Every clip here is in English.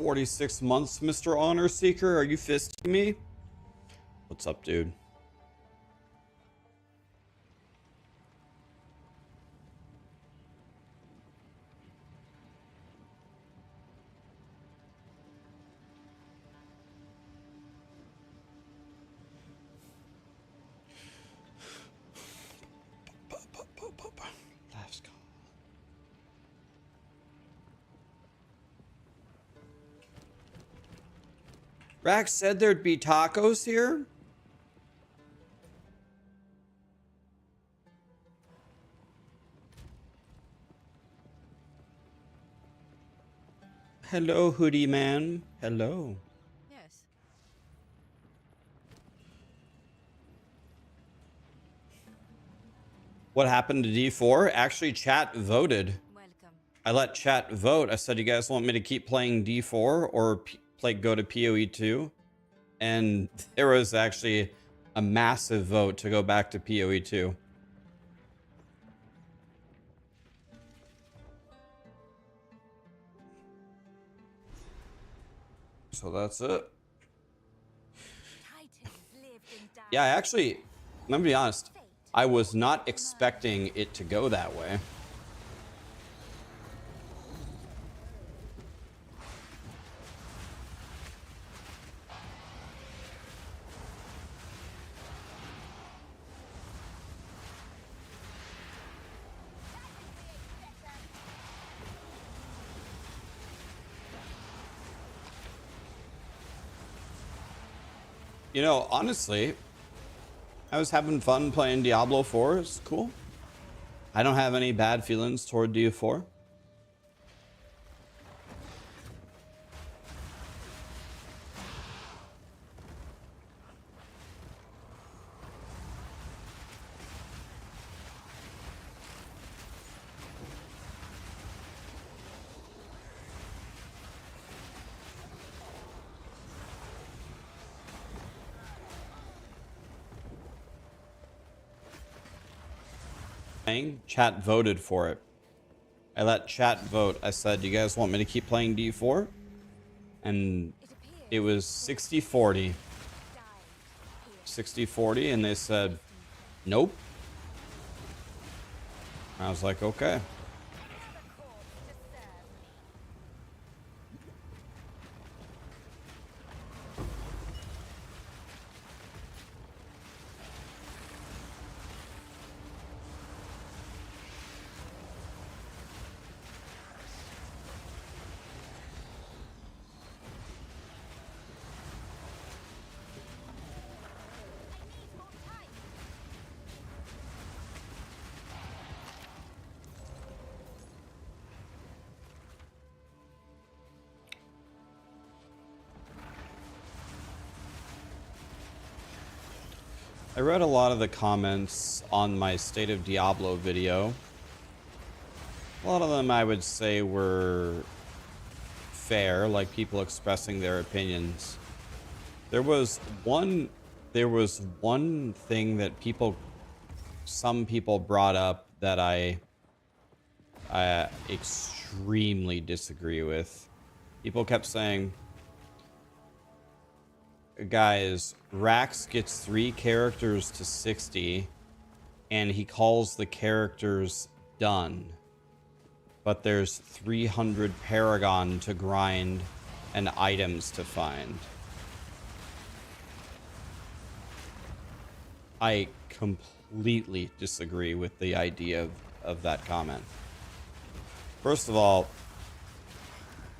46 months, Mr. Honor Seeker. Are you fisting me? What's up, dude? Rax said there'd be tacos here. Hello, hoodie man. Hello. Yes. What happened to D4? Actually, chat voted. Welcome. I let chat vote. I said, you guys want me to keep playing D4 or go to POE2? And there was actually a massive vote to go back to POE2. So that's it. Yeah, actually, let me be honest. I was not expecting it to go that way. You know, honestly, I was having fun playing Diablo 4. It's cool. I don't have any bad feelings toward D4. Chat voted for it. I let chat vote. I said, you guys want me to keep playing D4? And it was 60-40. 60-40, and they said, nope. I was like, okay. I read a lot of the comments on my State of Diablo video. A lot of them I would say were fair, like people expressing their opinions. There was one thing that some people brought up that I extremely disagree with. People kept saying, guys, Rax gets 3 characters to 60 and he calls the characters done. But there's 300 Paragon to grind and items to find. I completely disagree with the idea of that comment. First of all,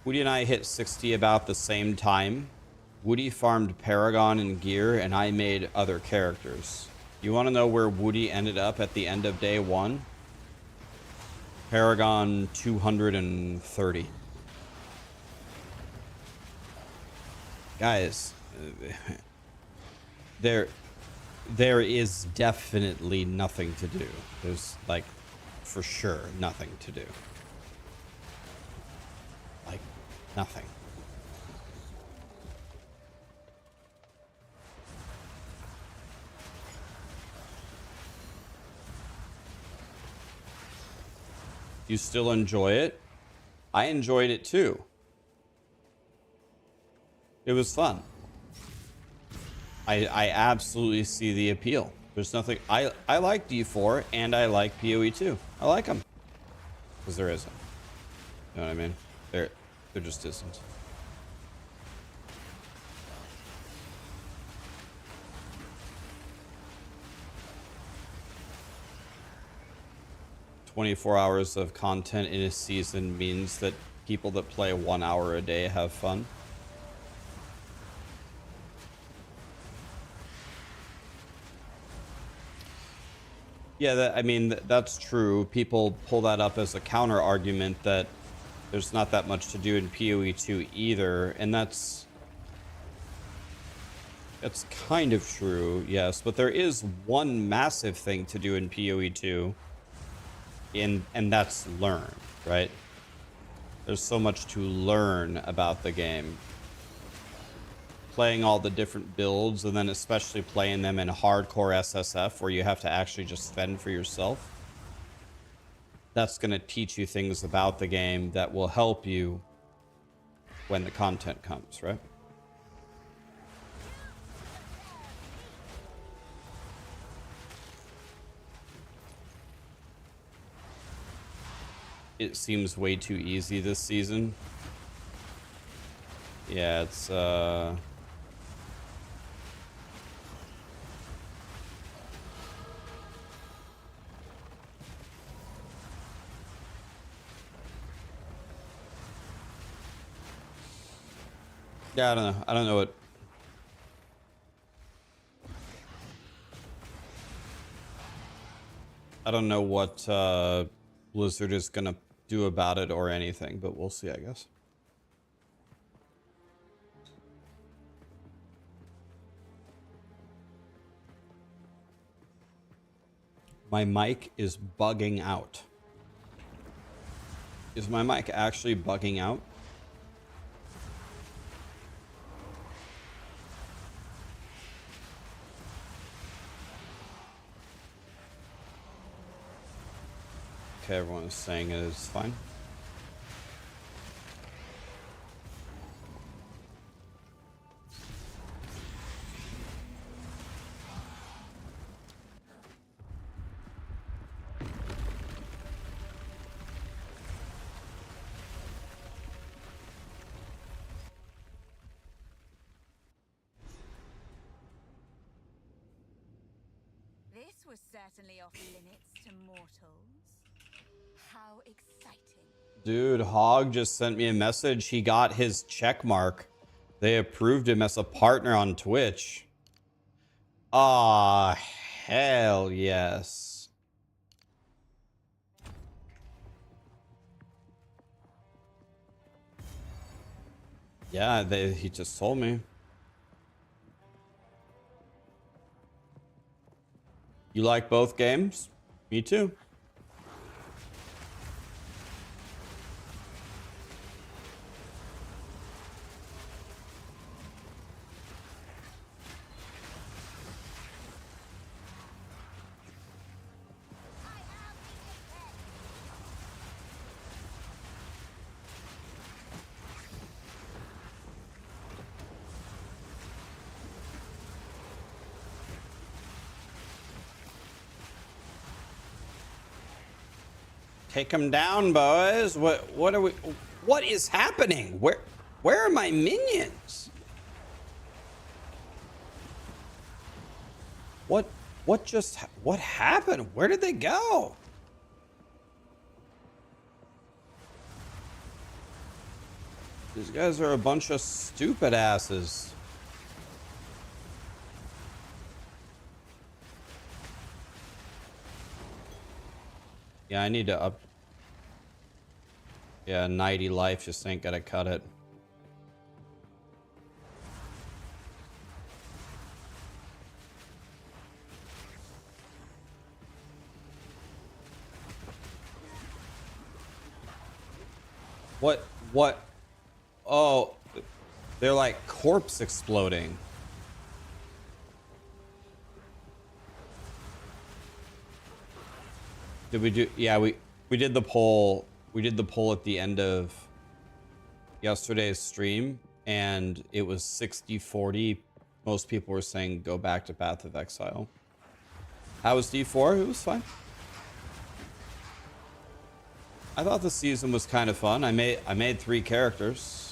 Woody and I hit 60 about the same time. Woody farmed Paragon and gear, and I made other characters. You want to know where Woody ended up at the end of day 1? Paragon 230. Guys, there is definitely nothing to do. There's, like, for sure, nothing to do. Like, nothing. You still enjoy it? I enjoyed it too. It was fun. I absolutely see the appeal. There's nothing. I like D4 and I like POE2. I like them because there isn't. You know what I mean? There just isn't. "24 hours of content in a season means that people that play 1 hour a day have fun." Yeah, I mean, that's true. People pull that up as a counter argument that there's not that much to do in PoE2 either, and that's kind of true, yes. But there is one massive thing to do in PoE2, and that's learn, right? There's so much to learn about the game. Playing all the different builds, and then especially playing them in hardcore SSF where you have to actually just fend for yourself. That's going to teach you things about the game that will help you when the content comes, right? It seems way too easy this season. Yeah, it's yeah, I don't know. I don't know what. I don't know what Blizzard is gonna do about it or anything, but we'll see, I guess. My mic is bugging out. Is my mic actually bugging out? Okay, everyone is saying it is fine. This was certainly off limits to mortals. How exciting. Dude, Hog just sent me a message. He got his check mark. They approved him as a partner on Twitch. Ah, hell yes. Yeah, he just told me. You like both games? Me too. Take them down, boys. What are we? What is happening? Where are my minions? What happened? Where did they go? These guys are a bunch of stupid asses. Yeah, I need to up. Yeah, 90 life just ain't gonna cut it. What? Oh, they're like corpse exploding. Did we do? Yeah, we did the poll. We did the poll at the end of yesterday's stream, and it was 60-40. Most people were saying go back to Path of Exile. How was D4? It was fine. I thought the season was kind of fun. I made 3 characters.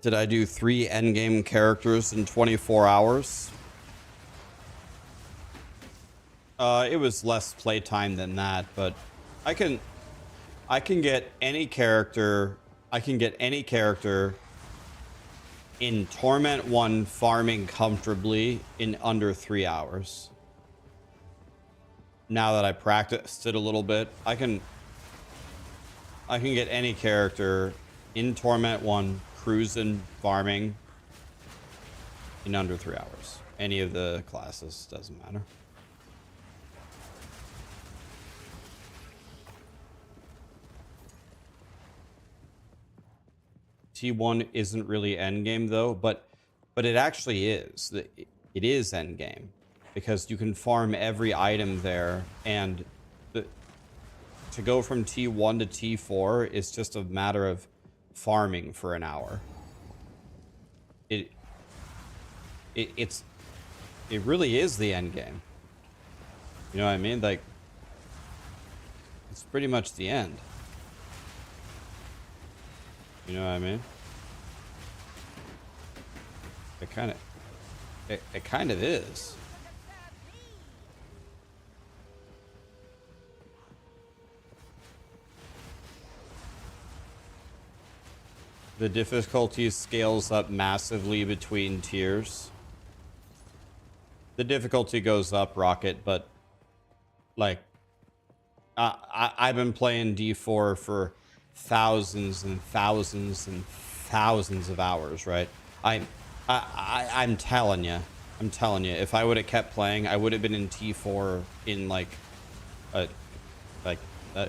Did I do 3 endgame characters in 24 hours? It was less playtime than that, but I can get any character. I can get any character in Torment 1 farming comfortably in under 3 hours. Now that I practiced it a little bit, I can get any character in Torment 1 cruising, farming in under 3 hours. Any of the classes, doesn't matter. T1 isn't really endgame though, but it actually is. It is endgame because you can farm every item there, and to go from T1 to T4 is just a matter of farming for an hour. It really is the end game. You know what I mean? Like, it's pretty much the end. You know what I mean? It kind of is. The difficulty scales up massively between tiers. The difficulty goes up, Rocket, but like I've been playing D4 for thousands and thousands and thousands of hours, right? I'm telling you, if I would have kept playing, I would have been in T4 in like a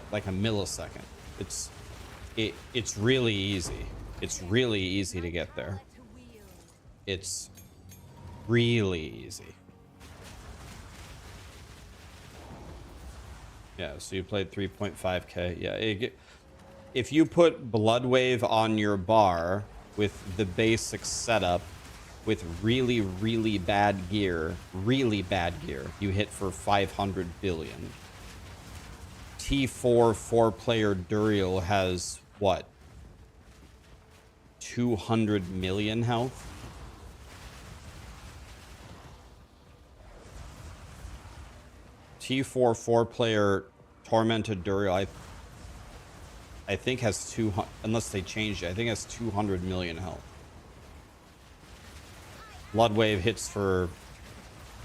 millisecond. It's really easy. It's really easy to get there. It's really easy. Yeah, so you played 3.5k. Yeah, if you put Bloodwave on your bar with the basic setup, with really, really bad gear, you hit for 500 billion. T4 4-player Duriel has, what, 200 million health? T4 4-player Tormented Duriel, I think has 200, unless they changed it, I think has 200 million health. Bloodwave hits for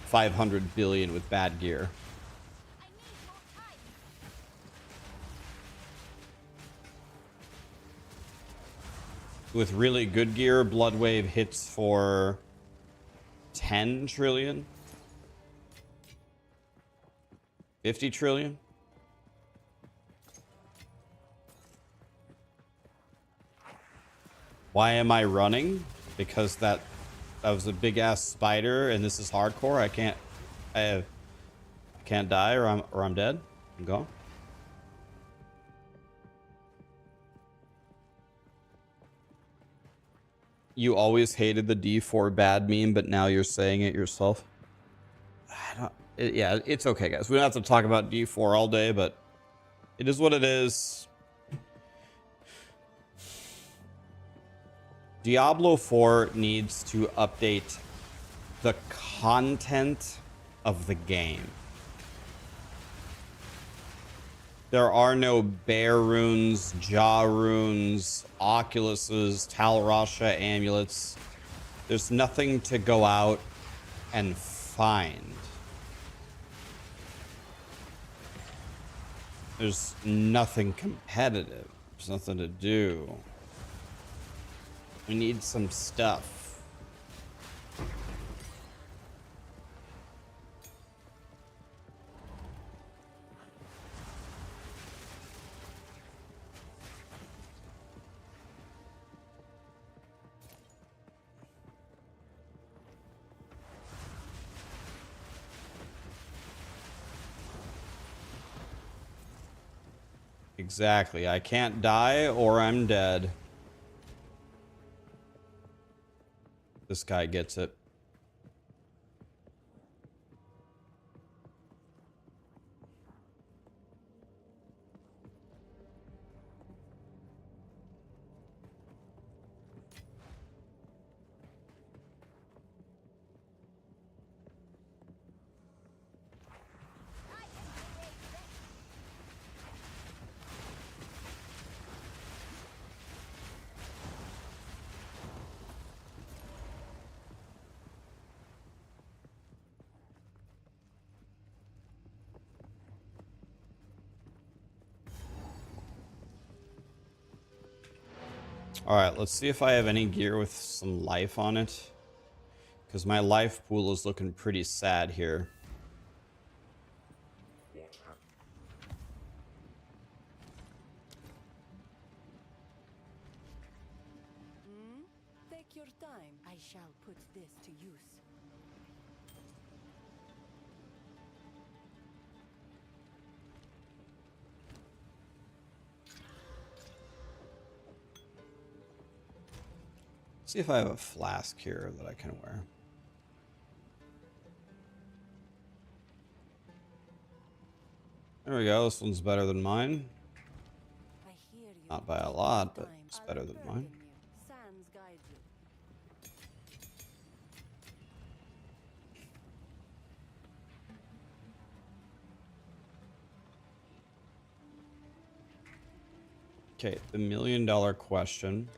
500 billion with bad gear. With really good gear, Bloodwave hits for 10 trillion. 50 trillion. Why am I running? Because that was a big ass spider, and this is hardcore. I can't die, or I'm dead. I'm gone. You always hated the D4 bad meme, but now you're saying it yourself. Yeah, it's okay, guys. We don't have to talk about D4 all day, but it is what it is. Diablo 4 needs to update the content of the game. There are no bear runes, jaw runes, oculuses, Talrasha amulets. There's nothing to go out and find. There's nothing competitive. There's nothing to do. We need some stuff. Exactly. I can't die or I'm dead. This guy gets it. Alright, let's see if I have any gear with some life on it. Because my life pool is looking pretty sad here. Take your time. I shall put this to use. See if I have a flask here that I can wear. There we go. This one's better than mine. I hear you. Not by a lot, but it's better than mine. Sans guide you. Okay, the $1,000,000 question.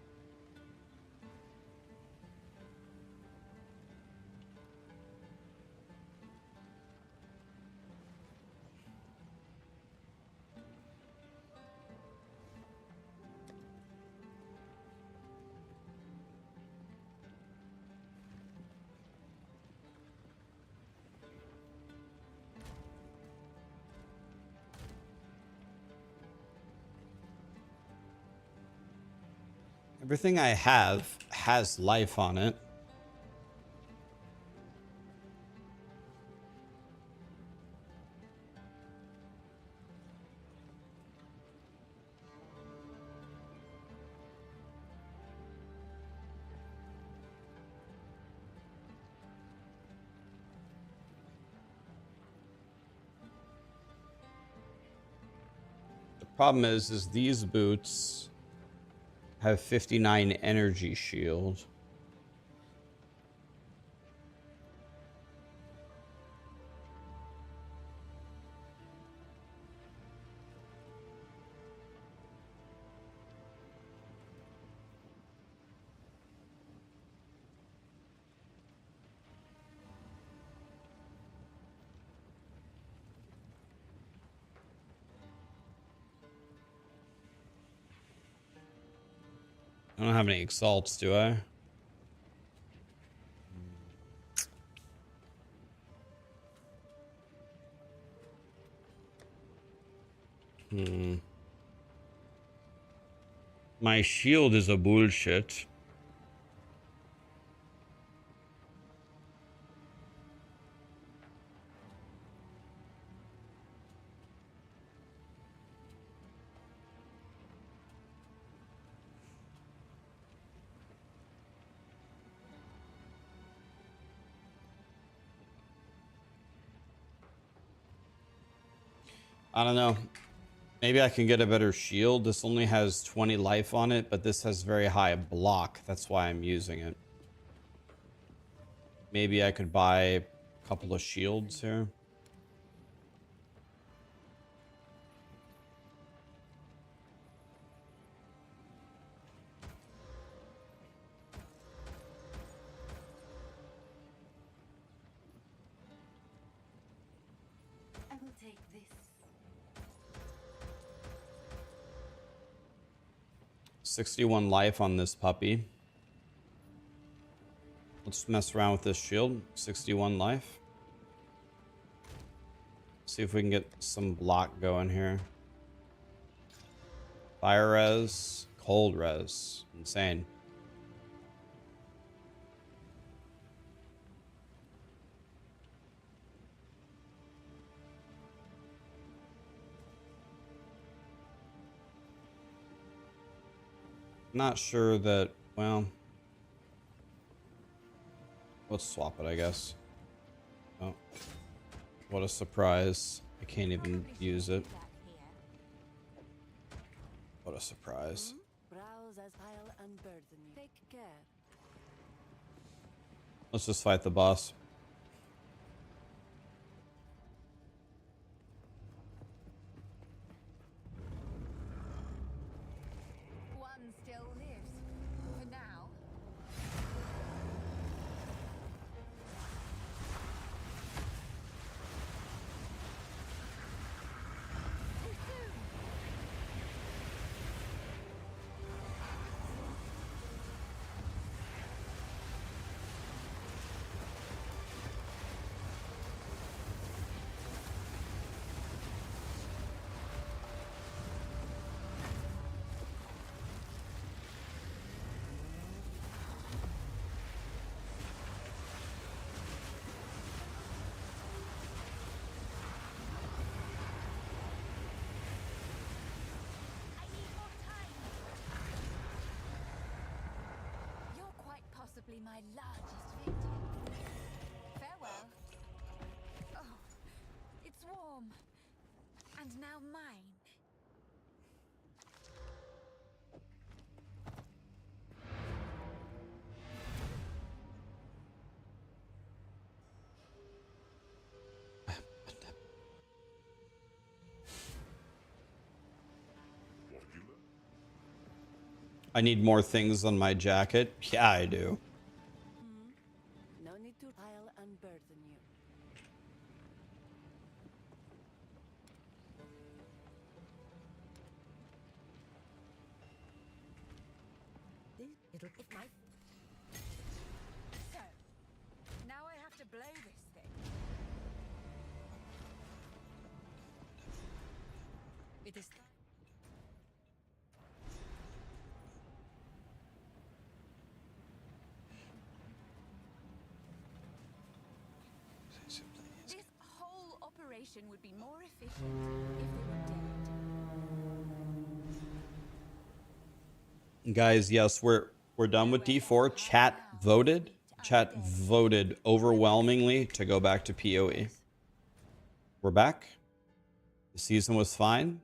Everything I have has life on it. The problem is these boots have 59 energy shield. I don't have any exalts, do I? My shield is a bullshit. I don't know. Maybe I can get a better shield. This only has 20 life on it, but this has very high block. That's why I'm using it. Maybe I could buy a couple of shields here. I will take this. 61 life on this puppy. Let's mess around with this shield. 61 life. See if we can get some block going here. Fire res, cold res. Insane. Not sure that, well, let's swap it, I guess. Oh, what a surprise. I can't even use it. What a surprise. Browse as I'll unburden you. Take care. Let's just fight the boss. One still lives. For now. Too soon. I need more time. You're quite possibly my largest victim. Farewell. Oh, it's warm. And now mine. I need more things on my jacket. Yeah, I do. No need to. I'll unburden you. It'll if my So, now I have to blow this thing. it is This whole operation would be more efficient if they were dead. Guys, yes, we're done with D4. Chat voted. Chat voted overwhelmingly to go back to PoE. We're back. The season was fine.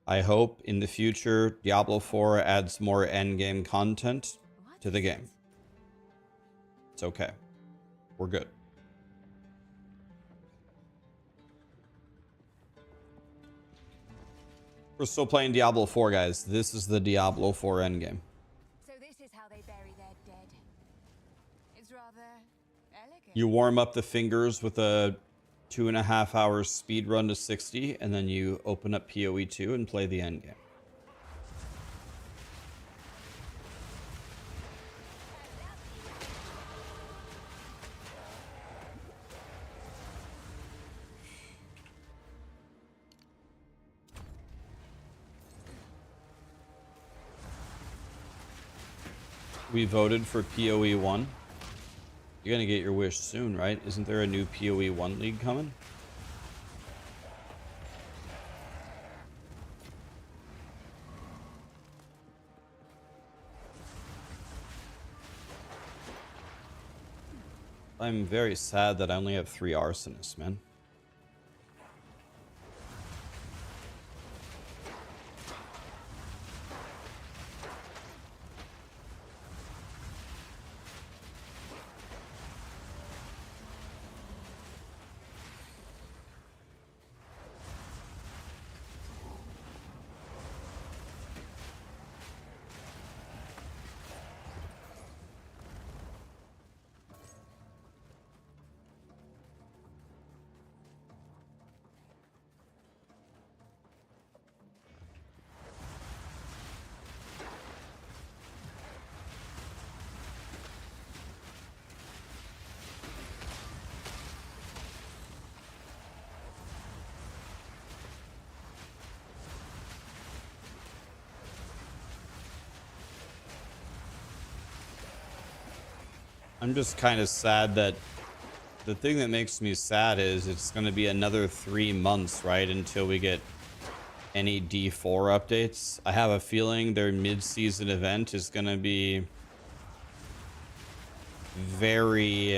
I hope in the future Diablo 4 adds more endgame content to the game. It's okay. We're good. We're still playing Diablo 4, guys. This is the Diablo 4 endgame. So this is how they bury their dead. It's rather elegant. You warm up the fingers with a 2.5 hours speed run to 60, and then you open up PoE2 and play the endgame. We voted for PoE 1. You're gonna get your wish soon, right? Isn't there a new PoE 1 league coming? I'm very sad that I only have 3 arsonists, man. I'm just kind of sad that the thing that makes me sad is it's going to be another 3 months, right, until we get any D4 updates. I have a feeling their mid-season event is going to be very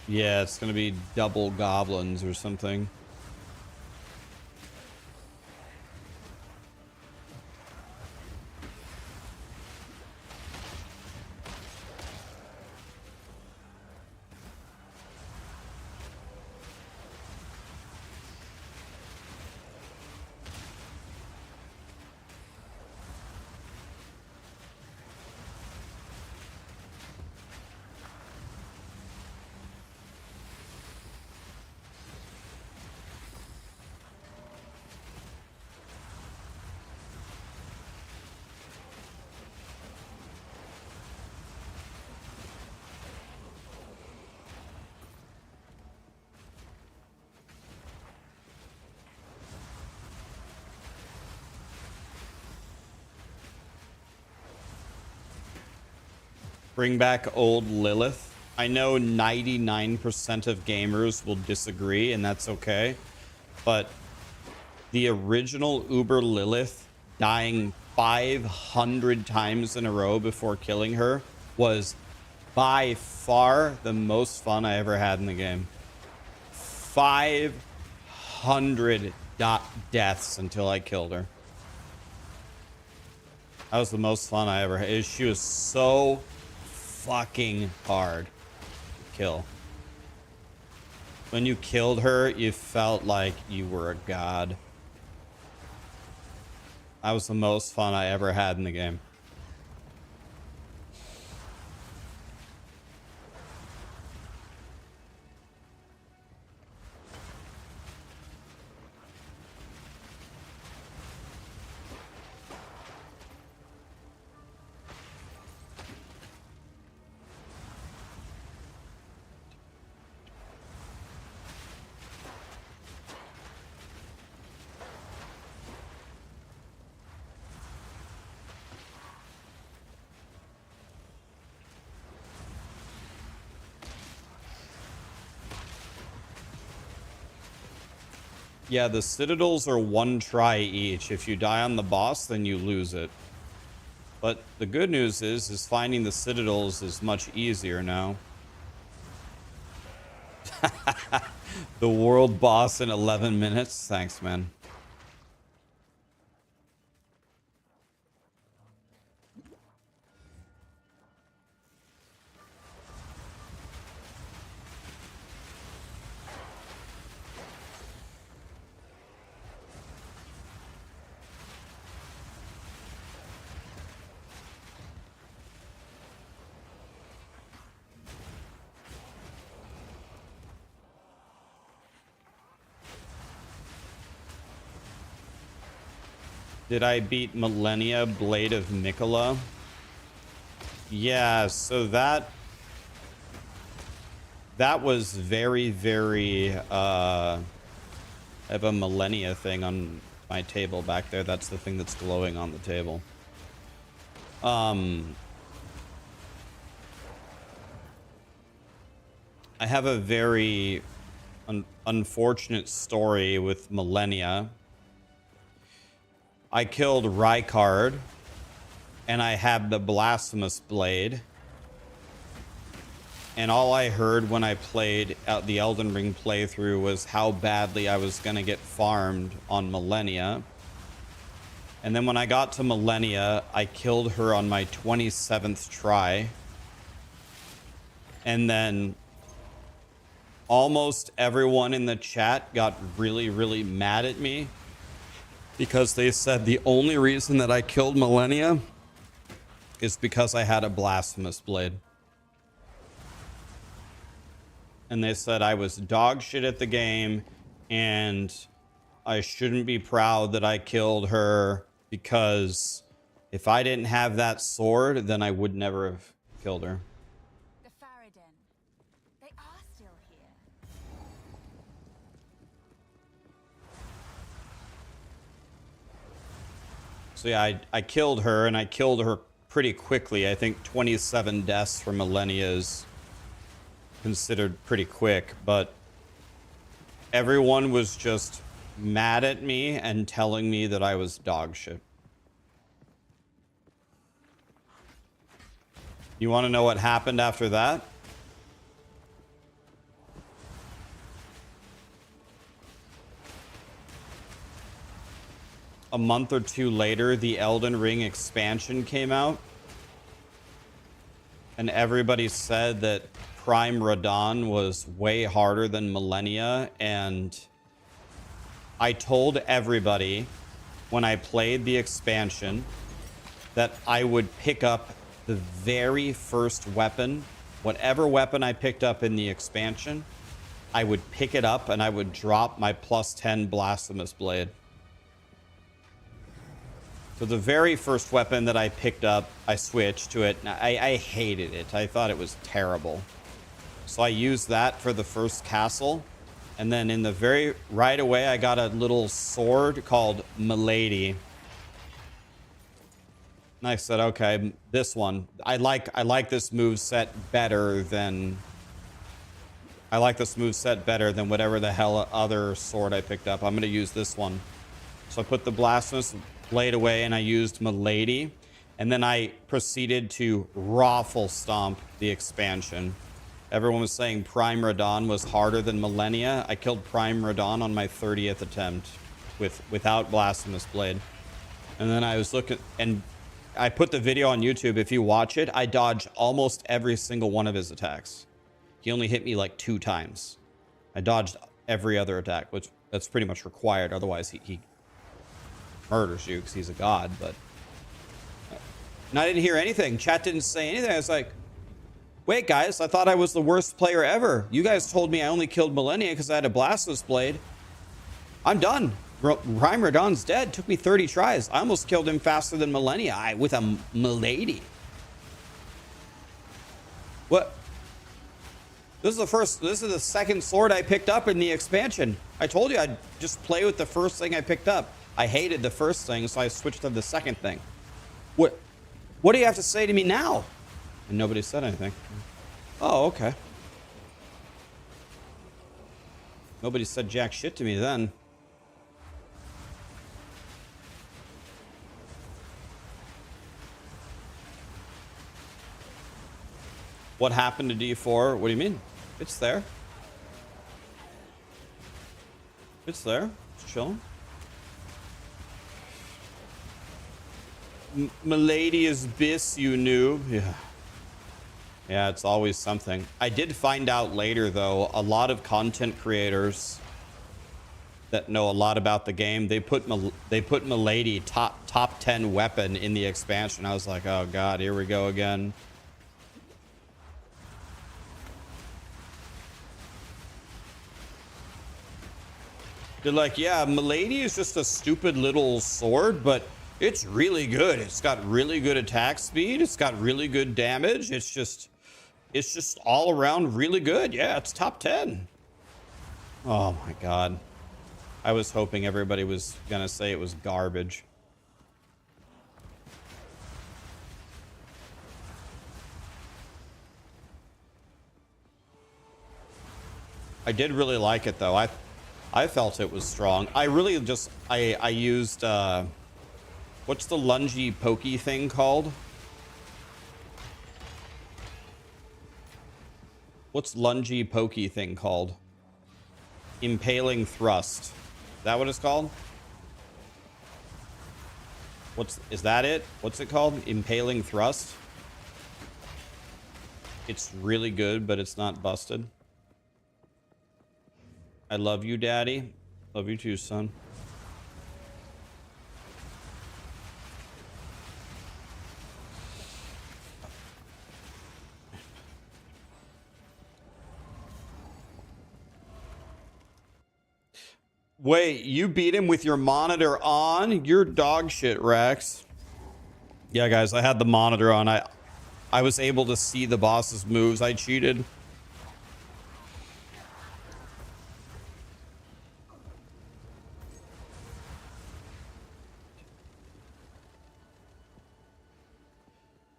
yeah, it's going to be double goblins or something. Bring back old Lilith. I know 99% of gamers will disagree, and that's okay. But the original Uber Lilith dying 500 times in a row before killing her was by far the most fun I ever had in the game. 500 deaths until I killed her. That was the most fun I ever had. She was so fucking hard to kill. When you killed her, you felt like you were a god. That was the most fun I ever had in the game. Yeah, the citadels are one try each. If you die on the boss, then you lose it. But the good news is finding the citadels is much easier now. The world boss in 11 minutes. Thanks, man. Did I beat Millennia Blade of Nicola? Yeah, so that was very, very I have a Millennia thing on my table back there. That's the thing that's glowing on the table. I have a very unfortunate story with Millennia. I killed Rykard, and I had the Blasphemous Blade. And all I heard when I played out the Elden Ring playthrough was how badly I was going to get farmed on Millennia. And then when I got to Millennia, I killed her on my 27th try. And then almost everyone in the chat got really, really mad at me, because they said the only reason that I killed Millennia is because I had a Blasphemous Blade. And they said I was dog shit at the game, and I shouldn't be proud that I killed her, because if I didn't have that sword, then I would never have killed her. The Faradin. They are still here. So yeah, I killed her, and I killed her pretty quickly. I think 27 deaths for Millennia is considered pretty quick, but everyone was just mad at me and telling me that I was dog shit. You want to know what happened after that? A month or two later, the Elden Ring expansion came out. And everybody said that Prime Radon was way harder than Millennia. And I told everybody when I played the expansion that I would pick up the very first weapon. Whatever weapon I picked up in the expansion, I would pick it up and I would drop my +10 Blasphemous Blade. So the very first weapon that I picked up, I switched to it. I hated it. I thought it was terrible. So I used that for the first castle. And then in the right away, I got a little sword called Milady. And I said, okay, this one. I like this moveset better than... I like this moveset better than whatever the hell other sword I picked up. I'm going to use this one. So I put the Blasphemous Blade away and I used Milady. And then I proceeded to Raffle Stomp the expansion. Everyone was saying Prime Radon was harder than Millennia. I killed Prime Radon on my 30th attempt without Blasphemous Blade. And then I was looking, and I put the video on YouTube. If you watch it, I dodged almost every single one of his attacks. He only hit me like 2 times. I dodged every other attack, which that's pretty much required. Otherwise, he murders you because he's a god. But and I didn't hear anything. Chat didn't say anything. I was like, wait, guys, I thought I was the worst player ever. You guys told me I only killed Millennia because I had a Blasphemous Blade. I'm done. Prime Radon's dead. Took me 30 tries. I almost killed him faster than Millennia with a Milady. What? This is the second sword I picked up in the expansion. I told you I'd just play with the first thing I picked up. I hated the first thing, so I switched to the second thing. What do you have to say to me now? And nobody said anything. Oh, okay. Nobody said jack shit to me then. What happened to D4? What do you mean? It's there. It's there. It's chilling. Milady is bis, you noob. Yeah. Yeah, it's always something. I did find out later, though, a lot of content creators that know a lot about the game, they put Milady top 10 weapon in the expansion. I was like, oh god, here we go again. They're like, yeah, Milady is just a stupid little sword, but it's really good. It's got really good attack speed. It's got really good damage. It's just all around really good. Yeah, it's top 10. Oh my god. I was hoping everybody was gonna say it was garbage. I did really like it though. I felt it was strong. I really just I used what's the lungy pokey thing called? What's lungy pokey thing called? Impaling thrust. Is that what it's called? Is that it? What's it called? Impaling thrust? It's really good, but it's not busted. I love you, Daddy. Love you too, son. Wait, you beat him with your monitor on? You're dog shit, Rax. Yeah, guys, I had the monitor on. I was able to see the boss's moves. I cheated.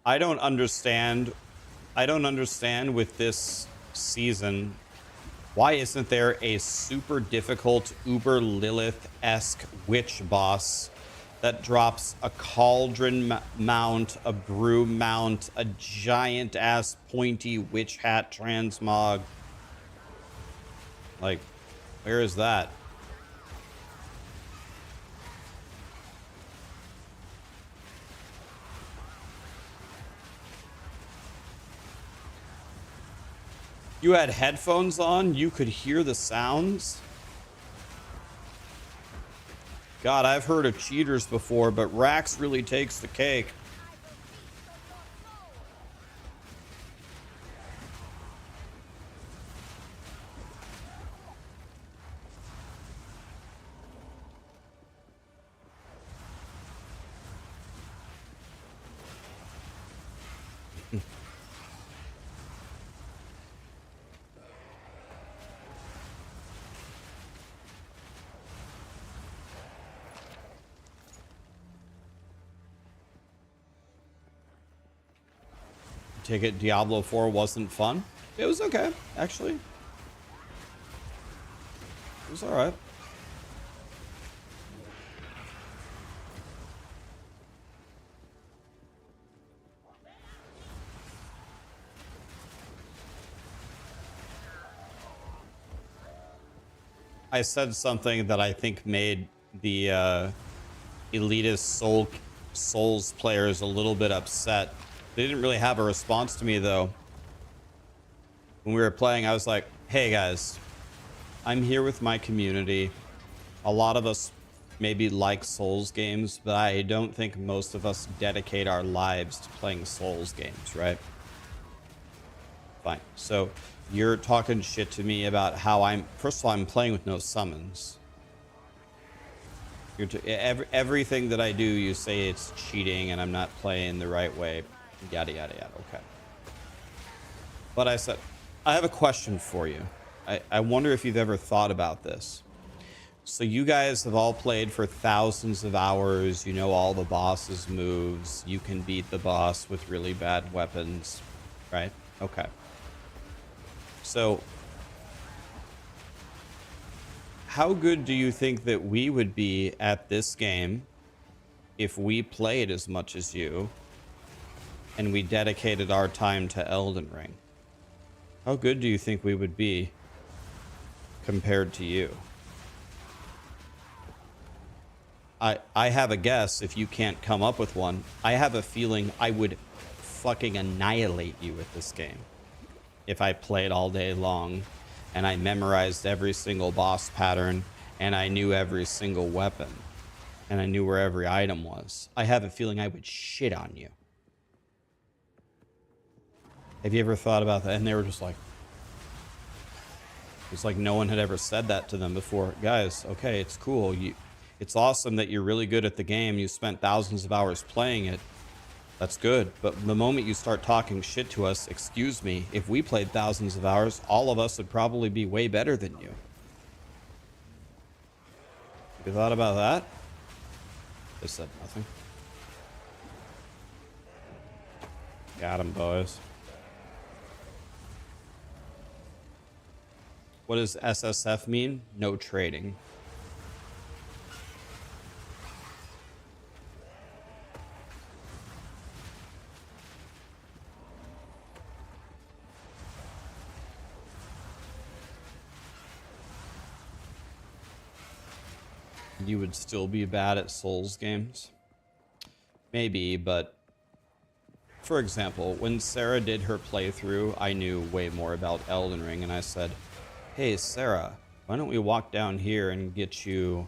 I don't understand with this season, why isn't there a super difficult Uber Lilith-esque witch boss that drops a cauldron mount, a brew mount, a giant ass pointy witch hat transmog? Like, where is that? You had headphones on, you could hear the sounds. God, I've heard of cheaters before, but Rax really takes the cake. Take it Diablo 4 wasn't fun? It was okay, actually. It was alright. I said something that I think made the elitist Souls players a little bit upset. They didn't really have a response to me, though. When we were playing, I was like, hey, guys, I'm here with my community. A lot of us maybe like Souls games, but I don't think most of us dedicate our lives to playing Souls games, right? Fine. So you're talking shit to me about how first of all, I'm playing with no summons. Everything that I do, you say it's cheating and I'm not playing the right way. Yada, yada, yada. Okay. But I said, I have a question for you. I wonder if you've ever thought about this. So you guys have all played for thousands of hours. You know all the boss's moves. You can beat the boss with really bad weapons, right? Okay. So how good do you think that we would be at this game if we played as much as you and we dedicated our time to Elden Ring? How good do you think we would be compared to you? I have a guess. If you can't come up with one, I have a feeling I would fucking annihilate you with this game if I played all day long and I memorized every single boss pattern and I knew every single weapon and I knew where every item was. I have a feeling I would shit on you. Have you ever thought about that? And they were just like, it's like no one had ever said that to them before. Guys, okay, it's cool. It's awesome that you're really good at the game. You spent thousands of hours playing it. That's good. But the moment you start talking shit to us, excuse me, if we played thousands of hours, all of us would probably be way better than you. You thought about that? They said nothing. Got him, boys. What does SSF mean? No trading. You would still be bad at Souls games? Maybe, but for example, when Sarah did her playthrough, I knew way more about Elden Ring, and I said, hey, Sarah, why don't we walk down here and get you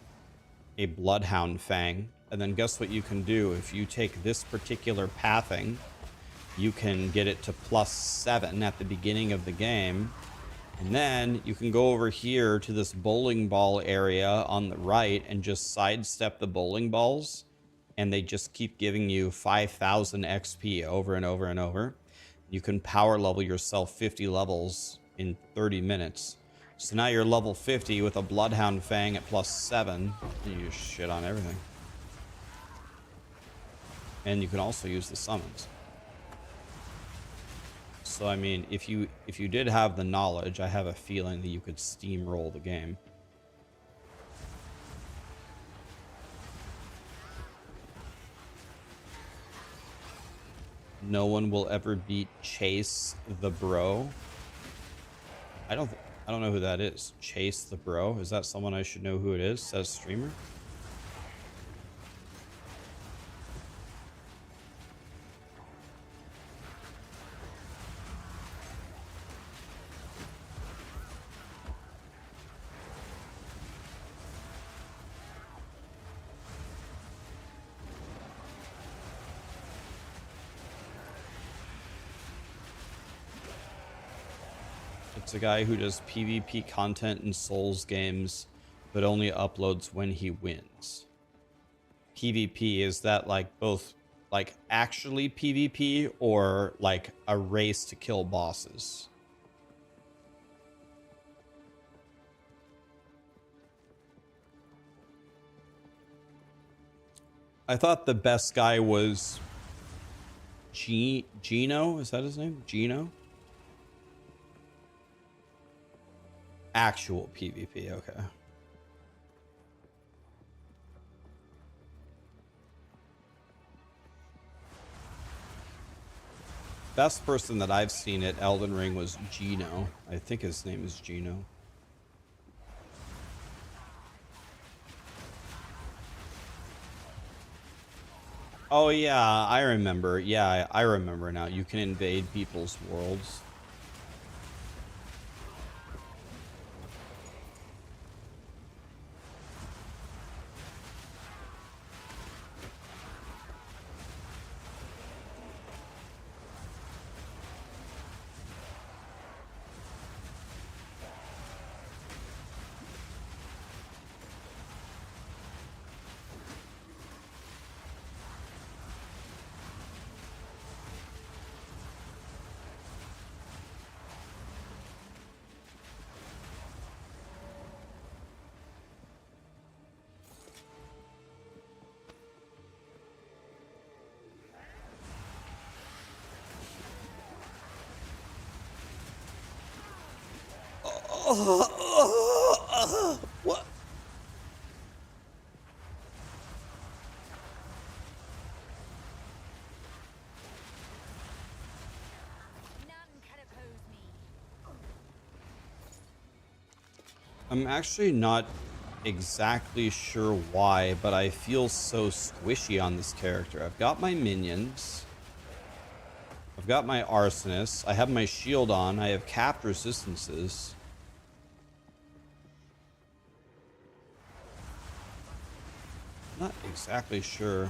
a Bloodhound Fang? And then guess what you can do? If you take this particular pathing, you can get it to +7 at the beginning of the game. And then you can go over here to this bowling ball area on the right and just sidestep the bowling balls. And they just keep giving you 5,000 XP over and over and over. You can power level yourself 50 levels in 30 minutes. So now you're level 50 with a Bloodhound Fang at +7. You shit on everything. And you can also use the summons. So I mean, if you did have the knowledge, I have a feeling that you could steamroll the game. No one will ever beat Chase the Bro. I don't know who that is. Chase the Bro. Is that someone I should know who it is? Says streamer. It's a guy who does PvP content in Souls games, but only uploads when he wins. PvP, is that like both like actually PvP or like a race to kill bosses? I thought the best guy was Gino. Is that his name? Gino? Actual PvP, okay. Best person that I've seen at Elden Ring was Gino. I think his name is Gino. Oh yeah, I remember. Yeah, I remember now. You can invade people's worlds. What? None can oppose me. I'm actually not exactly sure why, but I feel so squishy on this character. I've got my minions. I've got my arsonist. I have my shield on. I have capped resistances. Not exactly sure.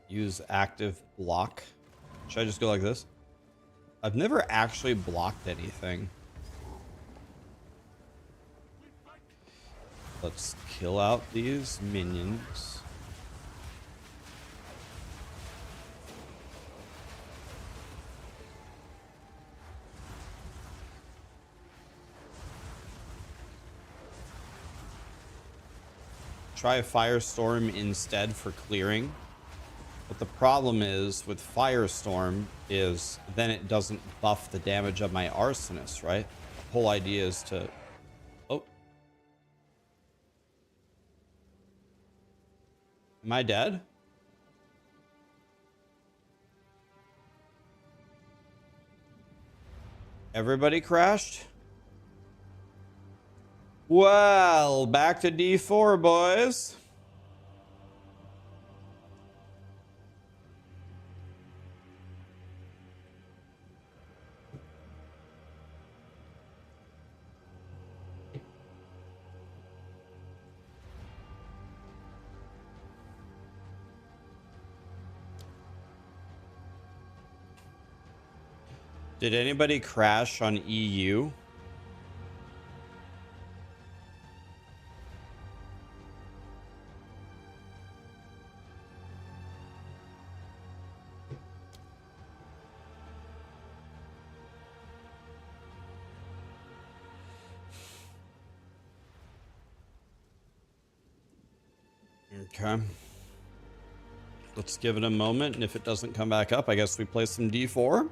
Use active block. Should I just go like this? I've never actually blocked anything. Let's kill out these minions. Try a firestorm instead for clearing. But the problem is with firestorm is then it doesn't buff the damage of my arsonist, right? The whole idea is to... Oh. Am I dead? Everybody crashed? Well, back to D4, boys. Did anybody crash on EU? Okay. Let's give it a moment, and if it doesn't come back up, I guess we play some D4.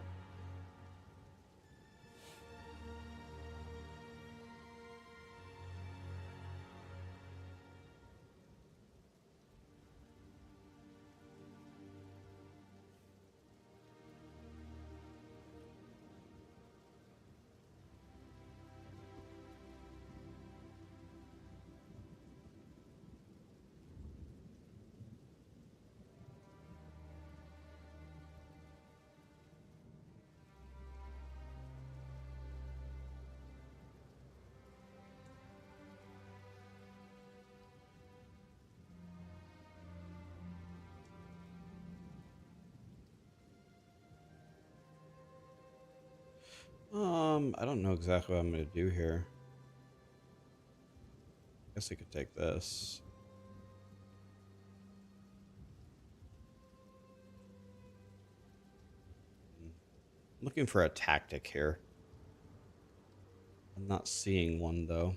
I don't know exactly what I'm going to do here. I guess I could take this. I'm looking for a tactic here. I'm not seeing one, though.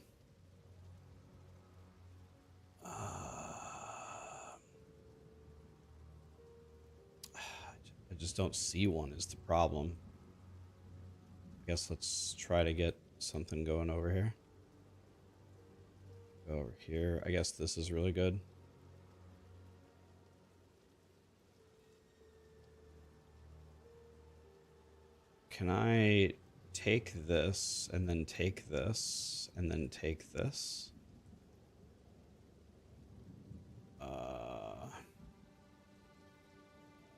I just don't see one is the problem. I guess let's try to get something going over here. Go over here. I guess this is really good. Can I take this and then take this and then take this?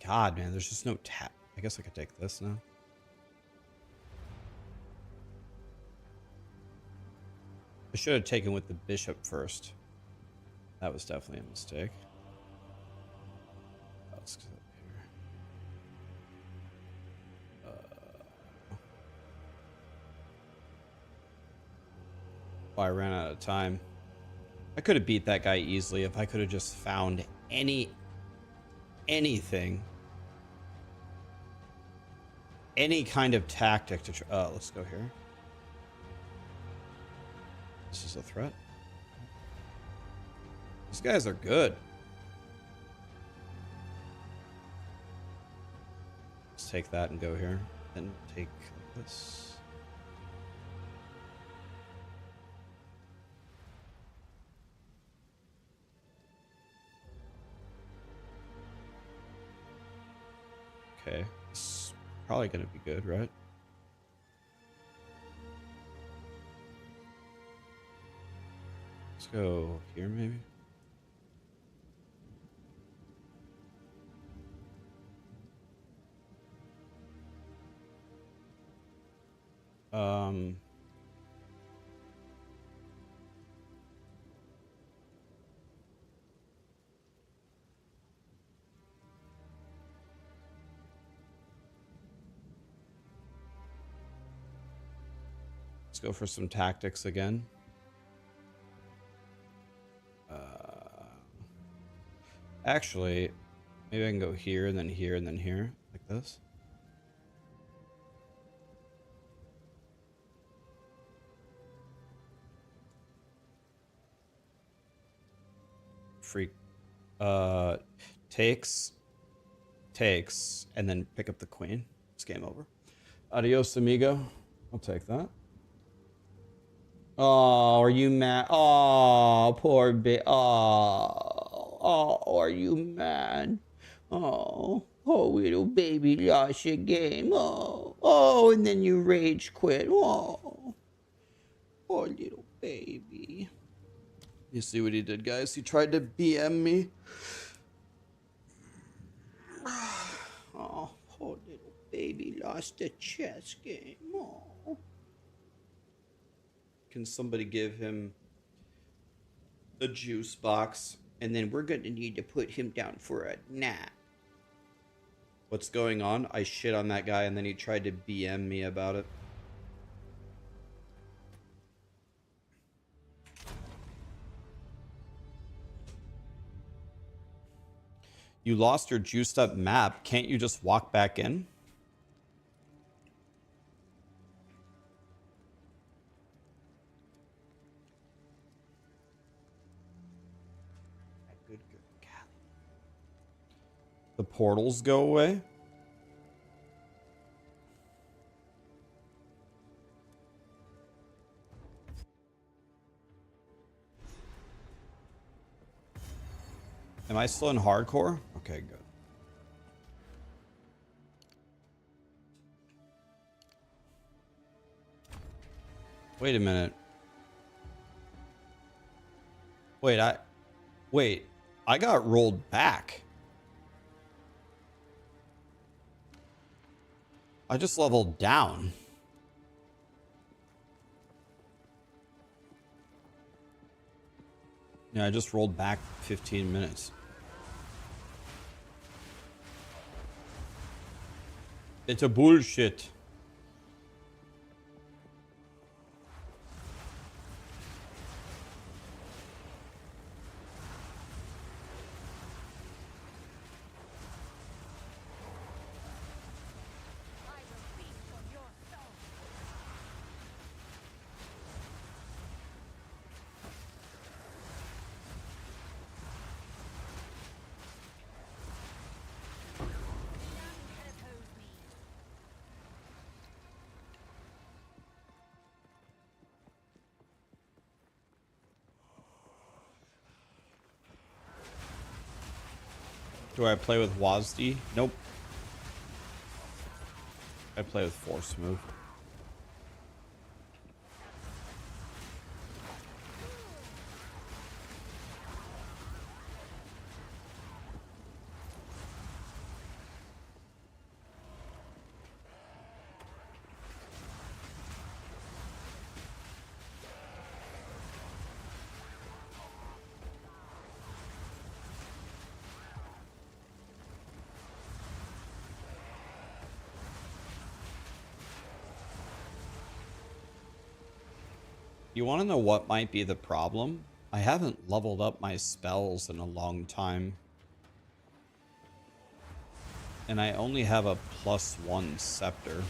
God, man, there's just no tap. I guess I could take this now. I should have taken with the bishop first. That was definitely a mistake. Let's go here. Oh, I ran out of time. I could have beat that guy easily if I could have just found anything. Any kind of tactic to try. Let's go here. This is a threat. These guys are good. Let's take that and go here. Then take this. Okay. This is probably going to be good, right? Let's go here, maybe. Let's go for some tactics again. Actually, maybe I can go here and then here and then here, like this. Freak. Takes, and then pick up the queen. It's game over. Adios, amigo. I'll take that. Oh, are you mad? Oh, poor bit. Oh, are you mad? Oh, little baby lost your game. Oh, and then you rage quit. Oh, poor little baby. You see what he did, guys? He tried to BM me. Oh, poor little baby lost the chess game. Oh. Can somebody give him a juice box? And then we're going to need to put him down for a nap. What's going on? I shit on that guy and then he tried to BM me about it. You lost your juiced up map. Can't you just walk back in? portals go away? Am I still in hardcore? Okay, good. Wait a minute. Wait, I got rolled back. I just leveled down. Yeah, I just rolled back 15 minutes. It's a bullshit. Do I play with WASD? Nope. I play with Force Move. You want to know what might be the problem? I haven't leveled up my spells in a long time. And I only have a +1 scepter.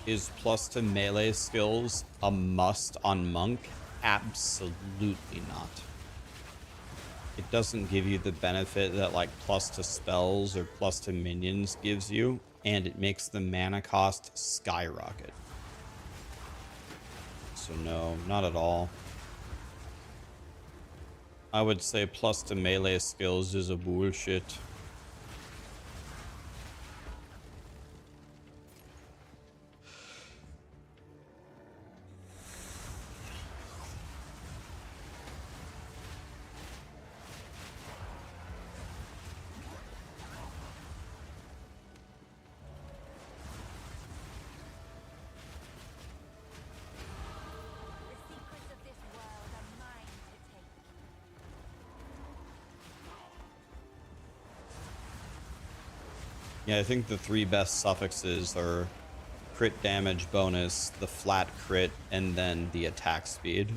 Is plus to melee skills a must on Monk? Absolutely not. It doesn't give you the benefit that like plus to spells or plus to minions gives you, and it makes the mana cost skyrocket. So no, not at all. I would say plus to melee skills is a bullshit. Yeah, I think the 3 best suffixes are crit damage bonus, the flat crit, and then the attack speed.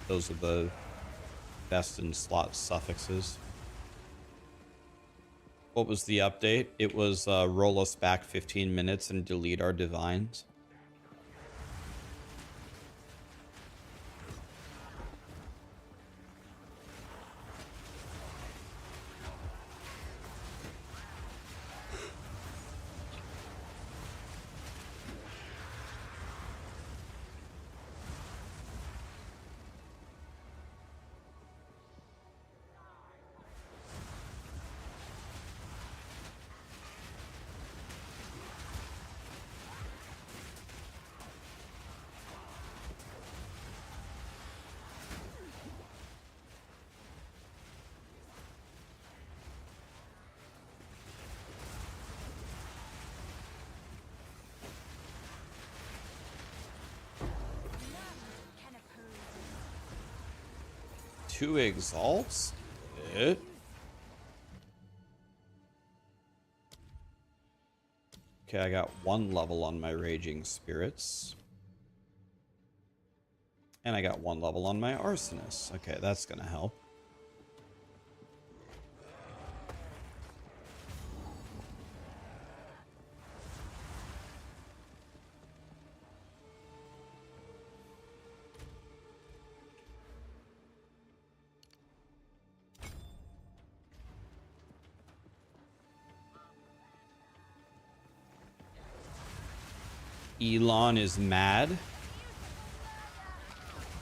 Those are the best in slot suffixes. What was the update? It was roll us back 15 minutes and delete our divines. 2 exalts? It. Okay, I got 1 level on my raging spirits. And I got 1 level on my arsonist. Okay, that's gonna help. Elon is mad.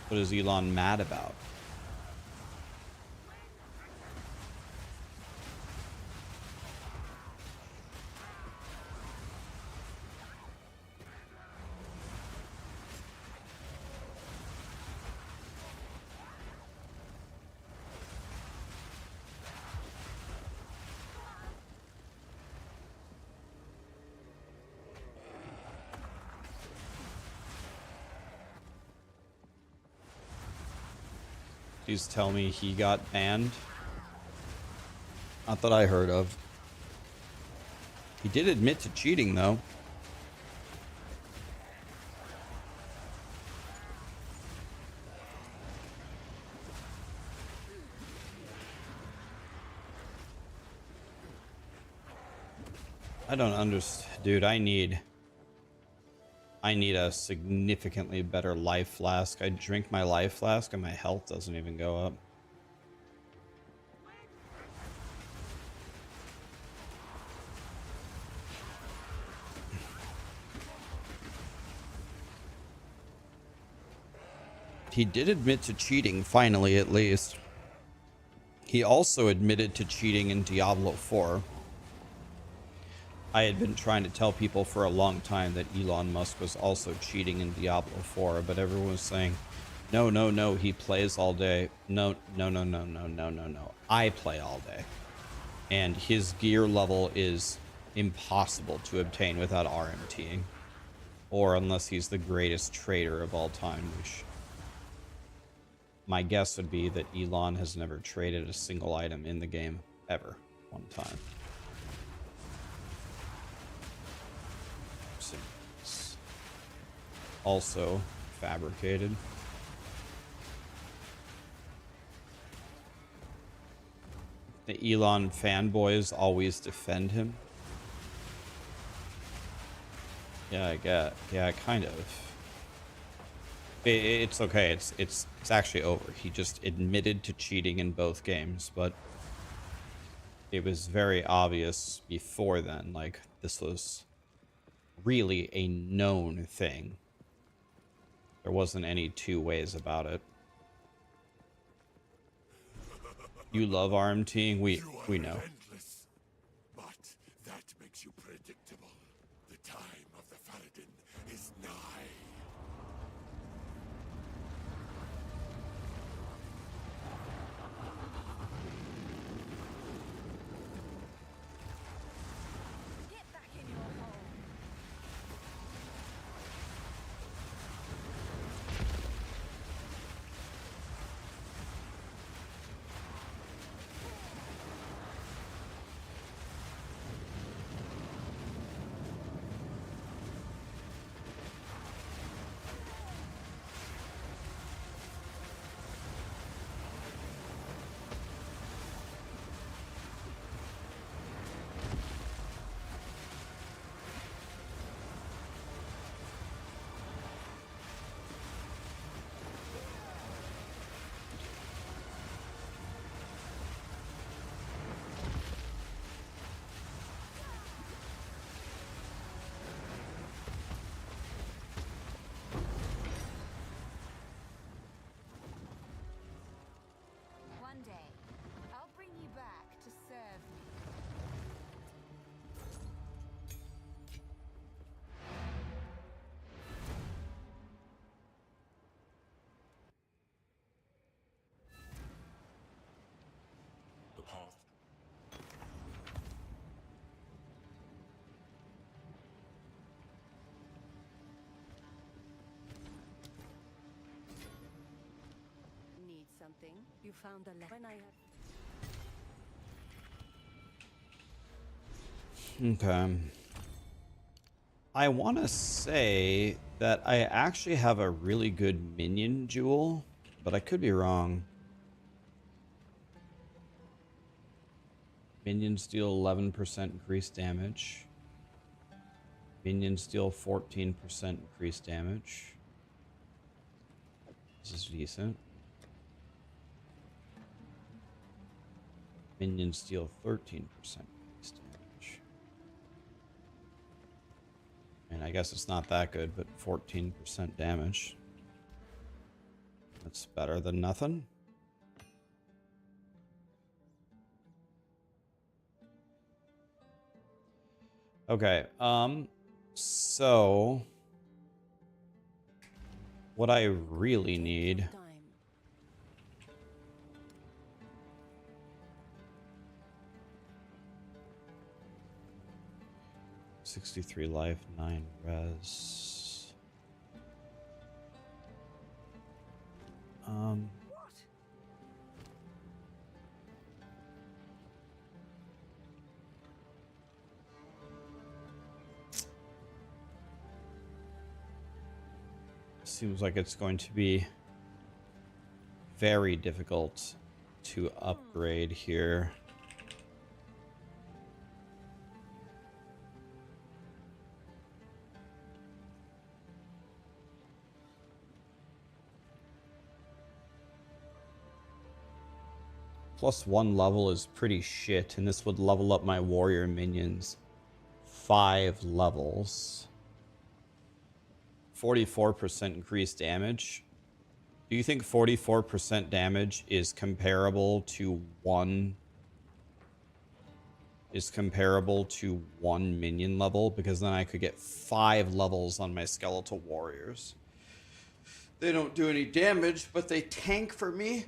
What is Elon mad about? Please tell me he got banned. Not that I heard of. He did admit to cheating, though. I don't understand. Dude, I need a significantly better life flask. I drink my life flask and my health doesn't even go up. He did admit to cheating, finally, at least. He also admitted to cheating in Diablo 4. I had been trying to tell people for a long time that Elon Musk was also cheating in Diablo 4, but everyone was saying, no, no, no, he plays all day. No, no, no, no, no, no, no, no. I play all day. And his gear level is impossible to obtain without RMTing. Or unless he's the greatest trader of all time, which my guess would be that Elon has never traded a single item in the game ever, one time. It's also fabricated. The Elon fanboys always defend him. Yeah, yeah, kind of. It's okay. It's actually over. He just admitted to cheating in both games, but it was very obvious before then. Like, this was really a known thing. There wasn't any two ways about it. You love RMTing? We know. Endless, but that makes you predictable. The time of the Faradin is nigh. Get back in your hole. something. You found a when I have Okay. I want to say that I actually have a really good minion jewel, but I could be wrong. Minions deal 11% increased damage. Minions deal 14% increased damage. This is decent. Minions deal 13% increased damage. And I guess it's not that good, but 14% damage. That's better than nothing. Okay, so what I really need time. 63 life, 9 res. Seems like it's going to be very difficult to upgrade here. +1 level is pretty shit, and this would level up my warrior minions 5 levels. 44% increased damage. Do you think 44% damage is comparable to one minion level? Because then I could get 5 levels on my skeletal warriors. They don't do any damage, but they tank for me.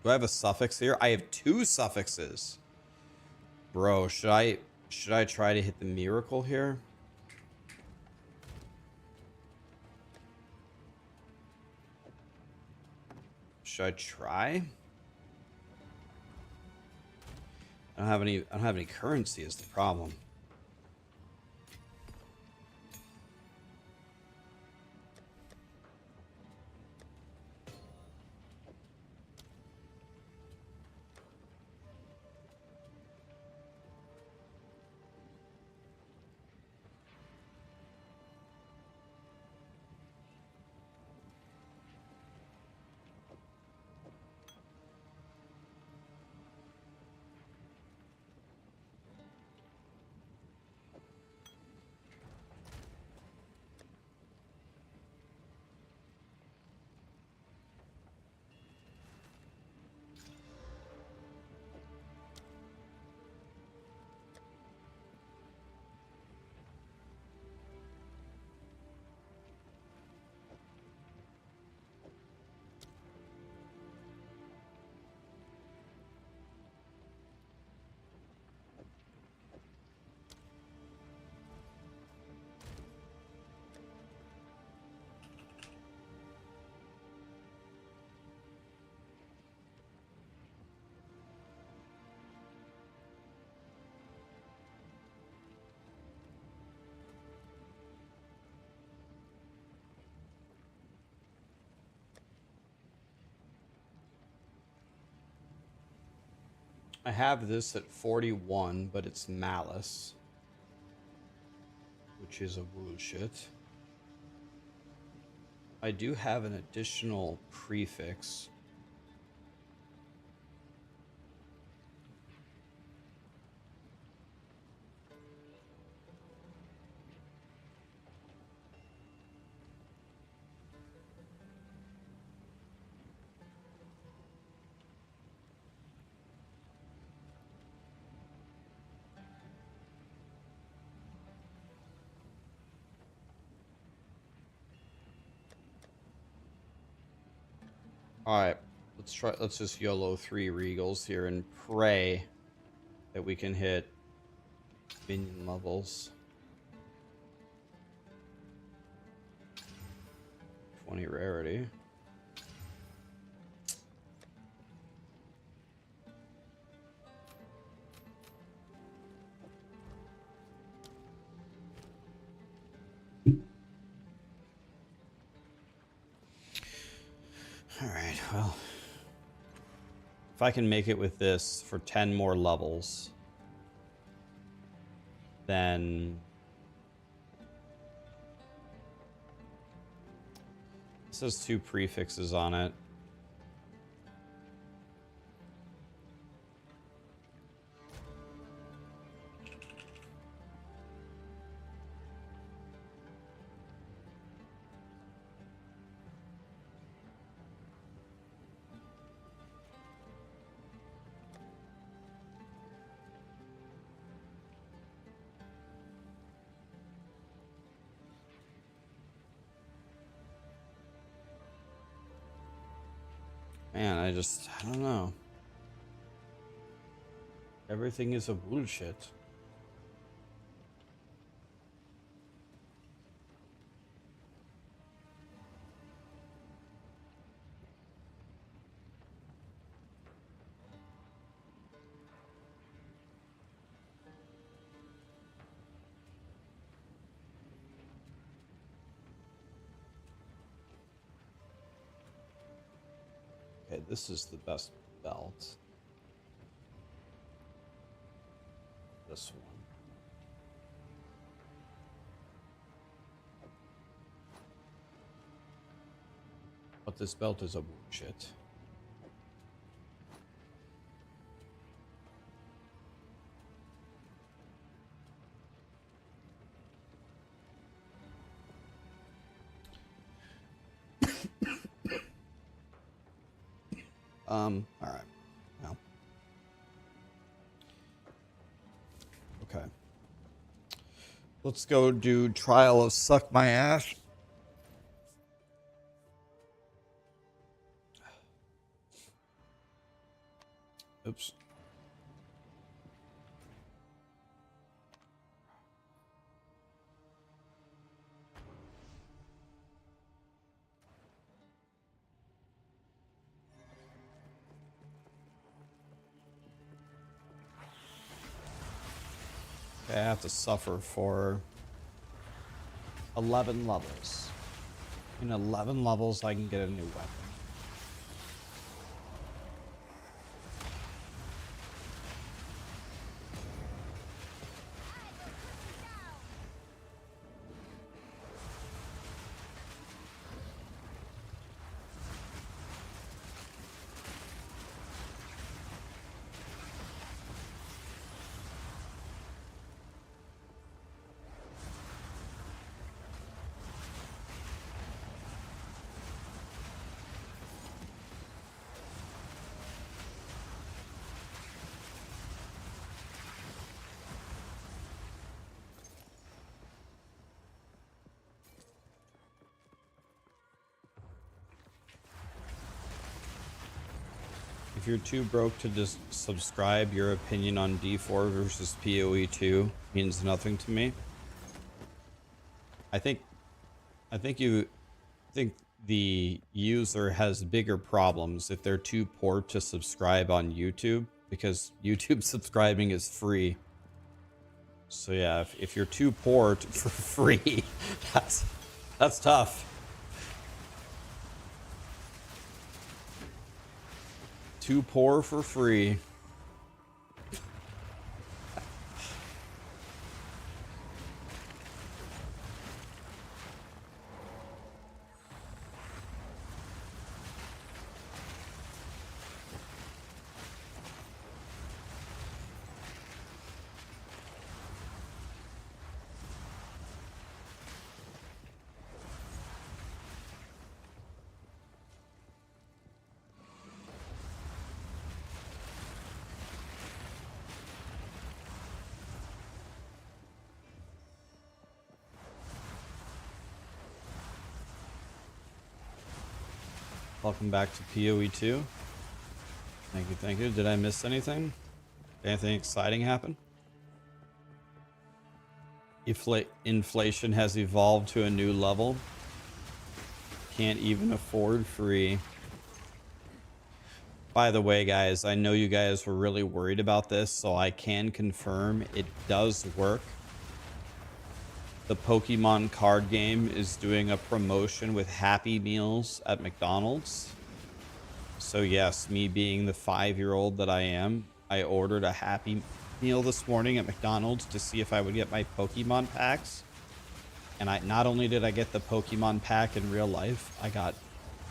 Do I have a suffix here? I have 2 suffixes. Bro, should I try to hit the miracle here? Should I try? I don't have any currency is the problem. I have this at 41, but it's malice, which is a bullshit. I do have an additional prefix. All right, let's try. Let's just YOLO 3 regals here and pray that we can hit Minion levels. 20 rarity. Alright, well. If I can make it with this for 10 more levels, then this has 2 prefixes on it. Man, I don't know. Everything is a bullshit. Okay, this is the best belt. This one. But this belt is a bullshit. All right. Well. Okay. Let's go do Trial of Suck My Ass. Oops. Okay, I have to suffer for 11 levels. In 11 levels, I can get a new weapon. If you're too broke to just subscribe, your opinion on D4 versus POE2 means nothing to me. I think the user has bigger problems if they're too poor to subscribe on YouTube, because YouTube subscribing is free. So yeah, if you're too poor for free, that's tough. Too poor for free. Welcome back to POE2. Thank you, thank you. Did I miss anything? Did anything exciting happen? Inflation has evolved to a new level. Can't even afford free. By the way, guys, I know you guys were really worried about this, so I can confirm it does work. The Pokemon card game is doing a promotion with Happy Meals at McDonald's. So yes, me being the 5-year-old that I am, I ordered a Happy Meal this morning at McDonald's to see if I would get my Pokemon packs. And not only did I get the Pokemon pack in real life, I got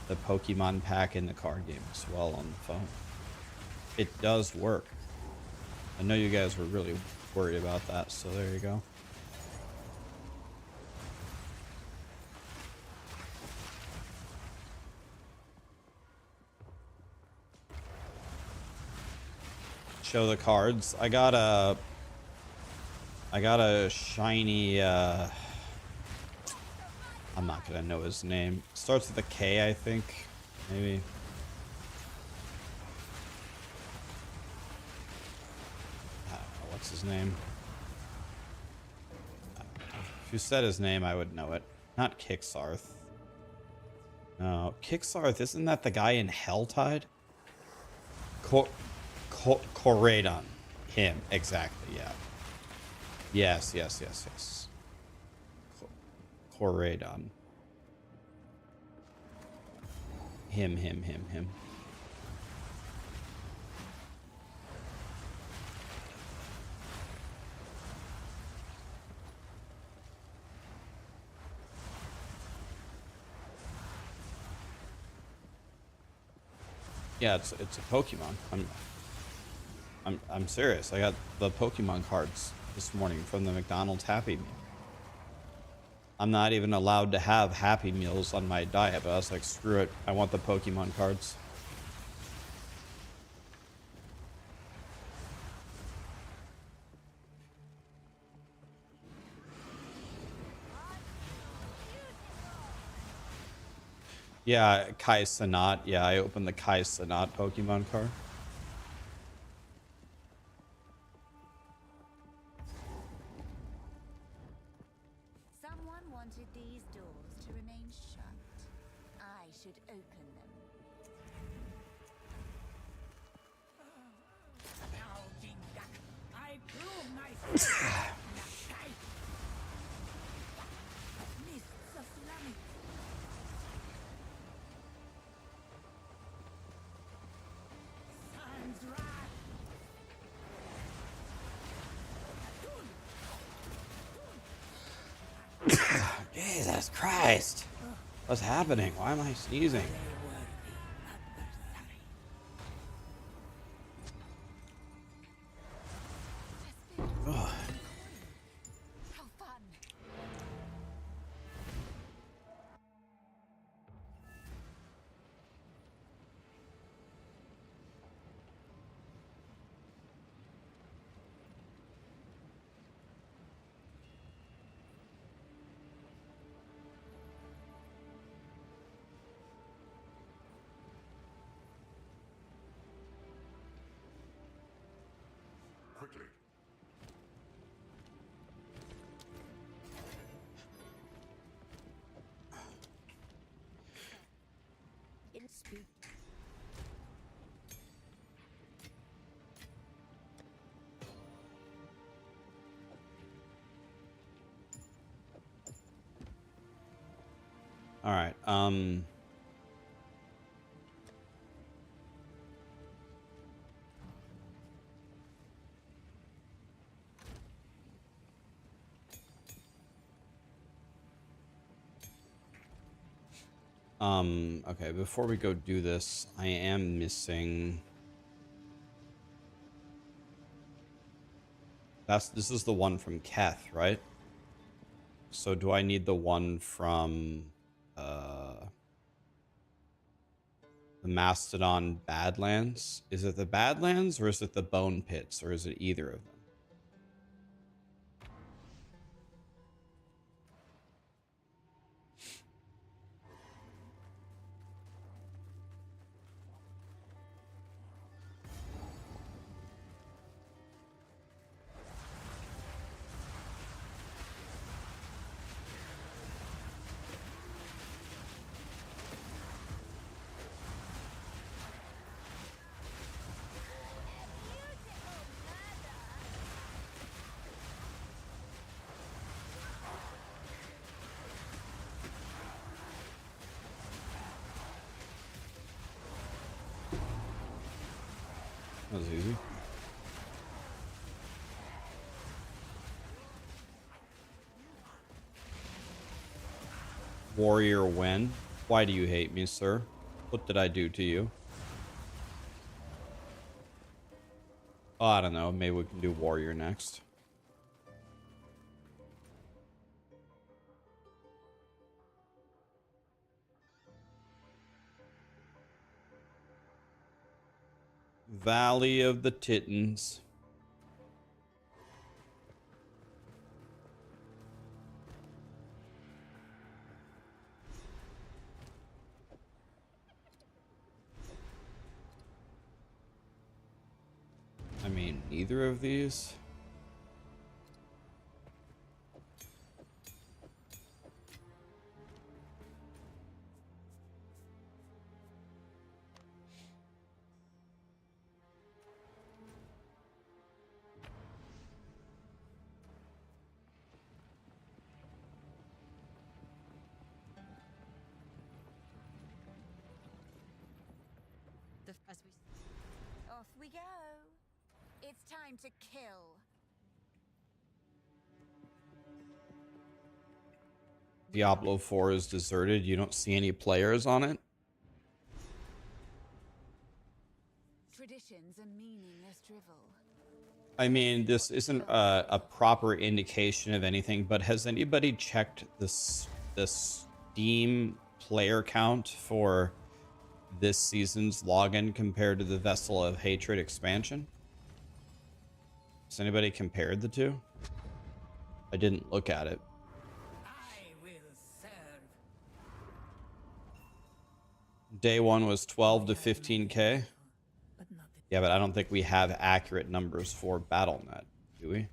the Pokemon pack in the card game as well on the phone. It does work. I know you guys were really worried about that, so there you go. Show the cards. I got a shiny I'm not gonna know his name. Starts with a K, I think. Maybe. I don't know what's his name. If you said his name, I would know it. Not Kixarth. No, Kixarth, isn't that the guy in Helltide? Koraidon. Him, exactly, yeah. Yes. Koraidon. Him. Yeah, it's a Pokemon. I'm serious. I got the Pokemon cards this morning from the McDonald's Happy Meal. I'm not even allowed to have Happy Meals on my diet, but I was like, screw it. I want the Pokemon cards. Yeah, Kai Sanat. Yeah, I opened the Kai Sanat Pokemon card. Someone wanted these doors to remain shut. I should open them. Now, Gindak, I prove myself. Mists of Flaming. Sun's wrath. Jesus Christ. What's happening? Why am I sneezing? Ugh. How fun! Quickly. In speed. All right. Okay, before we go do this, I am missing. This is the one from Keth, right? So do I need the one from the Mastodon Badlands? Is it the Badlands or is it the Bone Pits or is it either of them? That was easy. Warrior win. Why do you hate me, sir? What did I do to you? Oh, I don't know. Maybe we can do warrior next. Valley of the Titans. I mean, neither of these. Off we go. It's time to kill. Diablo 4 is deserted. You don't see any players on it. Traditions are meaningless drivel. I mean, this isn't a proper indication of anything, but has anybody checked the Steam player count for this season's login compared to the Vessel of Hatred expansion? Has anybody compared the two? I didn't look at it. I will serve. Day one was 12 to 15K. But not the Yeah, but I don't think we have accurate numbers for BattleNet, do we?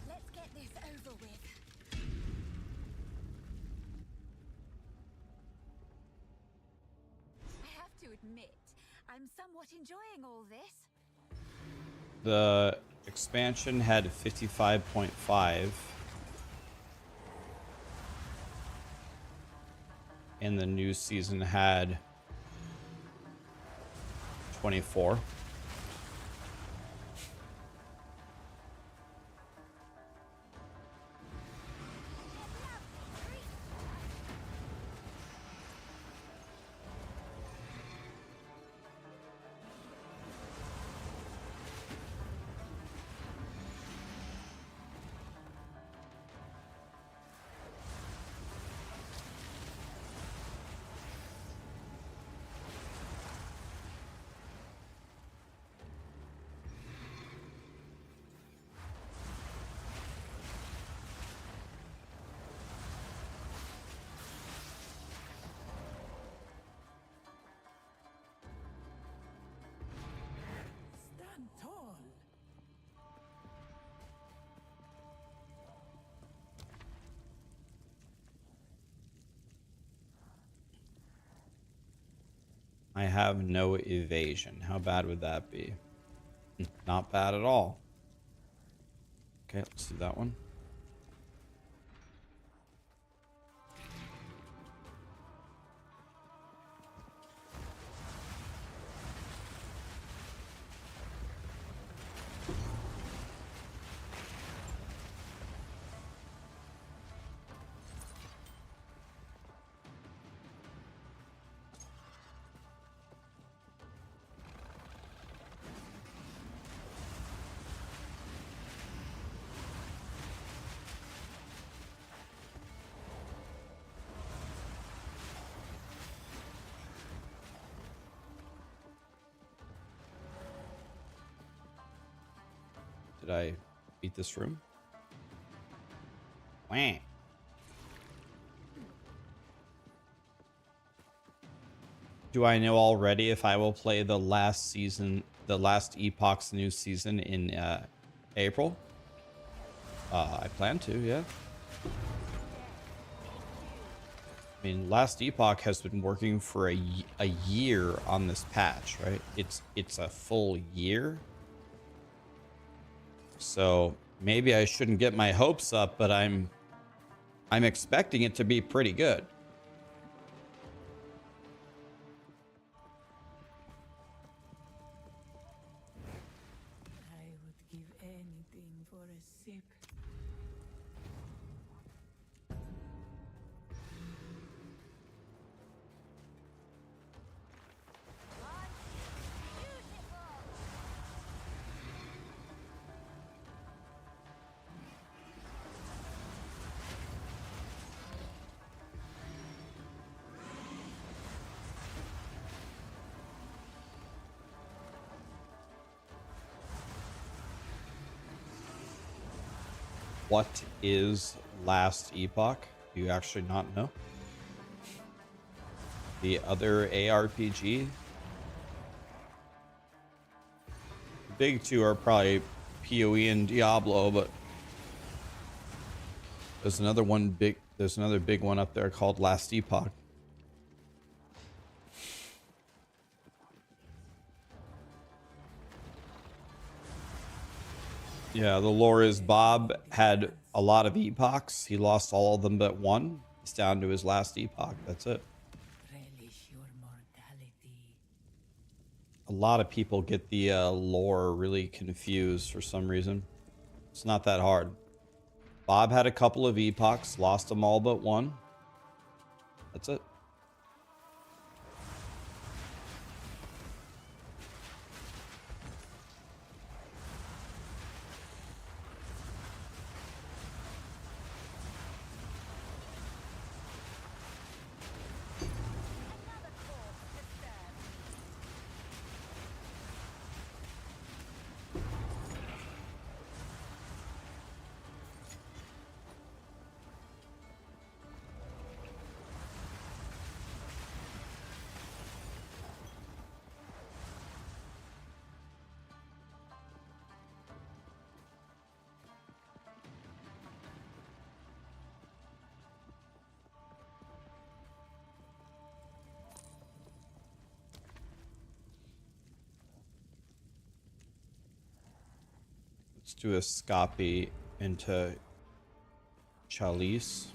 Let's get this over with. I have to admit, I'm somewhat enjoying all this. The expansion had 55.5. And the new season had 24. stand tall. I have no evasion. How bad would that be? Not bad at all. Okay, let's do that one. Did I beat this room? Wah. Do I know already if I will play the last season, the last Epoch's new season in April? I plan to, yeah. I mean, last Epoch has been working for a year on this patch, right? It's a full year. So maybe I shouldn't get my hopes up, but I'm expecting it to be pretty good. I would give anything for a sip. What is last Epoch? Do you actually not know? The other ARPG? The big two are probably POE and Diablo, but there's another big one up there called Last Epoch. Yeah, the lore is Bob had a lot of epochs. He lost all of them but one. He's down to his last epoch. That's it. Relish your mortality. A lot of people get the lore really confused for some reason. It's not that hard. Bob had a couple of epochs, lost them all but one. That's it. Let's do a Scoppy into Chalice.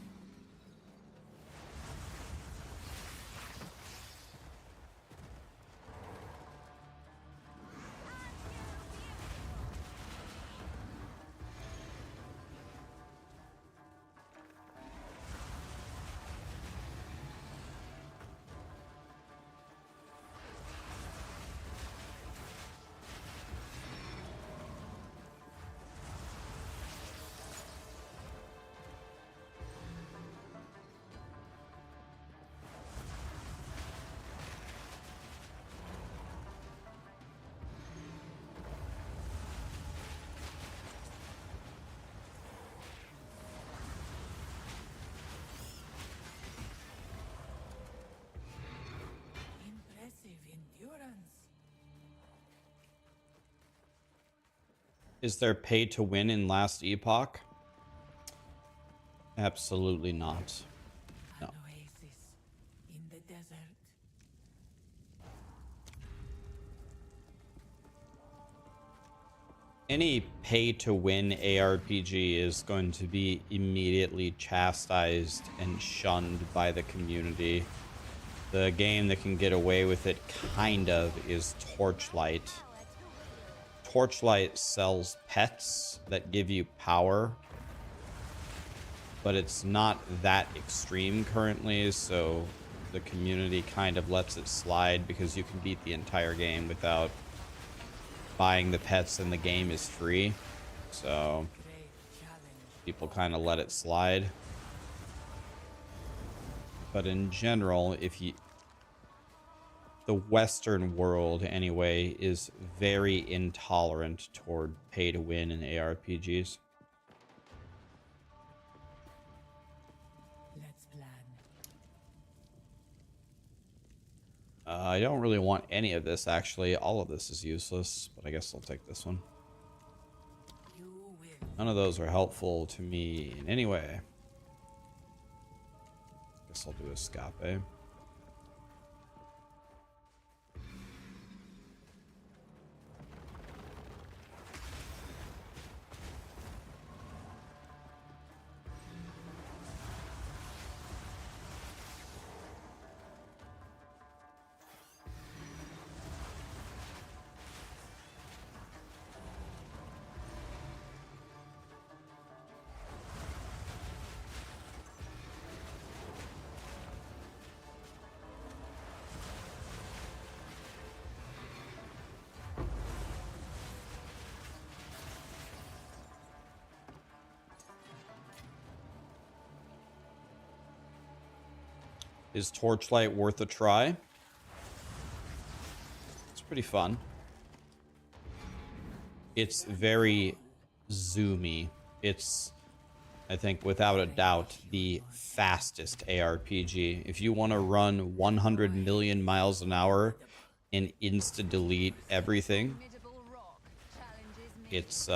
Impressive endurance. Is there pay to win in Last Epoch? Absolutely not. No. An oasis in the desert. any pay-to-win ARPG is going to be immediately chastised and shunned by the community. The game that can get away with it, kind of, is Torchlight. Torchlight sells pets that give you power, but it's not that extreme currently, so the community kind of lets it slide because you can beat the entire game without buying the pets, and the game is free. So people kind of let it slide. But in general, the Western world anyway is very intolerant toward pay to win in ARPGs. Let's plan. I don't really want any of this, actually. All of this is useless, but I guess I'll take this one. You will. None of those are helpful to me in any way. Guess I'll do Escape. Is Torchlight worth a try? It's pretty fun. It's very zoomy. It's, I think, without a doubt, the fastest ARPG. If you want to run 100 million miles an hour and insta-delete everything, it's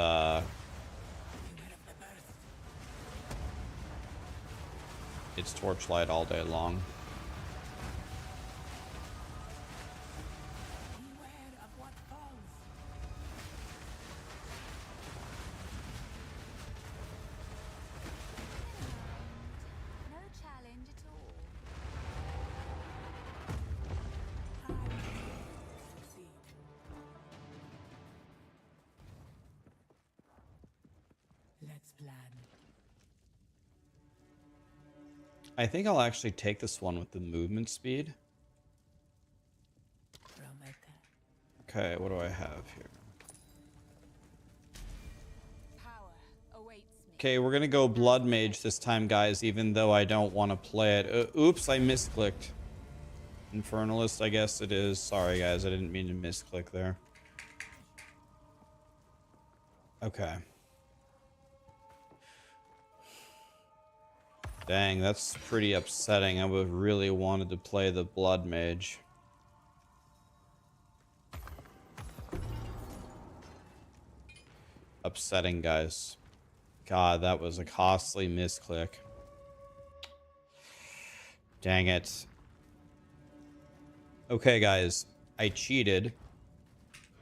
Torchlight all day long. Beware of what falls. No challenge at all. I will succeed. Let's plan. I think I'll actually take this one with the movement speed. Okay, what do I have here? Power awaits me. Okay, we're gonna go Blood Mage this time, guys, even though I don't want to play it. Oops, I misclicked. Infernalist, I guess it is. Sorry, guys, I didn't mean to misclick there. Okay. Dang, that's pretty upsetting. I would really wanted to play the Blood Mage. Upsetting, guys. God, that was a costly misclick. Dang it. Okay, guys. I cheated.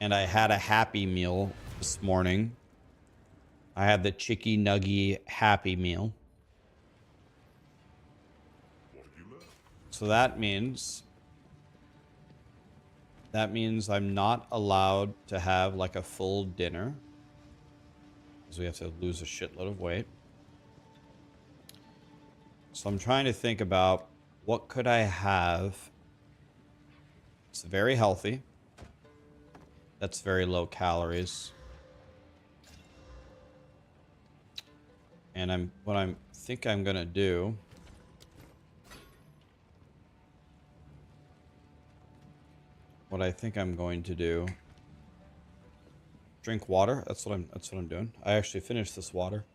And I had a Happy Meal this morning. I had the Chicky Nuggy Happy Meal. So that means I'm not allowed to have like a full dinner, because we have to lose a shitload of weight. So I'm trying to think about what could I have. It's very healthy. That's very low calories. And what I think I'm gonna do. What I think I'm going to do. Drink water. That's what I'm doing. I actually finished this water.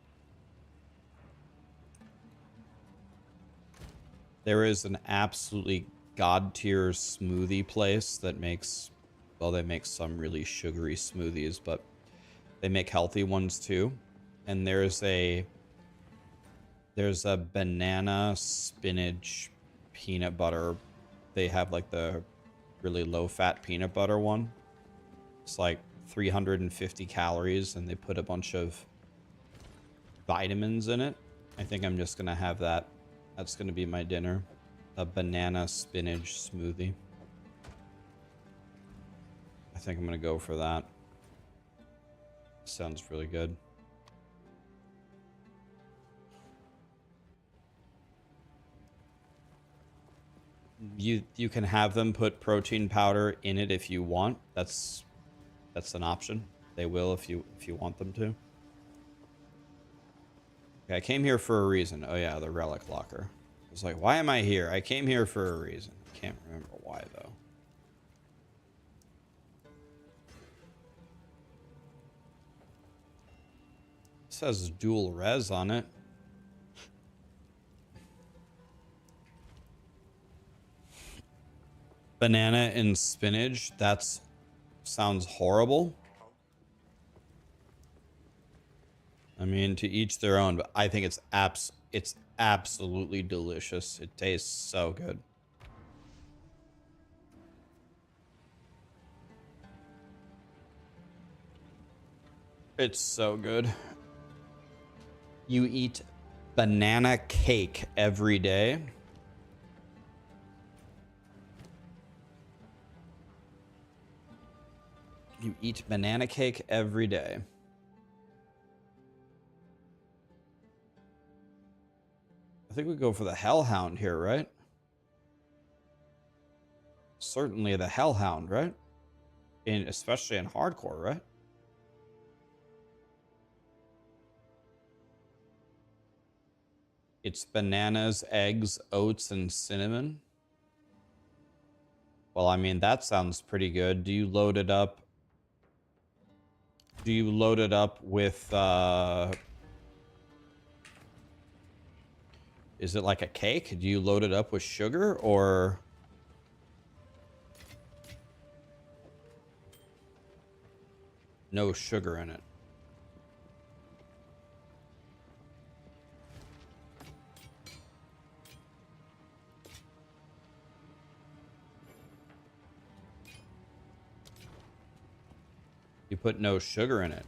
There is an absolutely god tier smoothie place that makes, well, they make some really sugary smoothies, but they make healthy ones too. And there's a banana spinach peanut butter. They have like the really low fat peanut butter one. It's like 350 calories and they put a bunch of vitamins in it. I think I'm just gonna have that. That's gonna be my dinner. A banana spinach smoothie. I think I'm gonna go for that. Sounds really good. You can have them put protein powder in it if you want. That's an option. They will if you want them to. Okay, I came here for a reason. Oh yeah, the relic locker. I was like, why am I here? I came here for a reason. I can't remember why though. It says dual res on it. Banana and spinach. That's sounds horrible. I mean, to each their own, but I think it's absolutely delicious. It tastes so good. It's so good. You eat banana cake every day. You eat banana cake every day. I think we go for the Hellhound here, right? Certainly the Hellhound, right? Especially in hardcore, right? It's bananas, eggs, oats, and cinnamon. Well, I mean, that sounds pretty good. Do you load it up? Do you load it up with, is it like a cake? Do you load it up with sugar or? No sugar in it. You put no sugar in it.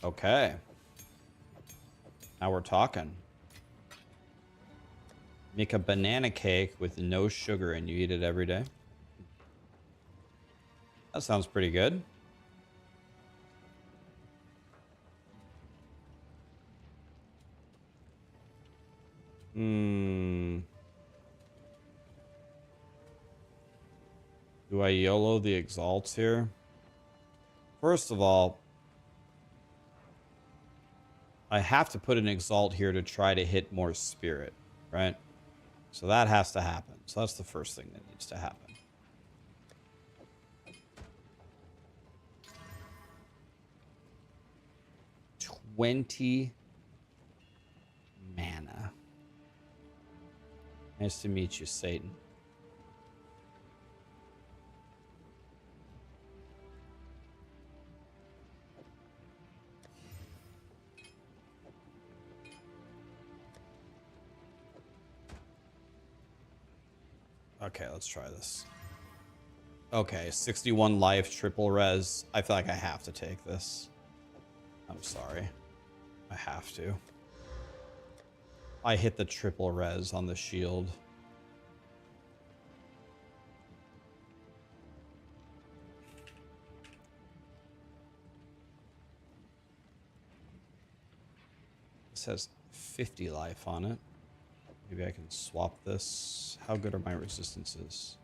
Okay. Now we're talking. Make a banana cake with no sugar and you eat it every day. That sounds pretty good. Do I YOLO the exalts here? First of all, I have to put an exalt here to try to hit more spirit, right? So that has to happen. So that's the first thing that needs to happen. $20 mana. Nice to meet you, Satan. Okay, let's try this. Okay, 61 life, triple res. I feel like I have to take this. I'm sorry. I have to. I hit the triple res on the shield. This has 50 life on it. Maybe I can swap this. How good are my resistances?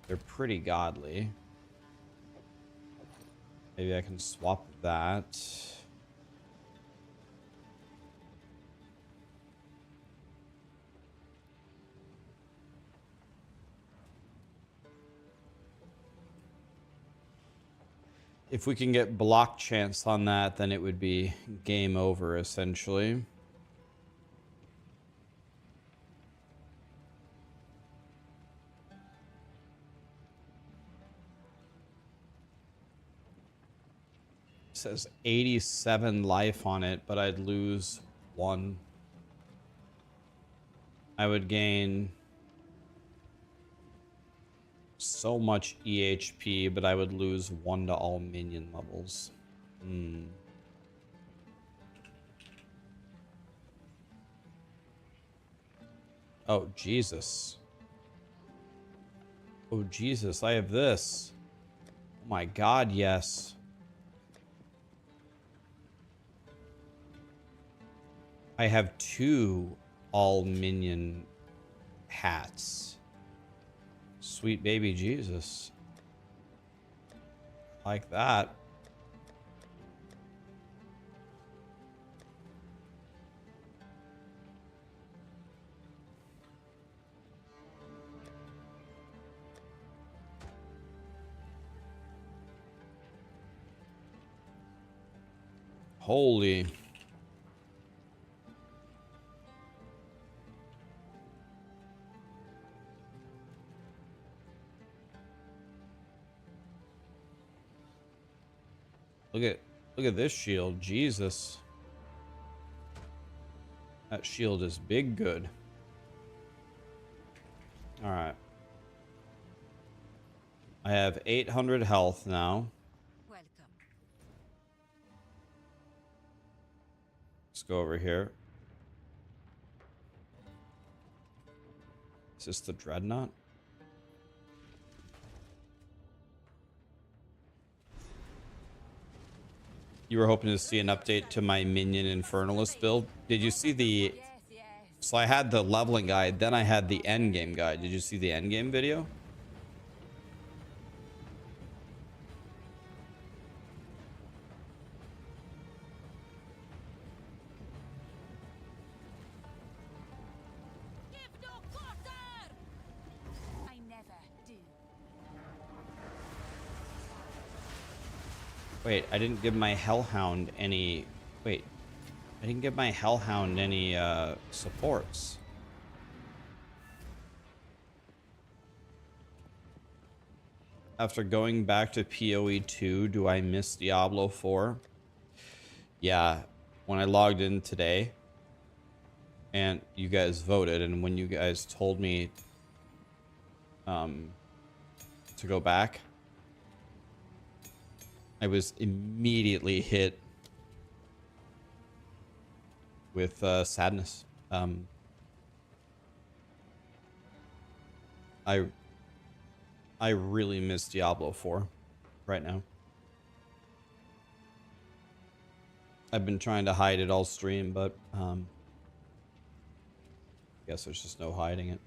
They're pretty godly. Maybe I can swap that. If we can get block chance on that, then it would be game over, essentially. It says 87 life on it, but I'd lose 1. I would gain so much EHP, but I would lose 1 to all minion levels. Oh, Jesus. Oh, Jesus, I have this. Oh my God, yes. I have 2 all minion hats. Sweet baby Jesus. Like that. Holy. Look at this shield. Jesus. That shield is big good. All right. I have 800 health now. Welcome. Let's go over here. Is this the Dreadnought? You were hoping to see an update to my Minion Infernalist build. Did you see the... Yes, yes. So I had the leveling guide, then I had the endgame guide. Did you see the endgame video? Give no quarter! I never do. Wait, I didn't give my Hellhound any... Wait. I didn't give my Hellhound any supports. After going back to POE2, do I miss Diablo 4? Yeah, when I logged in today and you guys voted, and when you guys told me to go back, I was immediately hit with sadness. I really miss Diablo 4 right now. I've been trying to hide it all stream, but I guess there's just no hiding it.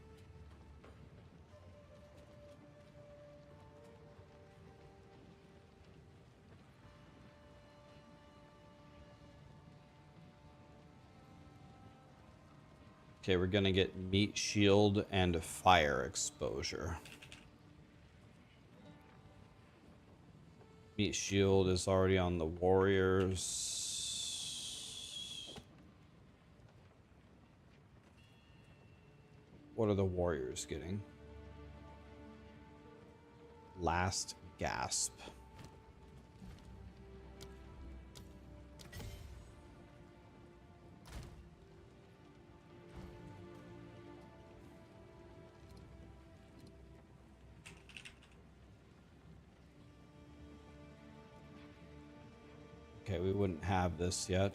Okay, we're gonna get meat shield and fire exposure. Meat shield is already on the warriors. What are the warriors getting? Last gasp. Okay, we wouldn't have this yet.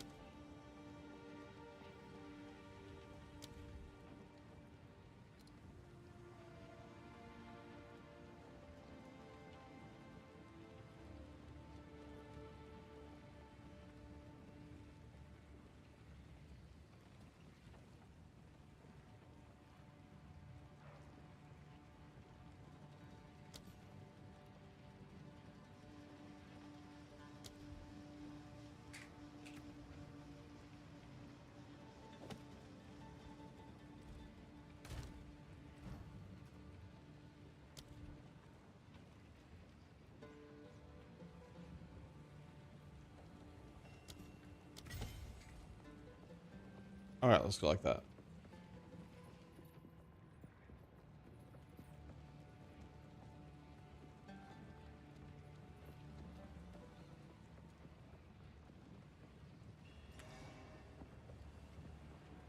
All right, let's go like that.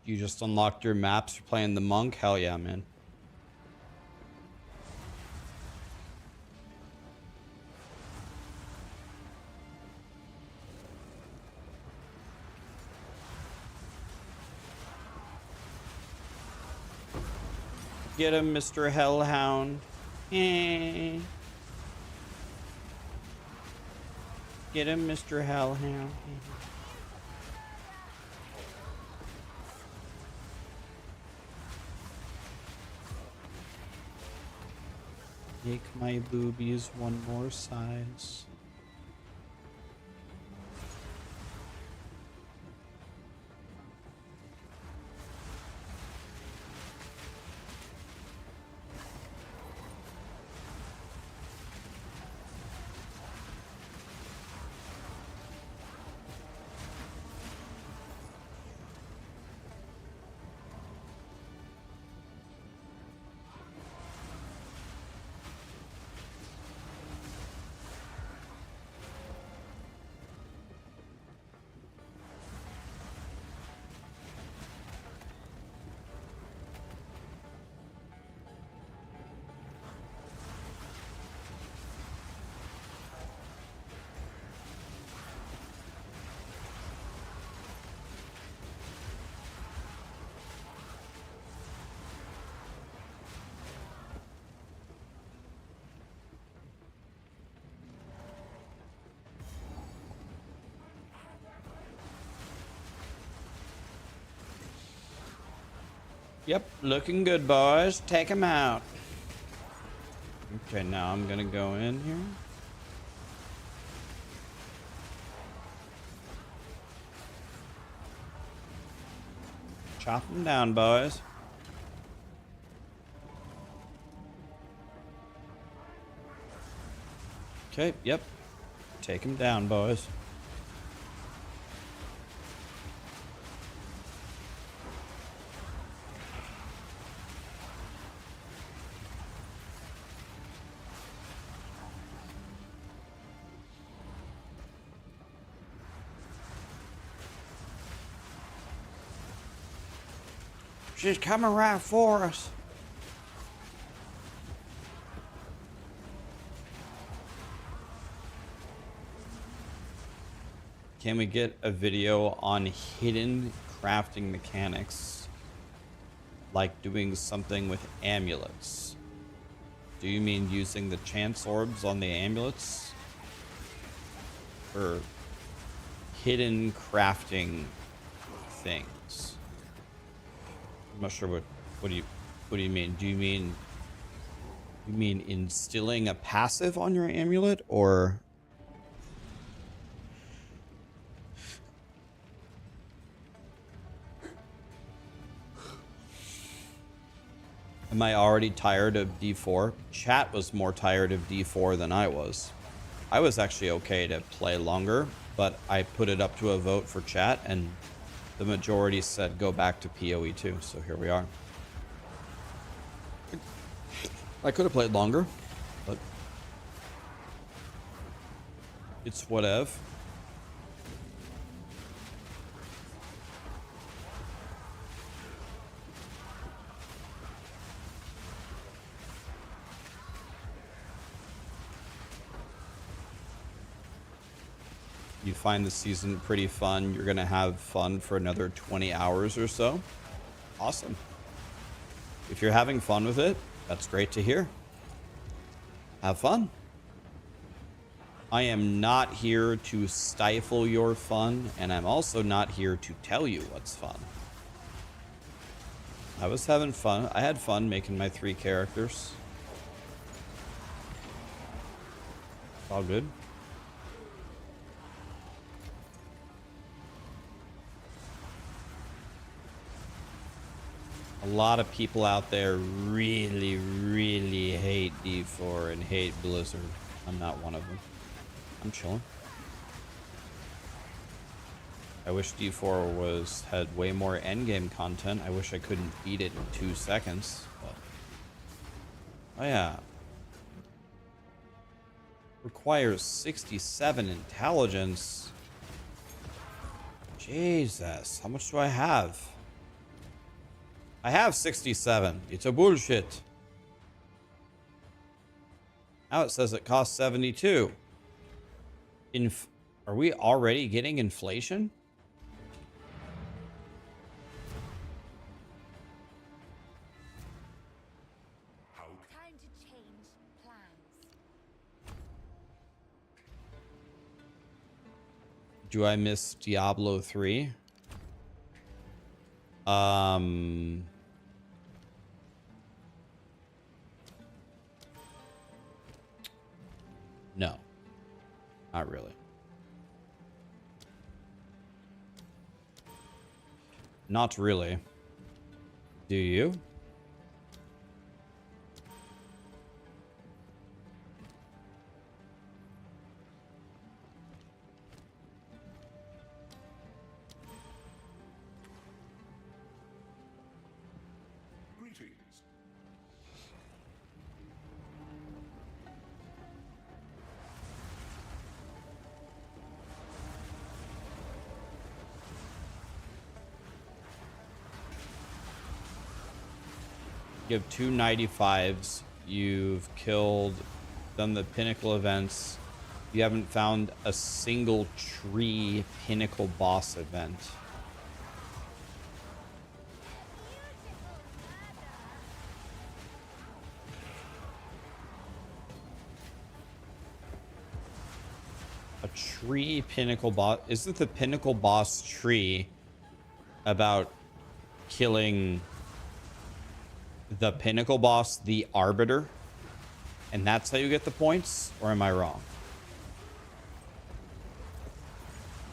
You just unlocked your maps. You're playing the monk? Hell yeah, man. Get him, Mr. Hellhound. Eh. Get him, Mr. Hellhound. Make my boobies one more size. Yep, looking good, boys. Take him out. Okay, now I'm gonna go in here. Chop him down, boys. Okay, yep. Take him down, boys. She's coming right for us. Can we get a video on hidden crafting mechanics? Like doing something with amulets? Do you mean using the chance orbs on the amulets? Or hidden crafting things? I'm not sure what do you mean? Do you mean instilling a passive on your amulet, or am I already tired of D4? Chat was more tired of D4 than I was. I was actually okay to play longer, but I put it up to a vote for chat, and the majority said go back to POE2, so here we are. I could have played longer, but it's whatever. You find the season pretty fun. You're going to have fun for another 20 hours or so. Awesome. If you're having fun with it, that's great to hear. Have fun. I am not here to stifle your fun, and I'm also not here to tell you what's fun. I was having fun. I had fun making my 3 characters. All good. A lot of people out there really, really hate D4 and hate Blizzard. I'm not one of them. I'm chilling. I wish D4 had way more endgame content. I wish I couldn't beat it in 2 seconds. But... oh yeah. Requires 67 intelligence. Jesus, how much do I have? I have 67. It's a bullshit. Now it says it costs 72. Are we already getting inflation? Do I miss Diablo 3? No, not really. Not really. Do you? Greetings. You have 295s. You've killed, done the pinnacle events. You haven't found a single tree pinnacle boss event. A tree pinnacle boss. Isn't the pinnacle boss tree about killing the pinnacle boss, the arbiter? And that's how you get the points? Or am I wrong?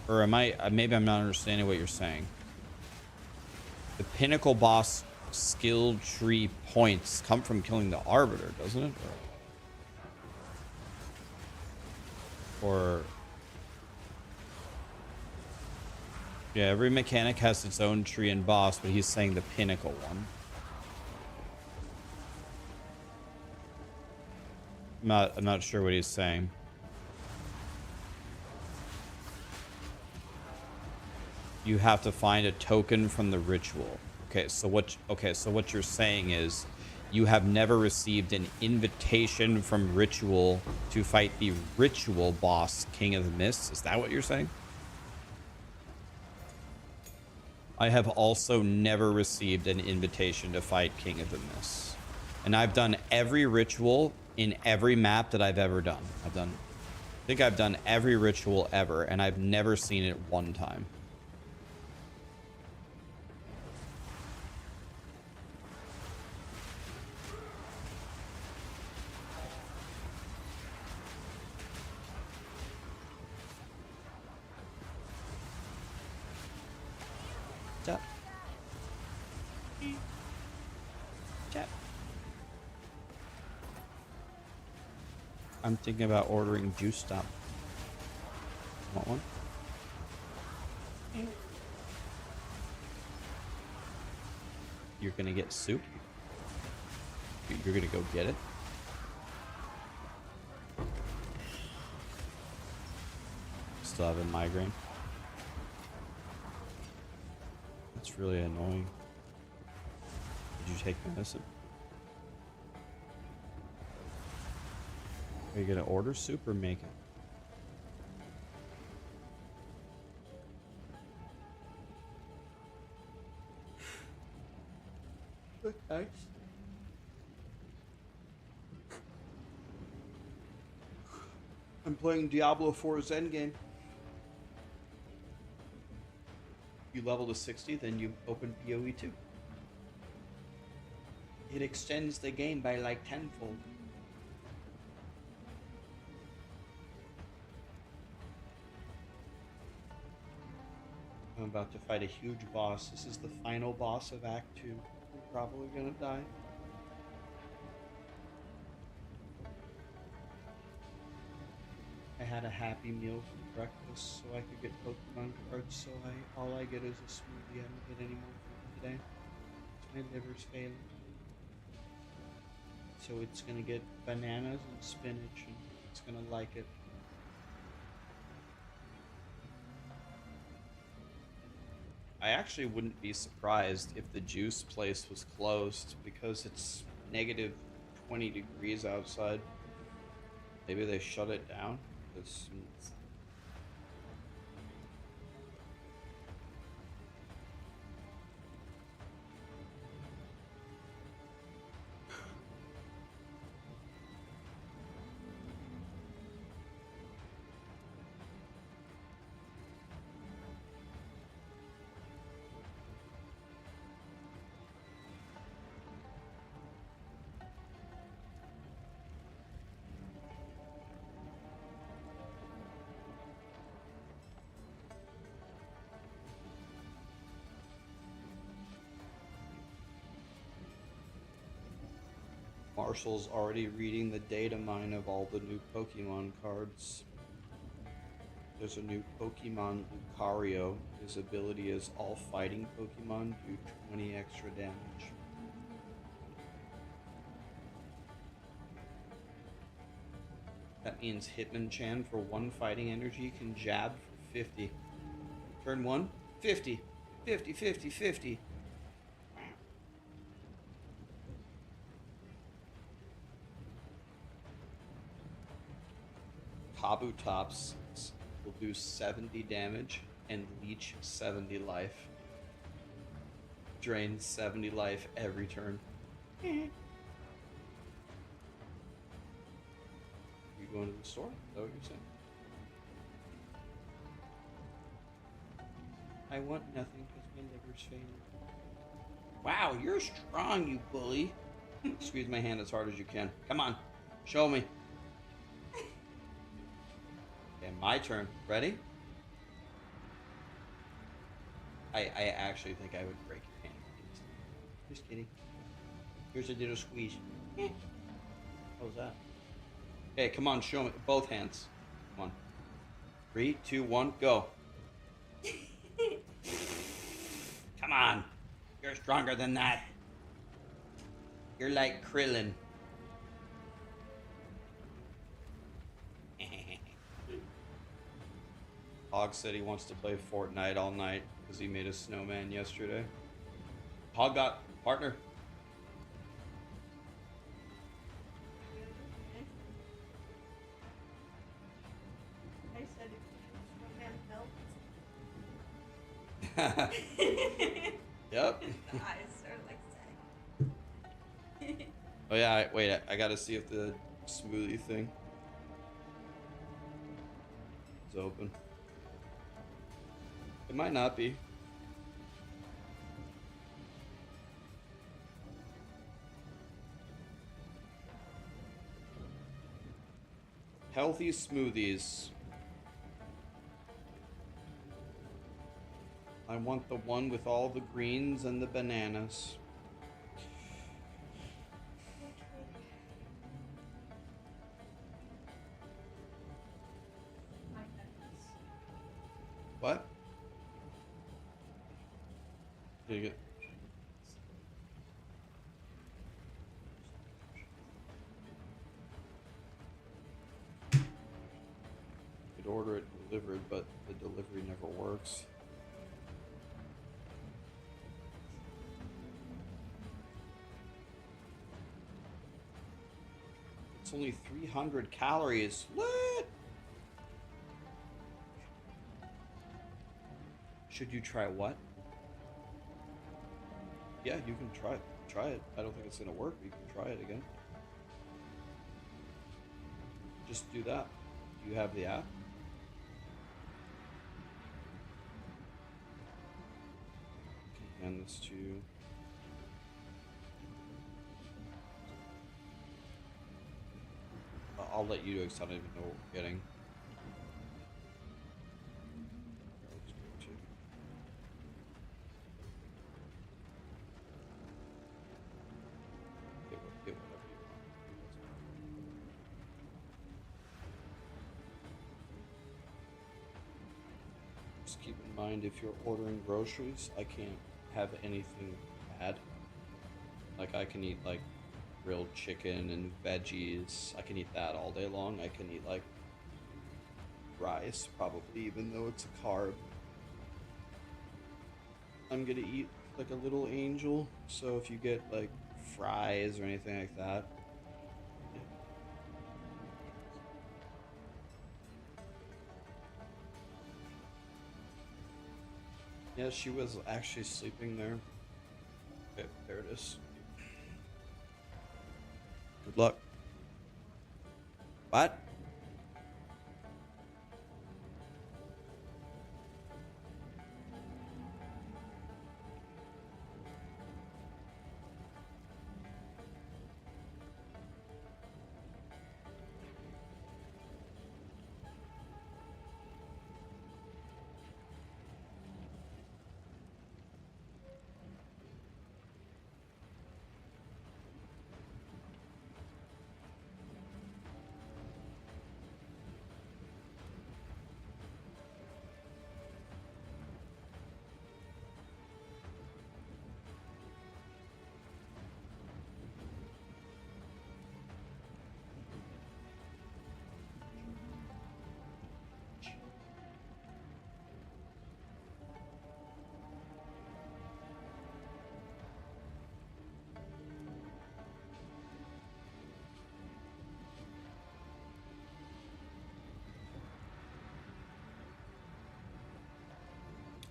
Or am I, maybe I'm not understanding what you're saying. The pinnacle boss skill tree points come from killing the arbiter, doesn't it? Or yeah, every mechanic has its own tree and boss, but he's saying the pinnacle one. I'm not sure what he's saying. You have to find a token from the ritual. Okay, so what you're saying is you have never received an invitation from ritual to fight the ritual boss, King of the Mist. Is that what you're saying? I have also never received an invitation to fight King of the Mist. And I've done every ritual in every map that I've ever done. I think I've done every ritual ever, and I've never seen it one time. Tap. Tap. I'm thinking about ordering Juice Stop. Want one? You're gonna get soup? You're gonna go get it? Still have a migraine? That's really annoying. Did you take medicine? Are you gonna order soup or make it? Okay. I'm playing Diablo 4's endgame. You level to 60, then you open POE2. It extends the game by like tenfold. I'm about to fight a huge boss. This is the final boss of Act 2. We're probably gonna die. I had a Happy Meal for breakfast so I could get Pokemon cards, so all I get is a smoothie. I don't get any more food today. My liver's failing. So it's gonna get bananas and spinach, and it's gonna like it. I actually wouldn't be surprised if the juice place was closed because it's negative 20 degrees outside. Maybe they shut it down. Marshall's already reading the data mine of all the new Pokemon cards. There's a new Pokemon Lucario. His ability is all fighting Pokemon do 20 extra damage. That means Hitmonchan for 1 fighting energy can jab for 50. Turn 1, 50. 50, 50, 50. Kabutops will do 70 damage and leech 70 life. Drain 70 life every turn. You going to the store? Is that what you're saying? I want nothing because my liver's failing. Wow, you're strong, you bully. Squeeze my hand as hard as you can. Come on, show me. Okay, my turn. Ready? I actually think I would break your hand. Just kidding. Here's a little squeeze. What was that? Okay, come on, show me. Both hands. Come on. 3, 2, 1, go. Come on. You're stronger than that. You're like Krillin. Hog said he wants to play Fortnite all night because he made a snowman yesterday. Hog got partner. I said it Yep. The eyes are like saying. Oh yeah, wait, I gotta see if the smoothie thing is open. It might not be. Healthy smoothies. I want the one with all the greens and the bananas. What? Did you get? Could order it delivered, but the delivery never works. It's only 300 calories. What? Should you try what? Yeah, you can try it. Try it. I don't think it's gonna work, but you can try it again. Just do that. Do you have the app? I can hand this to you. I'll let you do it because I don't even know what we're getting. Get whatever you want. Just keep in mind, if you're ordering groceries, I can't have anything bad. Like, I can eat, like, grilled chicken and veggies. I can eat that all day long. I can eat, like, rice, probably, even though it's a carb. I'm gonna eat like a little angel, so if you get, like, fries or anything like that. Yeah, she was actually sleeping there. Okay, there it is. Good luck. What?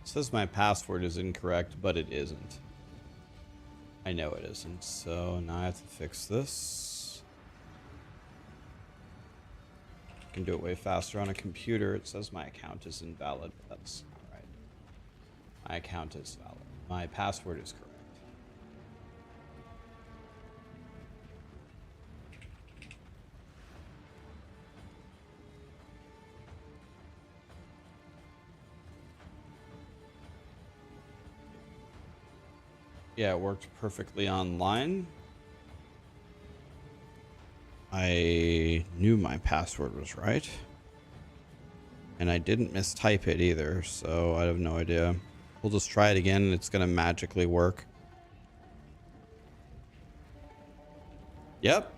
It says my password is incorrect, but it isn't. I know it isn't, so now I have to fix this. I can do it way faster on a computer. It says my account is invalid, but that's not right. My account is valid. My password is correct. Yeah, it worked perfectly online. I knew my password was right. And I didn't mistype it either, so I have no idea. We'll just try it again and it's gonna magically work. Yep.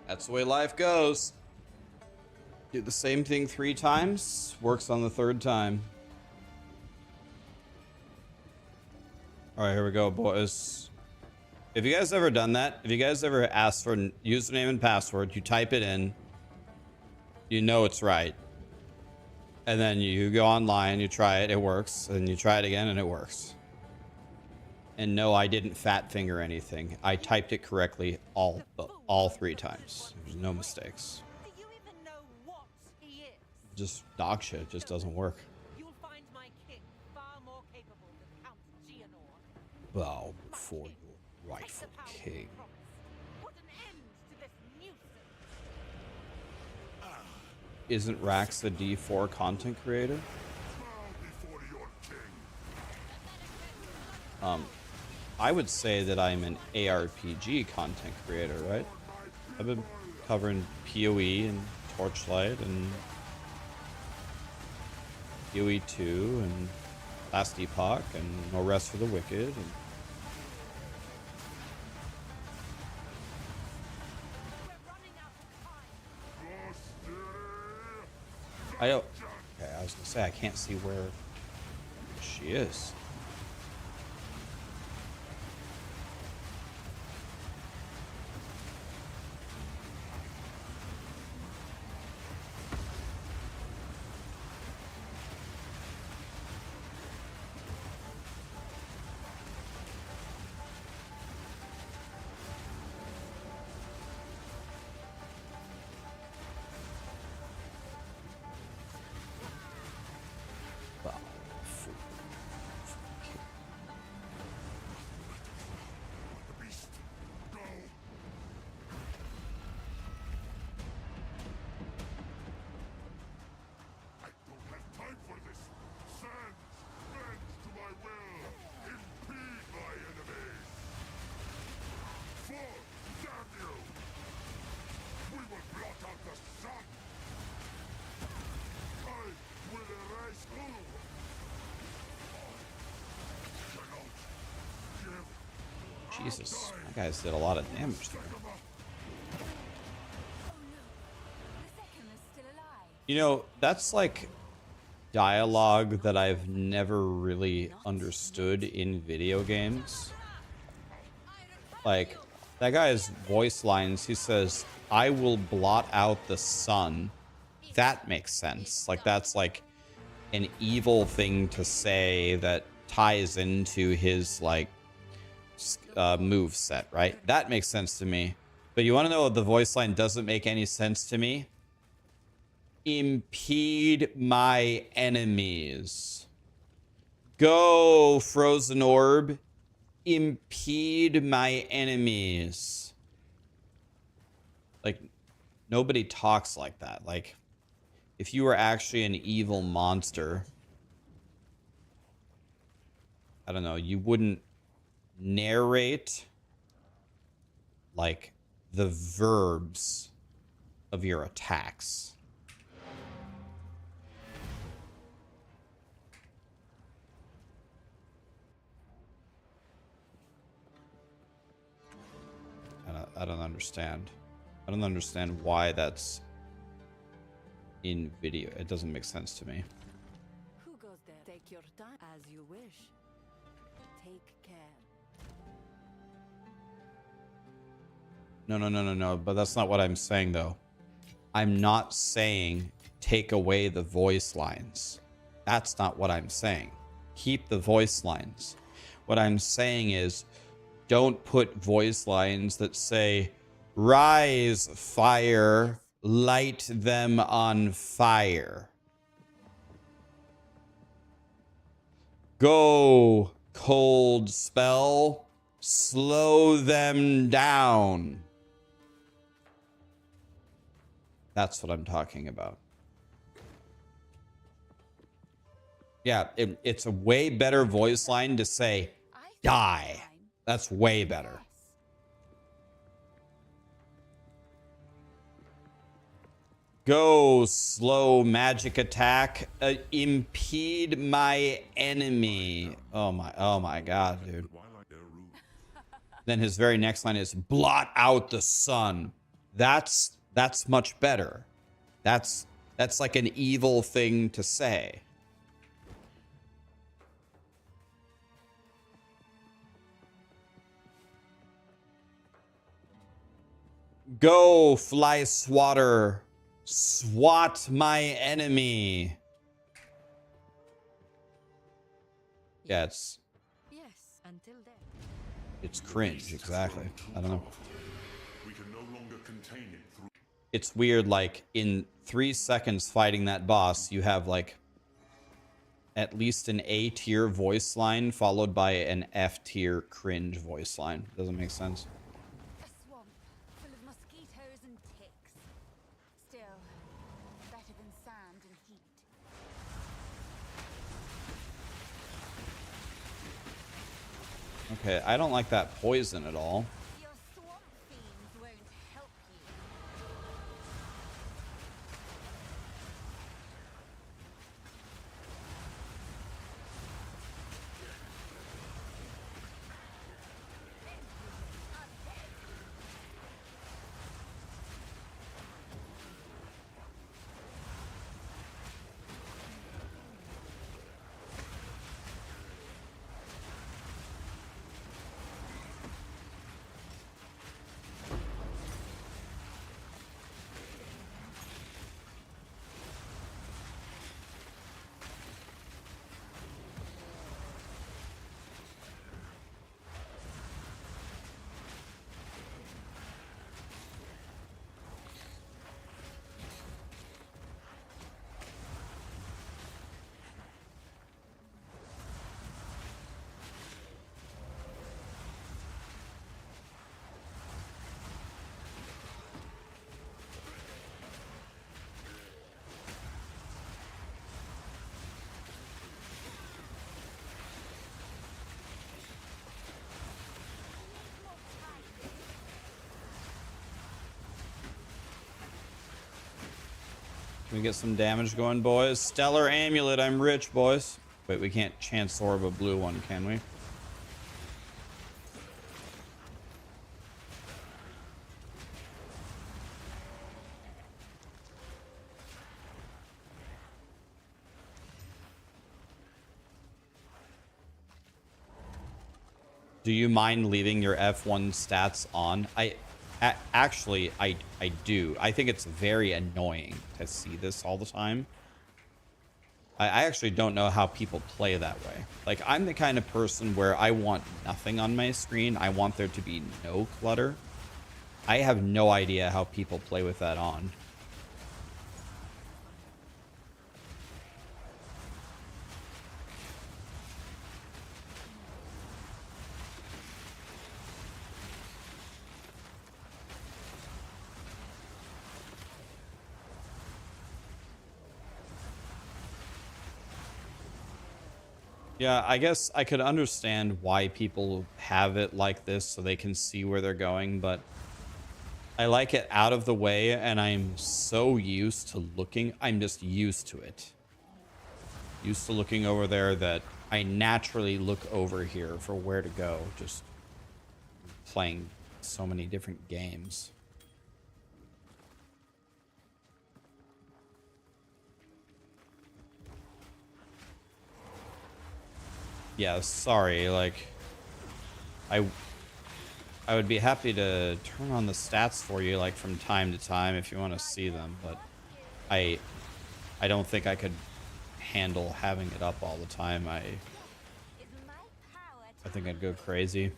That's the way life goes. Do the same thing 3 times, works on the 3rd time. All right, here we go, boys. If you guys ever done that, if you guys ever asked for username and password, you type it in, you know it's right. And then you go online, you try it, it works. And you try it again and it works. And no, I didn't fat finger anything. I typed it correctly all 3 times. There's no mistakes. Do you even know what he is? Just dog shit, it just doesn't work. You'll find my king far more capable than Count Geonor. Bow before your rightful king. Put an end to this nuisance. Isn't Rax a D4 content creator? Bow before your king. I would say that I'm an ARPG content creator, right? I've been covering POE and Torchlight and POE2 and Last Epoch and No Rest for the Wicked. And I don't. Okay, I was gonna say I can't see where she is. The beast. Go. I don't have time for this. Sands, bend to my will. Impede my enemies. For, damn you! We will blot out the sun. I will erase who. Cannot give. Jesus, that guys did a lot of damage there. The second is still alive. You know, that's like dialogue that I've never really understood in video games. Like, that guy's voice lines, he says, I will blot out the sun. That makes sense. Like, that's like an evil thing to say that ties into his, like, move set, right? That makes sense to me. But you want to know what the voice line doesn't make any sense to me? Impede my enemies. Go, Frozen Orb. Impede my enemies. Like, nobody talks like that. Like, if you were actually an evil monster, I don't know, you wouldn't narrate like the verbs of your attacks. I don't understand. I don't understand why that's in video. It doesn't make sense to me. Who goes there? Take your time as you wish. Take care. No. But that's not what I'm saying, though. I'm not saying take away the voice lines. That's not what I'm saying. Keep the voice lines. What I'm saying is, don't put voice lines that say, rise, fire, light them on fire. Go, cold spell, slow them down. That's what I'm talking about. Yeah, it's a way better voice line to say, die. That's way better. Go, slow magic attack. Impede my enemy. Oh my god, dude. Then his very next line is blot out the sun. That's much better. That's like an evil thing to say. Go, fly swatter. Swat my enemy. Yeah, Yes, until then. it's cringe, exactly. I don't know. We can no longer contain it through. It's weird, like, in 3 seconds fighting that boss, you have, like, at least an A tier voice line followed by an F tier cringe voice line. Doesn't make sense. A swamp full of mosquitoes and ticks. Still, better than sand and heat. Okay, I don't like that poison at all. Your swamp fiends won't help you. Can we get some damage going, boys? Stellar Amulet, I'm rich, boys. Wait, we can't chance orb a blue one, can we? Do you mind leaving your F1 stats on? Actually, I do. I think it's very annoying to see this all the time. I actually don't know how people play that way. Like, I'm the kind of person where I want nothing on my screen. I want there to be no clutter. I have no idea how people play with that on. Yeah, I guess I could understand why people have it like this so they can see where they're going, but I like it out of the way, and I'm so used to looking. I'm just used to it. Used to looking over there that I naturally look over here for where to go, just playing so many different games. Yeah, sorry, like, I would be happy to turn on the stats for you, like, from time to time if you want to see them, but I don't think I could handle having it up all the time. I think I'd go crazy.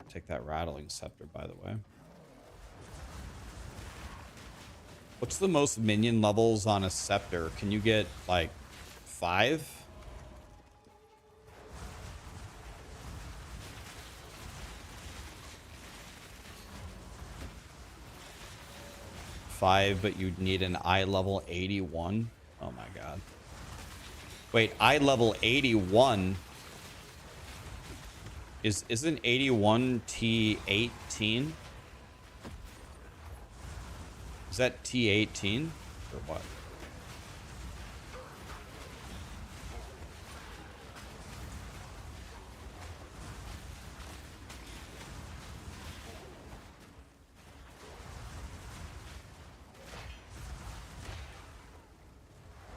Take that rattling scepter, by the way. What's the most minion levels on a scepter? Can you get like 5? But you'd need an eye level 81. Oh my god. Wait, eye level 81 isn't 81 T18? Is that T18 or what?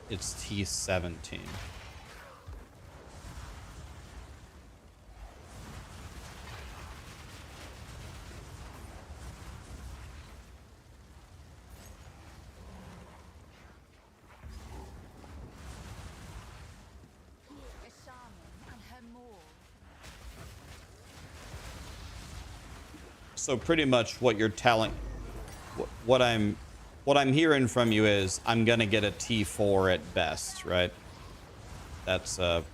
It's T17. A shaman and her maul. So pretty much what you're telling, what I'm hearing from you is I'm gonna get a T4 at best, right? That's am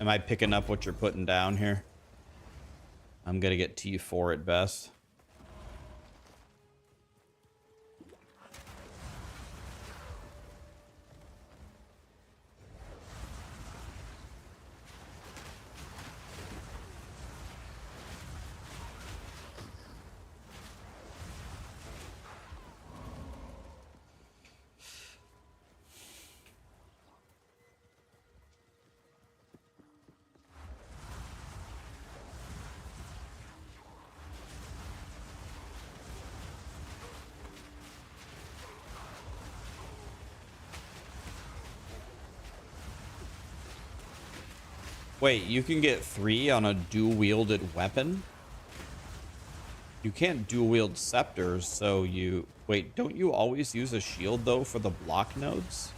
I picking up what you're putting down here? I'm gonna get T4 at best. Wait, you can get 3 on a dual-wielded weapon? You can't dual-wield scepters, so you... Wait, don't you always use a shield, though, for the block nodes?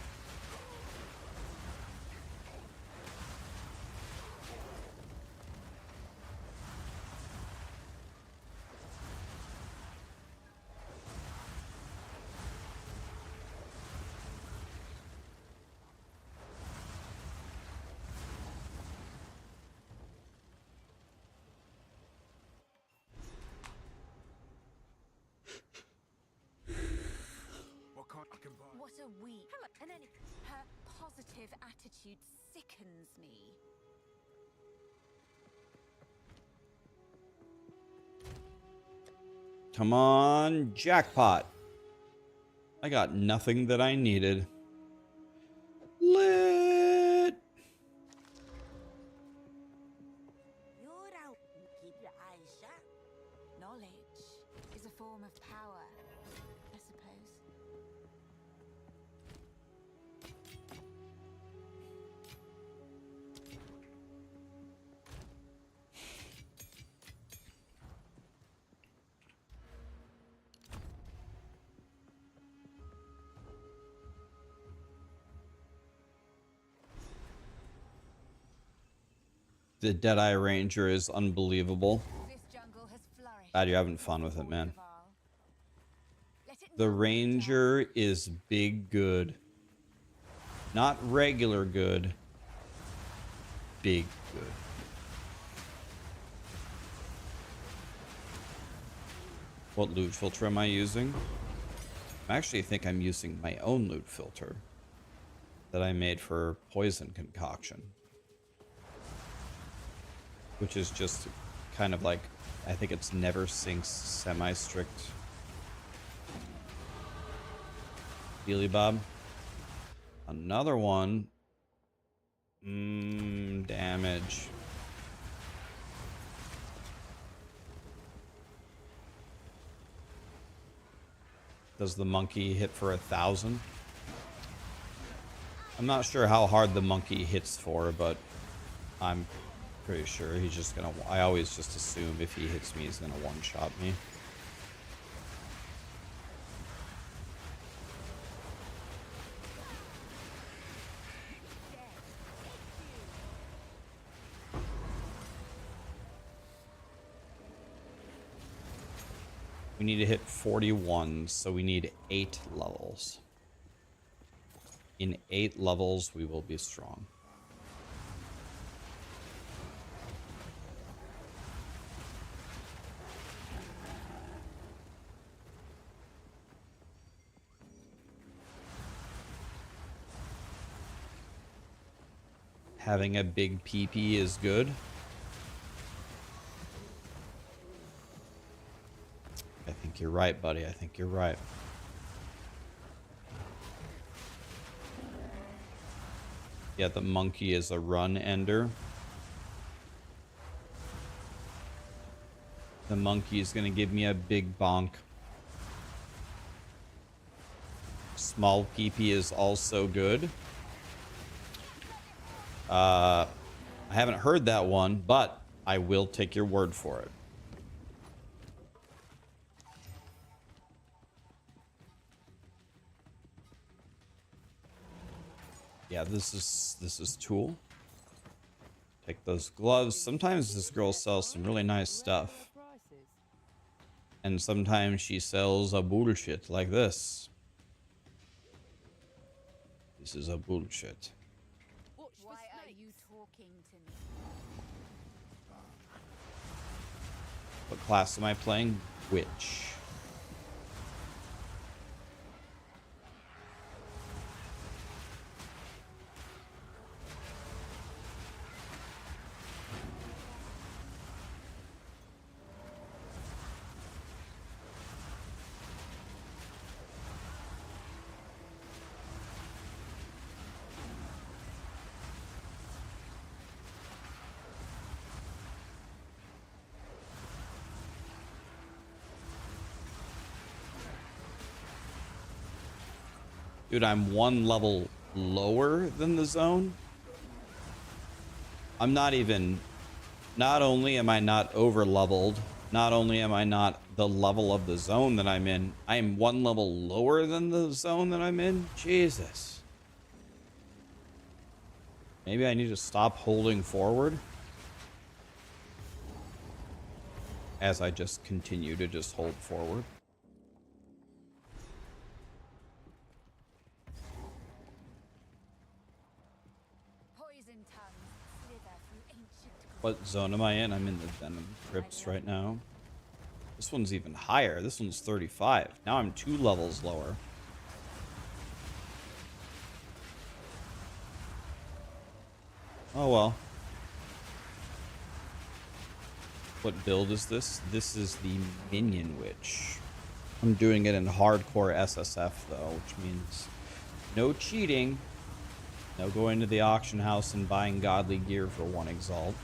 What a week. And then her positive attitude sickens me. Come on, jackpot. I got nothing that I needed. Lit. You're out. Keep your eyes shut. Knowledge is a form of power, I suppose. The Deadeye Ranger is unbelievable. This jungle has flourished. Glad you're having fun with it, man. Let it The not be Ranger is big good. Not regular good. Big good. What loot filter am I using? I actually think I'm using my own loot filter that I made for poison concoction. Which is just kind of like, I think it's never sinks semi-strict. Beely Bob. Another one. Damage. Does the monkey hit for 1,000? I'm not sure how hard the monkey hits for, but I'm pretty sure he's just gonna... I always just assume if he hits me, he's gonna one-shot me. We need to hit 41, so we need 8 levels. In 8 levels, we will be strong. Having a big PP is good. I think you're right, buddy. I think you're right. Yeah, the monkey is a run ender. The monkey is going to give me a big bonk. Small PP is also good. I haven't heard that one, but I will take your word for it. Yeah, this is Tool. Take those gloves. Sometimes this girl sells some really nice stuff. And sometimes she sells a bullshit like this. This is a bullshit. Why are you talking to me? What class am I playing? Witch. Dude, I'm 1 level lower than the zone. I'm not even... Not only am I not over leveled, not only am I not the level of the zone that I'm in, I am 1 level lower than the zone that I'm in. Jesus. Maybe I need to stop holding forward. As I just continue to just hold forward. What zone am I in? I'm in the Venom Crypts right now. This one's even higher. This one's 35. Now I'm 2 levels lower. Oh well. What build is this? This is the Minion Witch. I'm doing it in hardcore SSF though, which means no cheating. No going to the auction house and buying godly gear for 1 exalt.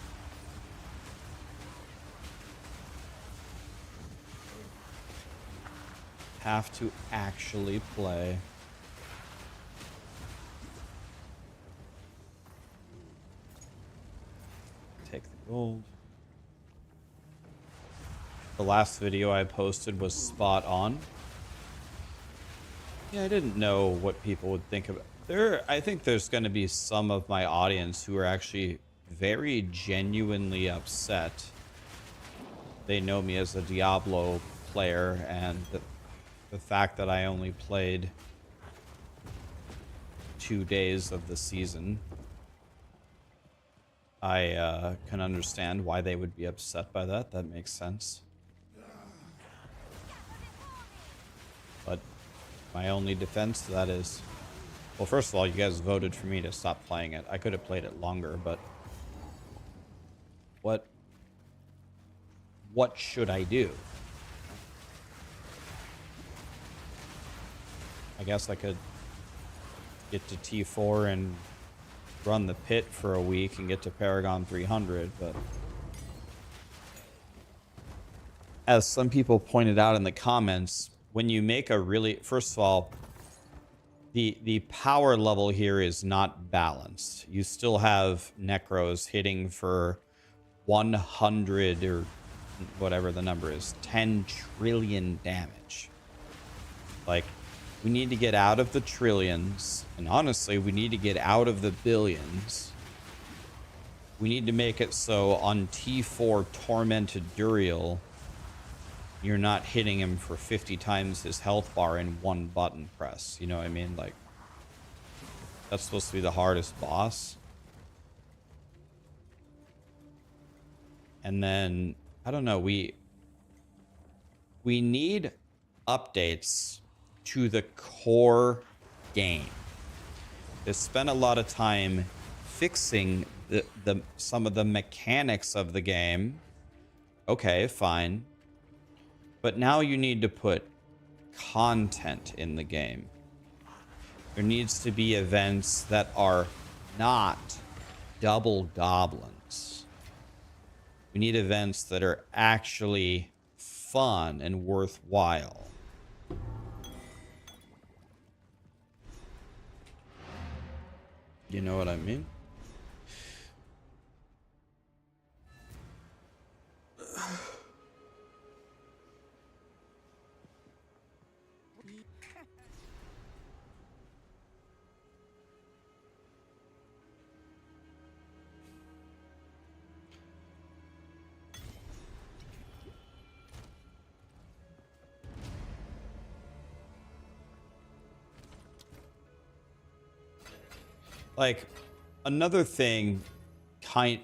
Have to actually play. Take the gold. The last video I posted was spot on. Yeah, I didn't know what people would think of it. I think there's going to be some of my audience who are actually very genuinely upset. They know me as a Diablo player, and the fact that I only played 2 days of the season, I can understand why they would be upset by that. That makes sense. But my only defense to that is, well, first of all, you guys voted for me to stop playing it. I could have played it longer, but what should I do? I guess I could get to T4 and run the pit for a week and get to Paragon 300, but as some people pointed out in the comments, when you make a really... First of all, the power level here is not balanced. You still have Necros hitting for 100 or whatever the number is, 10 trillion damage. Like, we need to get out of the trillions, and honestly, we need to get out of the billions. We need to make it so on T4 Tormented Duriel, you're not hitting him for 50 times his health bar in one button press. You know what I mean? Like, that's supposed to be the hardest boss. And then, I don't know, we need updates to the core game. They spent a lot of time fixing some of the mechanics of the game. Okay, fine. But now you need to put content in the game. There needs to be events that are not double goblins. We need events that are actually fun and worthwhile. You know what I mean? Like, another thing,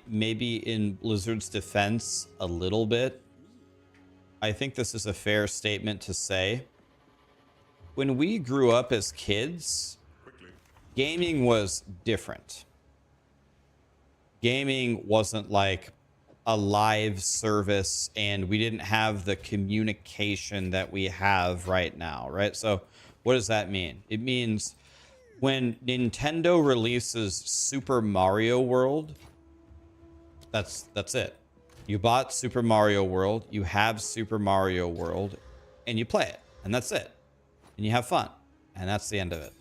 maybe in Blizzard's defense a little bit, I think this is a fair statement to say. When we grew up as kids, gaming was different. Gaming wasn't like a live service, and we didn't have the communication that we have right now, right? So what does that mean? It means when Nintendo releases Super Mario World, that's it. You bought Super Mario World, you have Super Mario World, and you play it, and that's it. And you have fun, and that's the end of it.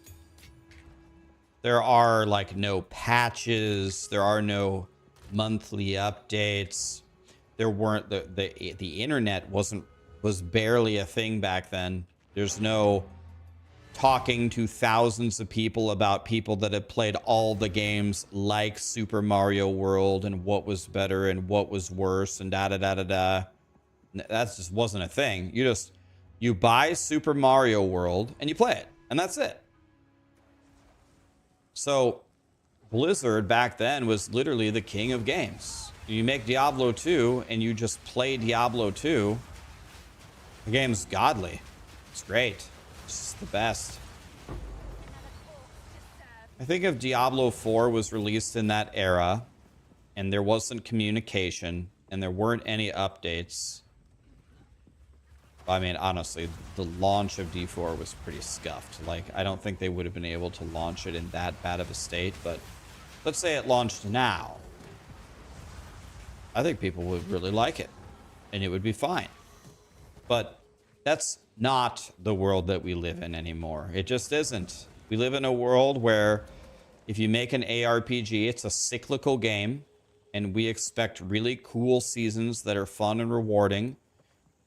There are like no patches, there are no monthly updates. There weren't the internet was barely a thing back then. There's no talking to thousands of people about people that have played all the games like Super Mario World and what was better and what was worse and da da da da da. That just wasn't a thing. You buy Super Mario World and you play it, and that's it. So Blizzard back then was literally the king of games. You make Diablo 2 and you just play Diablo 2. The game's godly. It's great. It's the best. I think if Diablo 4 was released in that era and there wasn't communication and there weren't any updates, I mean, honestly, the launch of D4 was pretty scuffed. Like, I don't think they would have been able to launch it in that bad of a state, but let's say it launched now. I think people would really like it and it would be fine. But that's not the world that we live in anymore. It just isn't. We live in a world where if you make an ARPG, it's a cyclical game, and we expect really cool seasons that are fun and rewarding,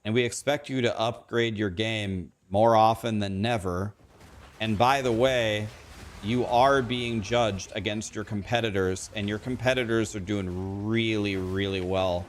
and we expect you to upgrade your game more often than never. And by the way, you are being judged against your competitors, and your competitors are doing really, really well.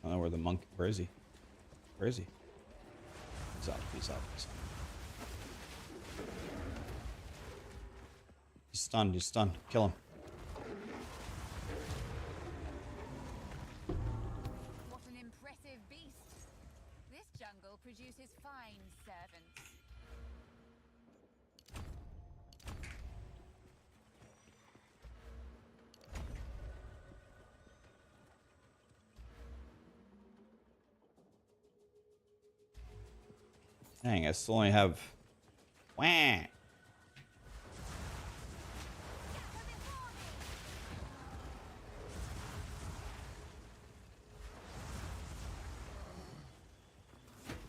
I don't know where the monk... Where is he? Where is he? He's out. He's out. He's out. He's stunned. He's stunned. Kill him. What an impressive beast. This jungle produces fine servants. Dang, I still only have... Wah!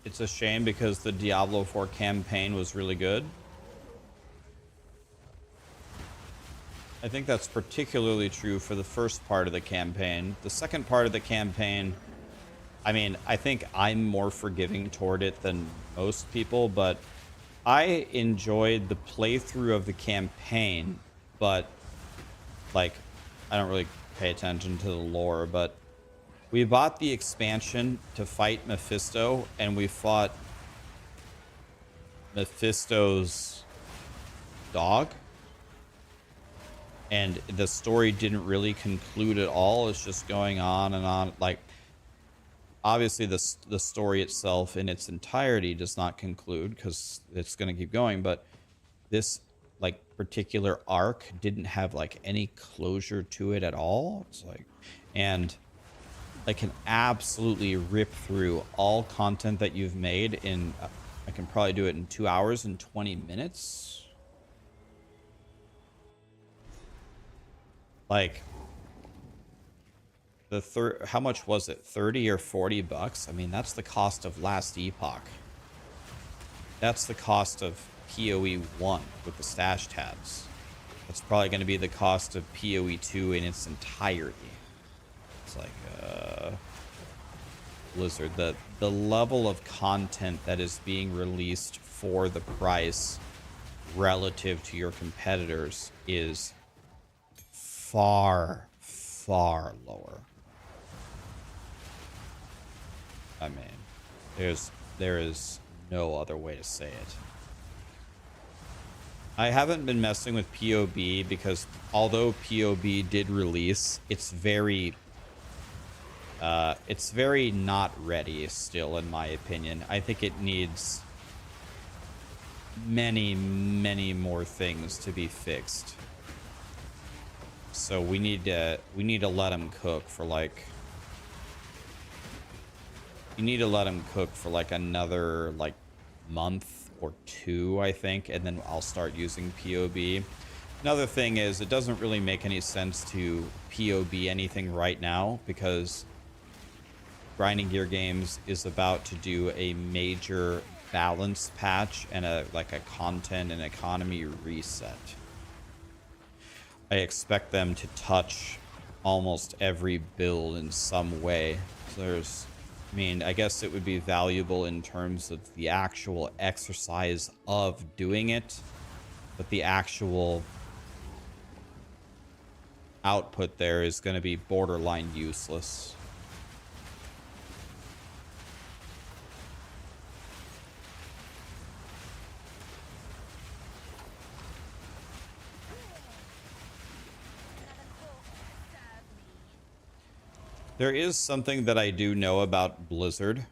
it's a shame because the Diablo 4 campaign was really good. I think that's particularly true for the first part of the campaign. The second part of the campaign, I mean, I think I'm more forgiving toward it than most people, but I enjoyed the playthrough of the campaign, but like, I don't really pay attention to the lore, but we bought the expansion to fight Mephisto, and we fought Mephisto's dog. And the story didn't really conclude at all. It's just going on and on. Like, obviously, the story itself in its entirety does not conclude because it's going to keep going. But this, like, particular arc didn't have, like, any closure to it at all. It's like, and I can absolutely rip through all content that you've made in, I can probably do it in 2 hours and 20 minutes. Like, how much was it? 30 or 40 bucks? I mean, that's the cost of last Epoch. That's the cost of POE 1 with the stash tabs. That's probably going to be the cost of POE 2 in its entirety. It's like, Blizzard, the level of content that is being released for the price relative to your competitors is far, far lower. I mean, there is no other way to say it. I haven't been messing with POB because although POB did release, it's very not ready still, in my opinion. I think it needs many, many more things to be fixed. So we need to let them cook for like, you need to let them cook for like another like month or two, I think, and then I'll start using POB. Another thing is, it doesn't really make any sense to POB anything right now because Grinding Gear Games is about to do a major balance patch and a content and economy reset. I expect them to touch almost every build in some way. So I guess it would be valuable in terms of the actual exercise of doing it, but the actual output there is going to be borderline useless. There is something that I do know about Blizzard.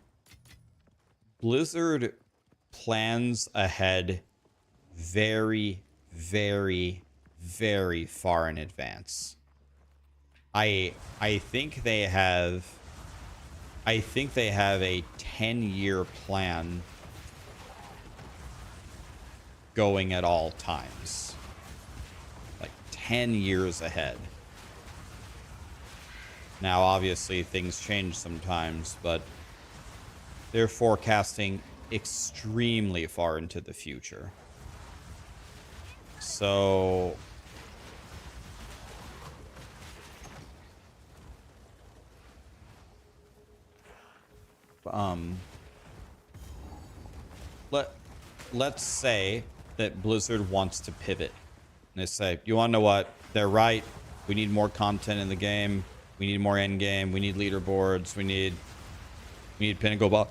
Blizzard plans ahead very, very, very far in advance. I think they have a 10-year plan going at all times. Like 10 years ahead. Now, obviously, things change sometimes, but they're forecasting extremely far into the future. So let's say that Blizzard wants to pivot. And they say, you want to know what? They're right. We need more content in the game. We need more end game. We need leaderboards. We need pinnacle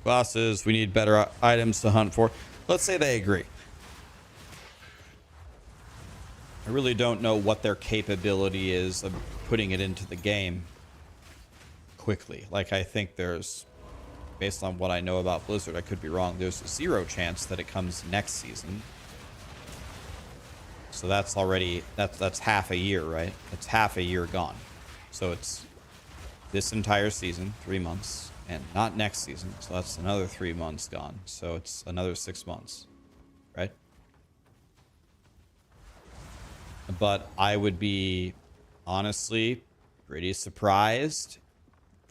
bosses. We need better items to hunt for. Let's say they agree. I really don't know what their capability is of putting it into the game quickly. Like, I think there's, based on what I know about Blizzard, I could be wrong, there's a 0 chance that it comes next season. So that's already, that's half a year, right? It's half a year gone. So it's this entire season, 3 months, and not next season. So that's another 3 months gone. So it's another 6 months, right? But I would be honestly pretty surprised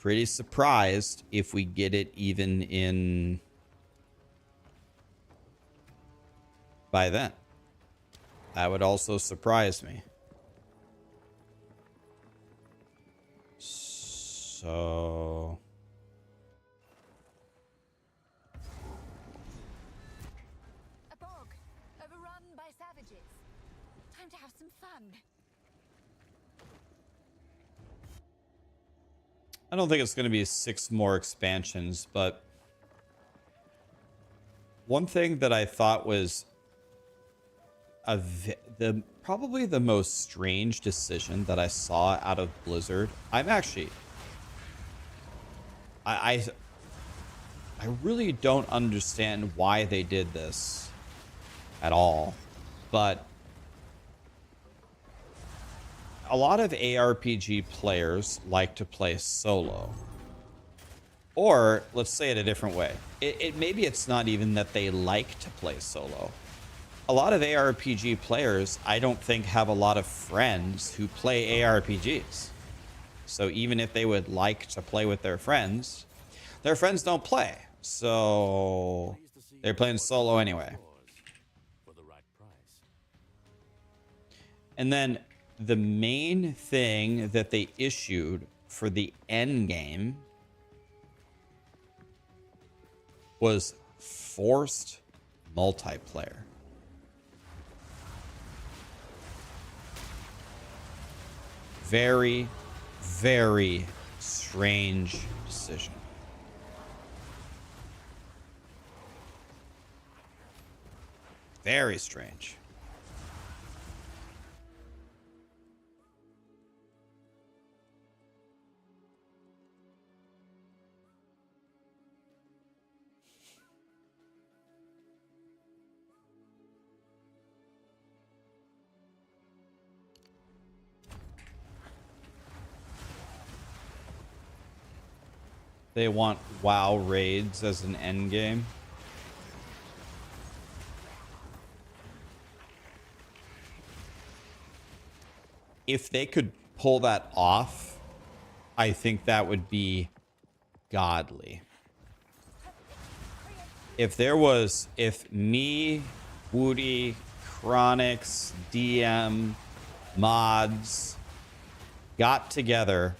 pretty surprised if we get it even in by then. That would also surprise me. So A bog, overrun by savages. Time to have some fun. I don't think it's going to be 6 more expansions, but one thing that I thought was probably the most strange decision that I saw out of Blizzard. I'm actually I really don't understand why they did this at all, but a lot of ARPG players like to play solo. Or let's say it a different way. Maybe it's not even that they like to play solo. A lot of ARPG players, I don't think, have a lot of friends who play ARPGs. So even if they would like to play with their friends don't play. So they're playing solo anyway. And then the main thing that they issued for the end game was forced multiplayer. Very, very strange decision. Very strange. They want WoW raids as an end game. If they could pull that off, I think that would be godly. If me, Woody, Chronix, DM, mods got together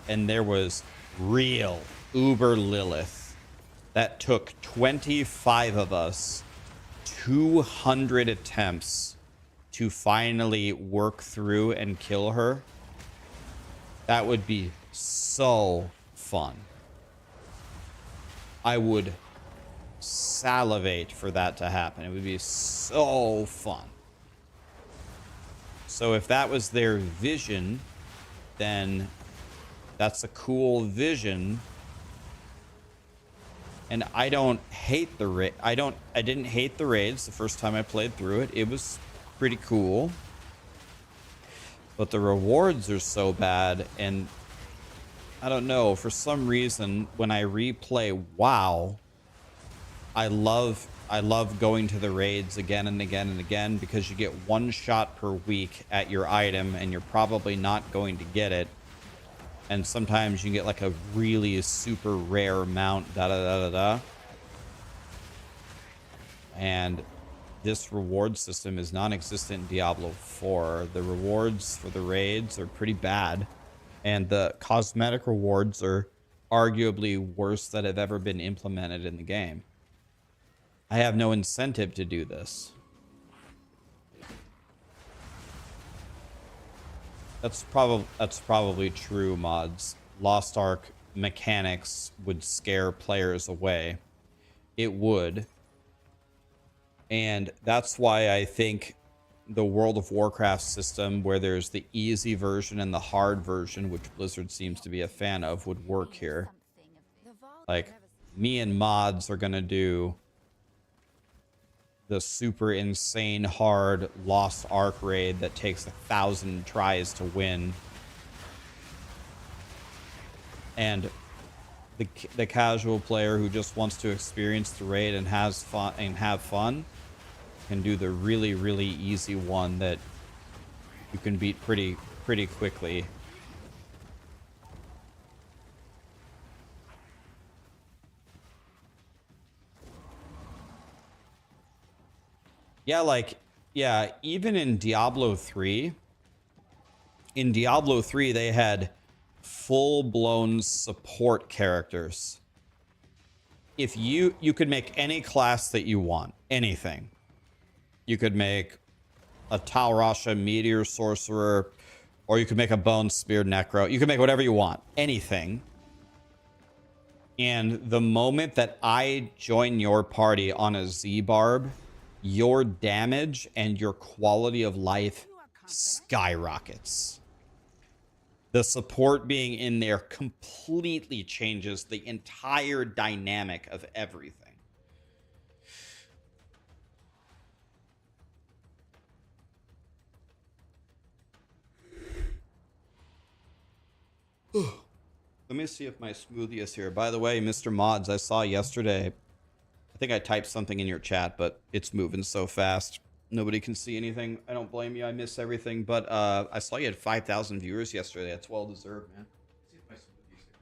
and there was real Uber Lilith that took 25 of us 200 attempts to finally work through and kill her, that would be so fun. I would salivate for that to happen. It would be so fun. So if that was their vision, then that's a cool vision. And I don't hate the raid. I didn't hate the raids the first time I played through it. It was pretty cool. But the rewards are so bad, and I don't know, for some reason when I replay WoW, I love going to the raids again and again and again, because you get 1 shot per week at your item and you're probably not going to get it. And sometimes you get like a really super rare mount, And this reward system is non-existent in Diablo 4. The rewards for the raids are pretty bad. And the cosmetic rewards are arguably worse that have ever been implemented in the game. I have no incentive to do this. That's probably true, mods. Lost Ark mechanics would scare players away. It would. And that's why I think the World of Warcraft system, where there's the easy version and the hard version, which Blizzard seems to be a fan of, would work here. Like, me and mods are gonna do the super insane hard Lost Ark raid that takes 1,000 tries to win. And the casual player who just wants to experience the raid and have fun can do the really, really easy one that you can beat pretty quickly. Yeah, like, yeah, even in Diablo 3, they had full-blown support characters. If you could make any class that you want, anything. You could make a Talrasha Meteor Sorcerer, or you could make a Bone Spear Necro. You could make whatever you want, anything. And the moment that I join your party on a Z-Barb, your damage and your quality of life skyrockets. The support being in there completely changes the entire dynamic of everything. Let me see if my smoothie is here. By the way, Mr. Mods, I saw yesterday, I think I typed something in your chat, but it's moving so fast. Nobody can see anything. I don't blame you. I miss everything. But I saw you had 5,000 viewers yesterday. That's well deserved, man. Let's see if my smoothie's here.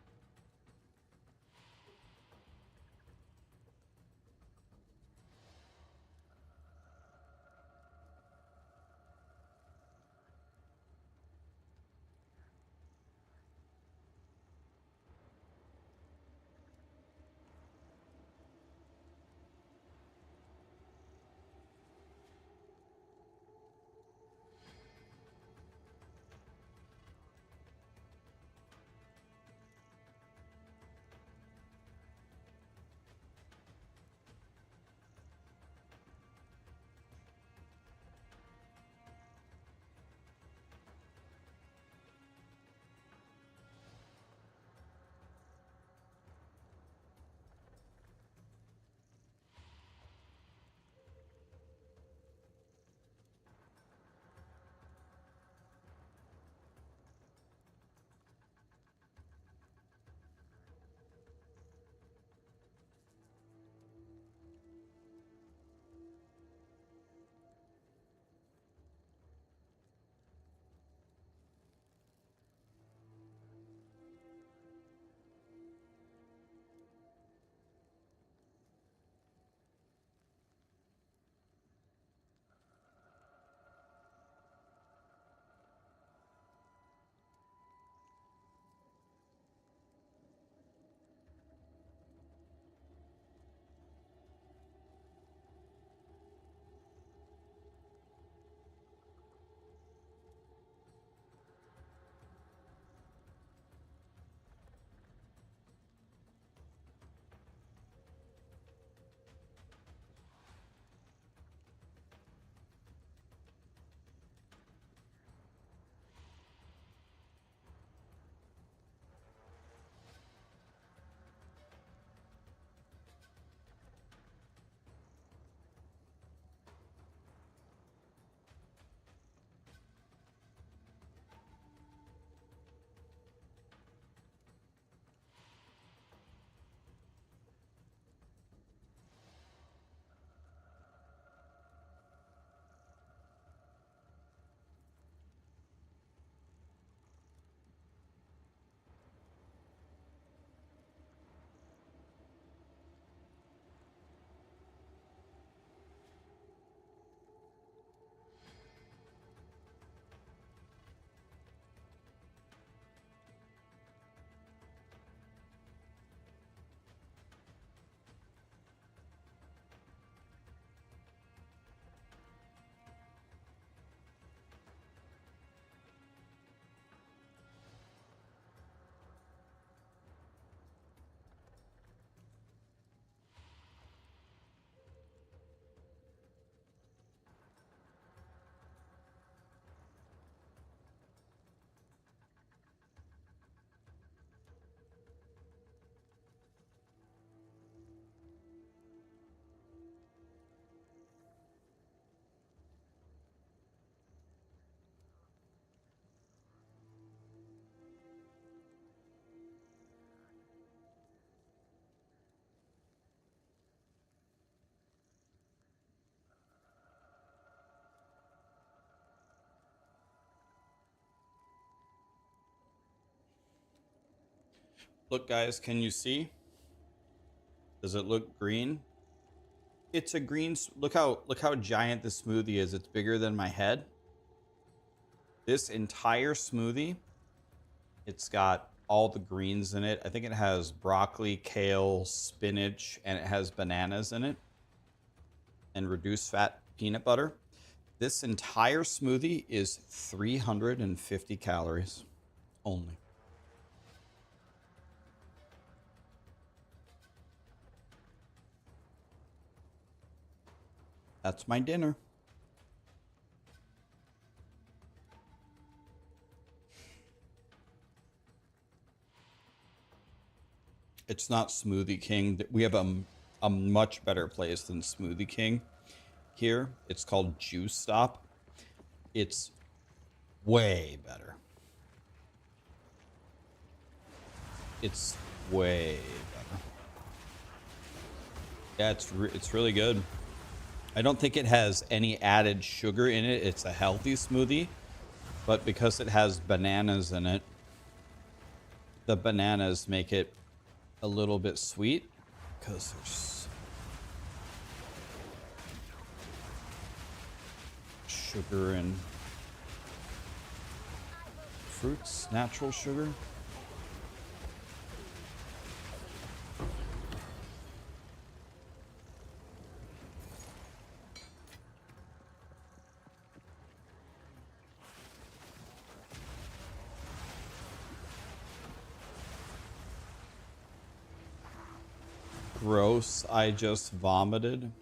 Look, guys, can you see? Does it look green? It's a green. Look how giant this smoothie is. It's bigger than my head. This entire smoothie, it's got all the greens in it. I think it has broccoli, kale, spinach, and it has bananas in it, and reduced fat peanut butter. This entire smoothie is 350 calories only. That's my dinner. It's not Smoothie King. We have a much better place than Smoothie King here. It's called Juice Stop. It's way better. It's way better. Yeah, it's really good. I don't think it has any added sugar in it. It's a healthy smoothie, but because it has bananas in it, the bananas make it a little bit sweet because there's sugar and fruits, natural sugar. Gross, I just vomited.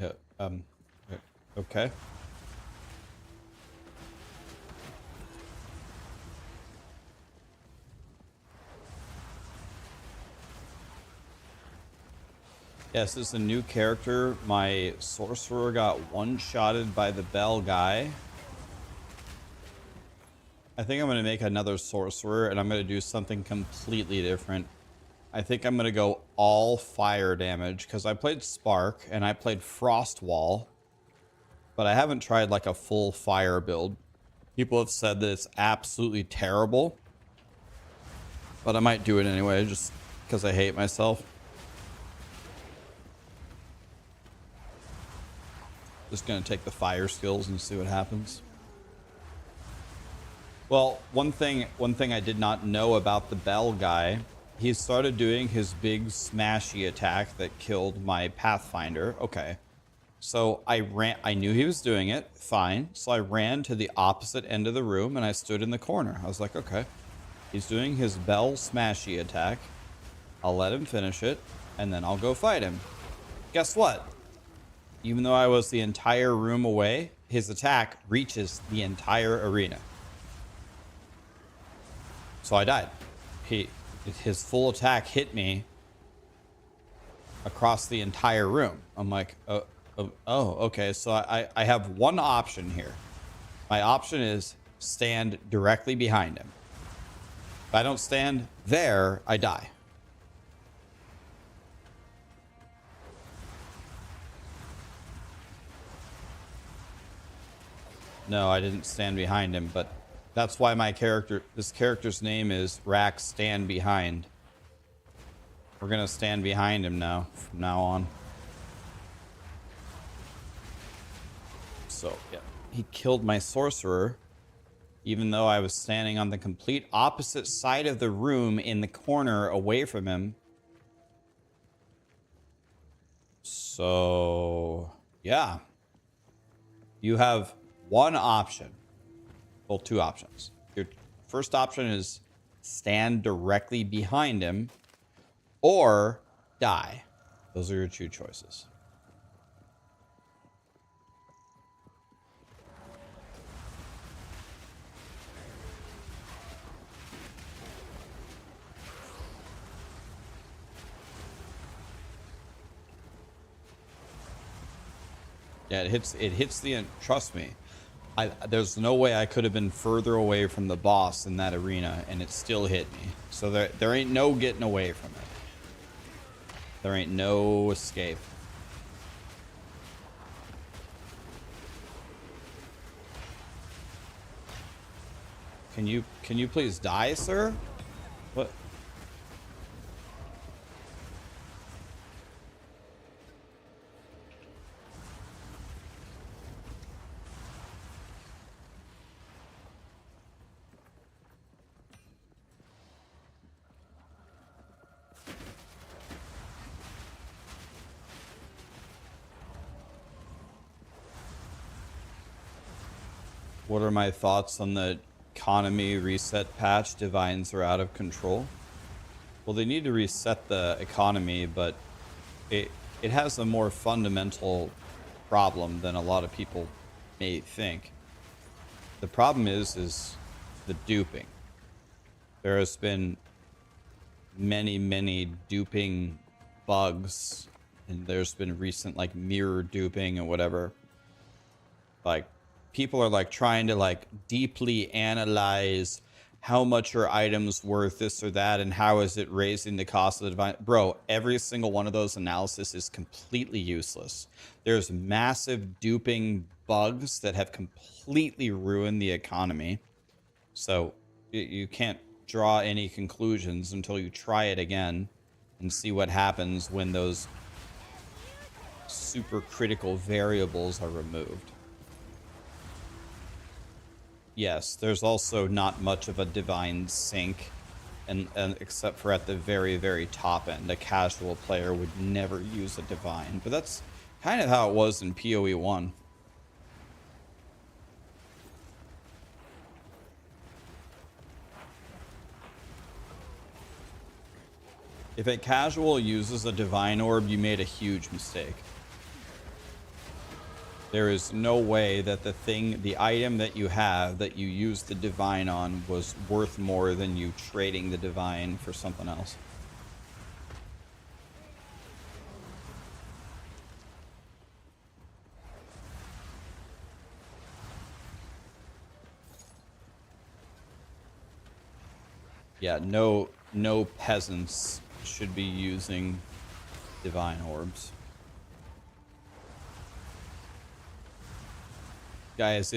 Yeah, okay. Yes, this is a new character. My sorcerer got one-shotted by the bell guy. I think I'm going to make another sorcerer, and I'm going to do something completely different. I think I'm going to go all fire damage, because I played Spark, and I played Frost Wall, but I haven't tried like a full fire build. People have said that it's absolutely terrible, but I might do it anyway, just because I hate myself. Just going to take the fire skills and see what happens. Well, one thing I did not know about the bell guy, he started doing his big smashy attack that killed my Pathfinder. Okay. So I knew he was doing it, fine. So I ran to the opposite end of the room and I stood in the corner. I was like, okay, he's doing his bell smashy attack. I'll let him finish it and then I'll go fight him. Guess what? Even though I was the entire room away, his attack reaches the entire arena. So I died. His full attack hit me across the entire room. I'm like, oh, okay. So I have one option here. My option is stand directly behind him. If I don't stand there, I die. No, I didn't stand behind him, but that's why this character's name is Rax Stand Behind. We're gonna stand behind him now, from now on. So, yeah. He killed my sorcerer, even though I was standing on the complete opposite side of the room in the corner away from him. So, yeah. You have one option. Well, two options. Your first option is stand directly behind him or die. Those are your two choices. Yeah, it hits the, trust me. There's no way I could have been further away from the boss in that arena and it still hit me. So there ain't no getting away from it. There ain't no escape. Can you please die, sir? What? What are my thoughts on the economy reset patch? Divines are out of control. Well, they need to reset the economy, but it has a more fundamental problem than a lot of people may think. The problem is the duping. There has been many duping bugs, and there's been recent like mirror duping and whatever. Like, people are like trying to like deeply analyze how much your item's worth, this or that, and how is it raising the cost of the divine. Bro, every single one of those analysis is completely useless. There's massive duping bugs that have completely ruined the economy. So you can't draw any conclusions until you try it again and see what happens when those super critical variables are removed. Yes, there's also not much of a divine sink, and except for at the very top end. A casual player would never use a divine, but that's kind of how it was in POE1. If a casual uses a divine orb, you made a huge mistake. There is no way that the item that you have that you used the divine on was worth more than you trading the divine for something else. Yeah, no peasants should be using divine orbs. Guys,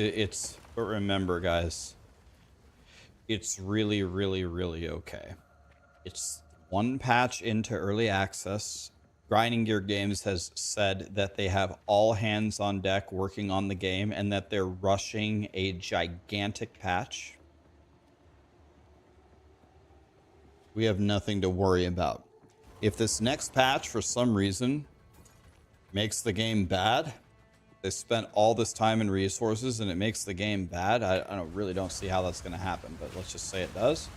but remember, guys, it's really okay. It's one patch into early access. Grinding Gear Games has said that they have all hands on deck working on the game and that they're rushing a gigantic patch. We have nothing to worry about. If this next patch, for some reason, makes the game bad, they spent all this time and resources and it makes the game bad, I really don't see how that's going to happen, but let's just say it does.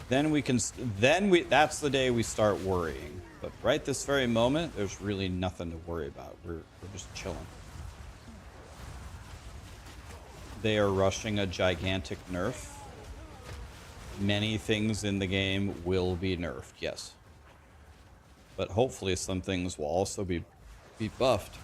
Then that's the day we start worrying. But right this very moment, there's really nothing to worry about. We're just chilling. They are rushing a gigantic nerf. Many things in the game will be nerfed, yes. But hopefully some things will also be buffed.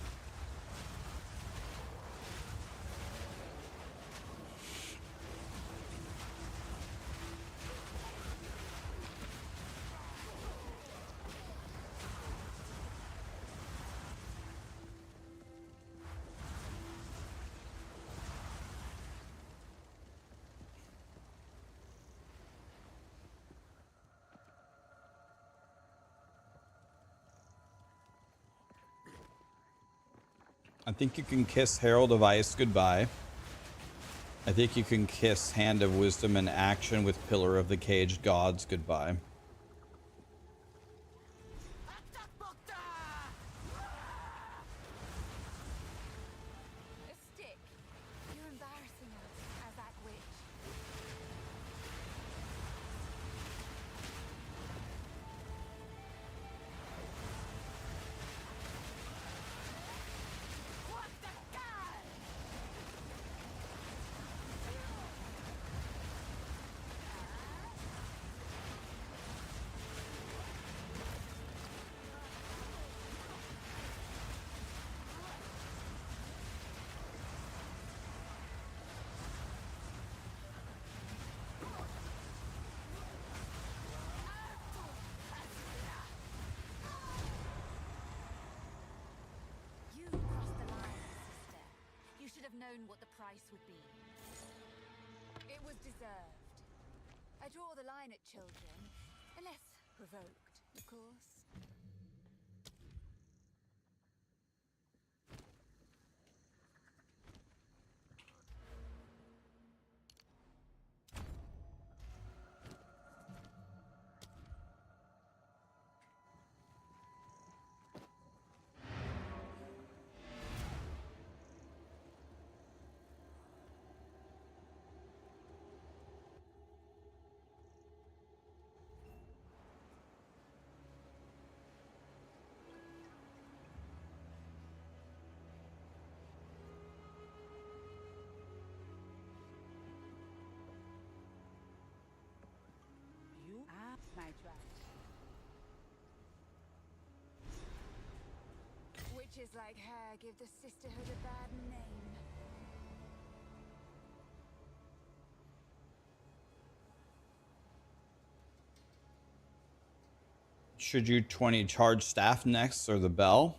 I think you can kiss Herald of Ice goodbye. I think you can kiss Hand of Wisdom in action with Pillar of the Caged Gods goodbye. A stick. You're embarrassing us as that witch. What the god? You crossed the line, sister. You should have known what the price would be. It was deserved. I draw the line at children, unless provoked, of course. Witches like her give the sisterhood a bad name. Should you 20 charge staff next or the bell?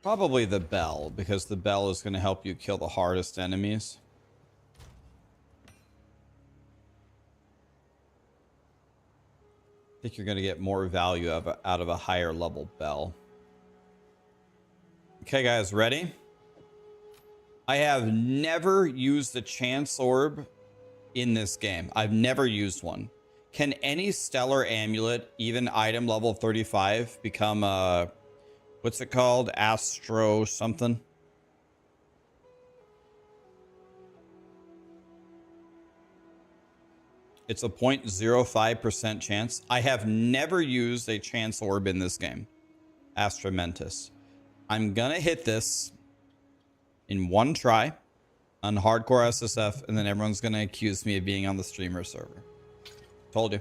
Probably the bell, because the bell is going to help you kill the hardest enemies. I think you're going to get more value out of a higher level bell. Okay, guys, ready? I have never used a chance orb in this game. I've never used one. Can any stellar amulet, even item level 35, become a... what's it called? Astro something? It's a 0.05% chance. I have never used a chance orb in this game. Astramentus. I'm gonna hit this in one try on hardcore SSF, and then everyone's gonna accuse me of being on the streamer server. Told you.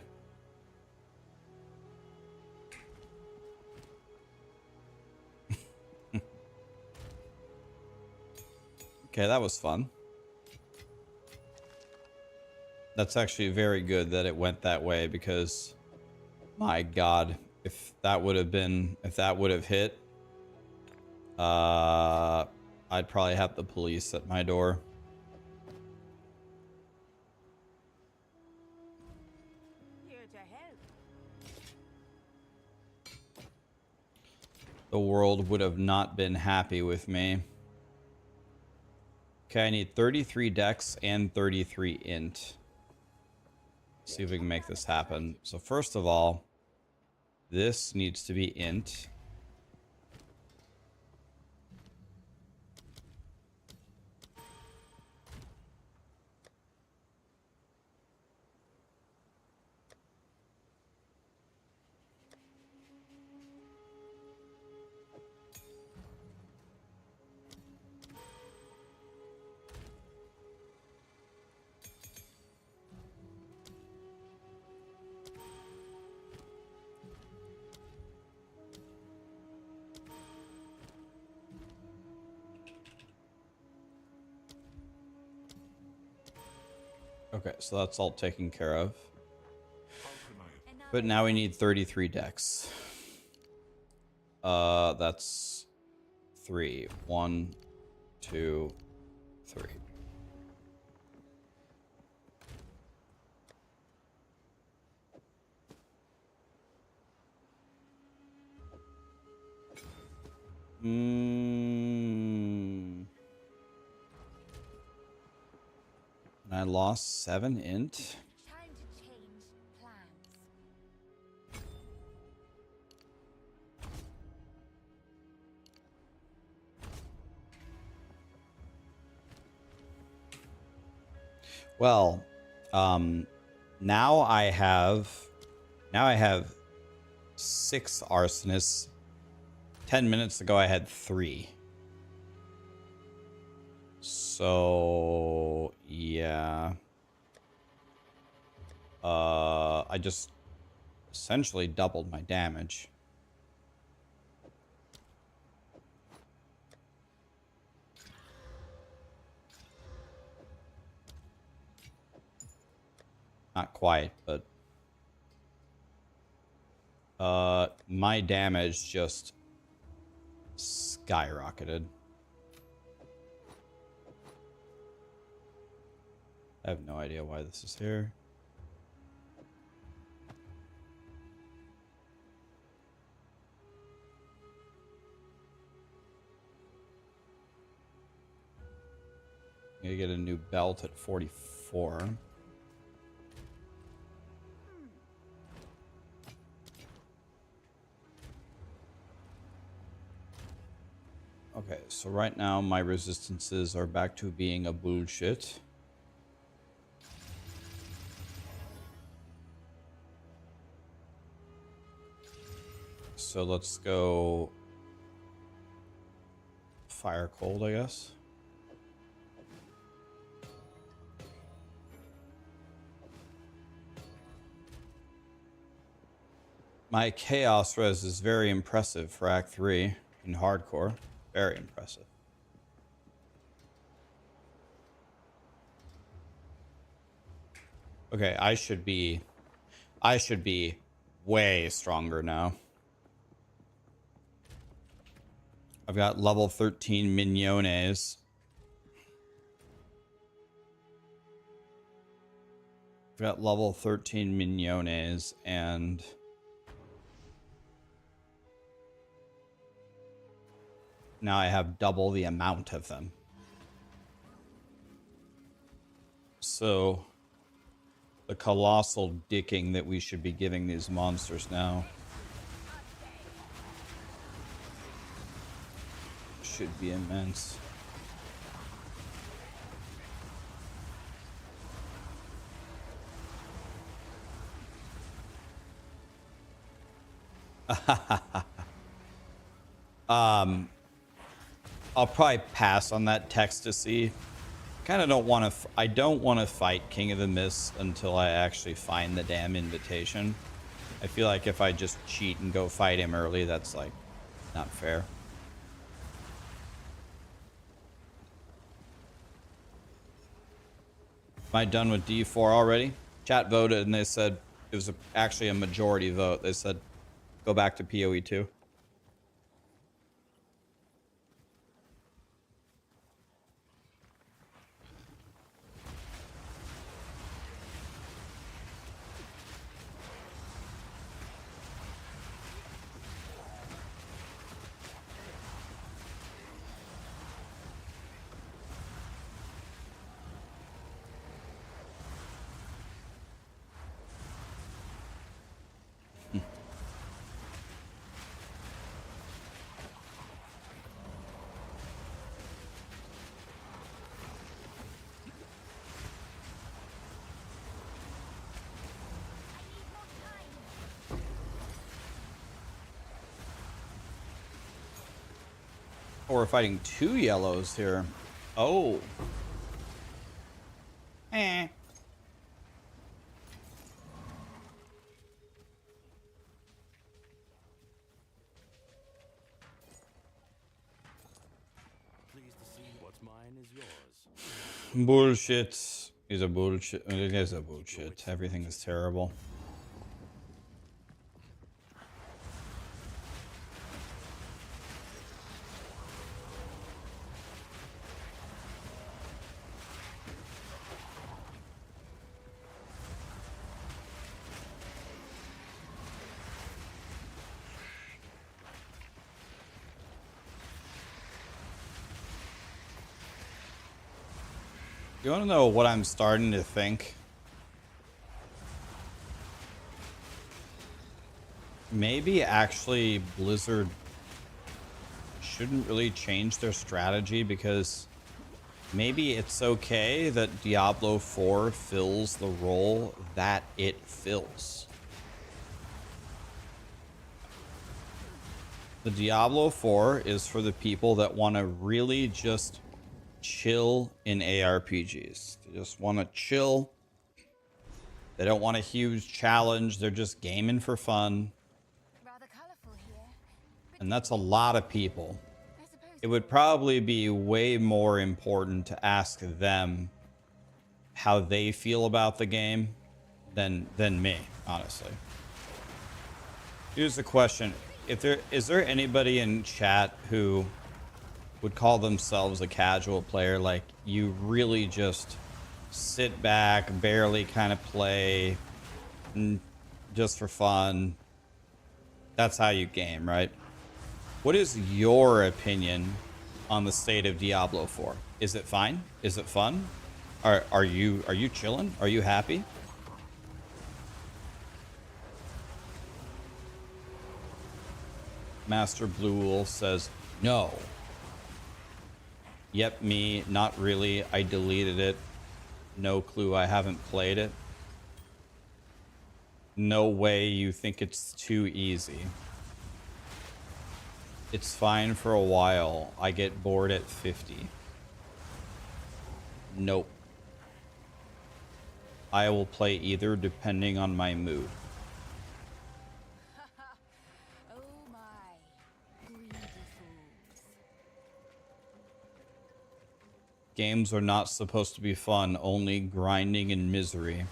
Okay, that was fun. That's actually very good that it went that way, because my God, if that would have hit, I'd probably have the police at my door. Here to help. The world would have not been happy with me. Okay, I need 33 dex and 33 int. See if we can make this happen. So first of all, this needs to be int. Okay, so that's all taken care of. But now we need 33 dex. That's 3. 1, 2, 3. I lost 7 int. Time to change plans. Well, now I have 6 arsonists. 10 minutes ago I had 3. So yeah. I just essentially doubled my damage. Not quite, but my damage just skyrocketed. I have no idea why this is here. I'm gonna get a new belt at 44. Okay, so right now my resistances are back to being a bullshit. So let's go fire cold, I guess. My chaos res is very impressive for Act 3 in hardcore. Very impressive. Okay, I should be way stronger now. I've got level 13 Mignones. I've got level 13 Mignones and now I have double the amount of them. So the colossal dicking that we should be giving these monsters now should be immense. I'll probably pass on that text to see. Kind of don't want to. I don't want to fight King of the Mist until I actually find the damn invitation. I feel like if I just cheat and go fight him early, that's like not fair. Am I done with D4 already? Chat voted and they said it was actually a majority vote. They said go back to POE2. Oh, we're fighting two yellows here. Oh. Eh. Pleased to see what's mine is yours. Bullshit is a bullshit. It is a bullshit. Everything is terrible. You want to know what I'm starting to think? Maybe actually Blizzard shouldn't really change their strategy because maybe it's okay that Diablo 4 fills the role that it fills. The Diablo 4 is for the people that want to really just chill in ARPGs. They just want to chill. They don't want a huge challenge. They're just gaming for fun. Rather colorful here. And that's a lot of people. I suppose It would probably be way more important to ask them how they feel about the game than me, honestly. Here's the question. Is there anybody in chat who would call themselves a casual player, like you really just sit back, barely kind of play just for fun? That's how you game, right? What is your opinion on the state of Diablo 4? Is it fine? Is it fun? Are you chilling? Are you happy? Master Blue Wolf says no. Yep, me, not really. I deleted it. No clue. I haven't played it. No way you think it's too easy. It's fine for a while. I get bored at 50. Nope. I will play either depending on my mood. oh my. Greedy fools. Games are not supposed to be fun, only grinding and misery. And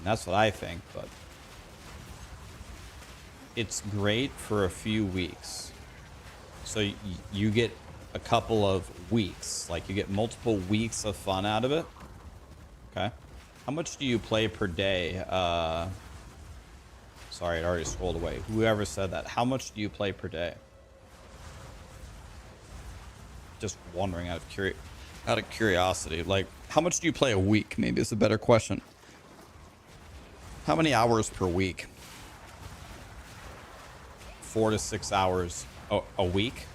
that's what I think, but it's great for a few weeks. So you get a couple of weeks, like you get multiple weeks of fun out of it. Okay. How much do you play per day? Sorry, it already scrolled away. Whoever said that. How much do you play per day? Just wondering out of curiosity. Like, how much do you play a week? Maybe is a better question. How many hours per week? 4 to 6 hours a week.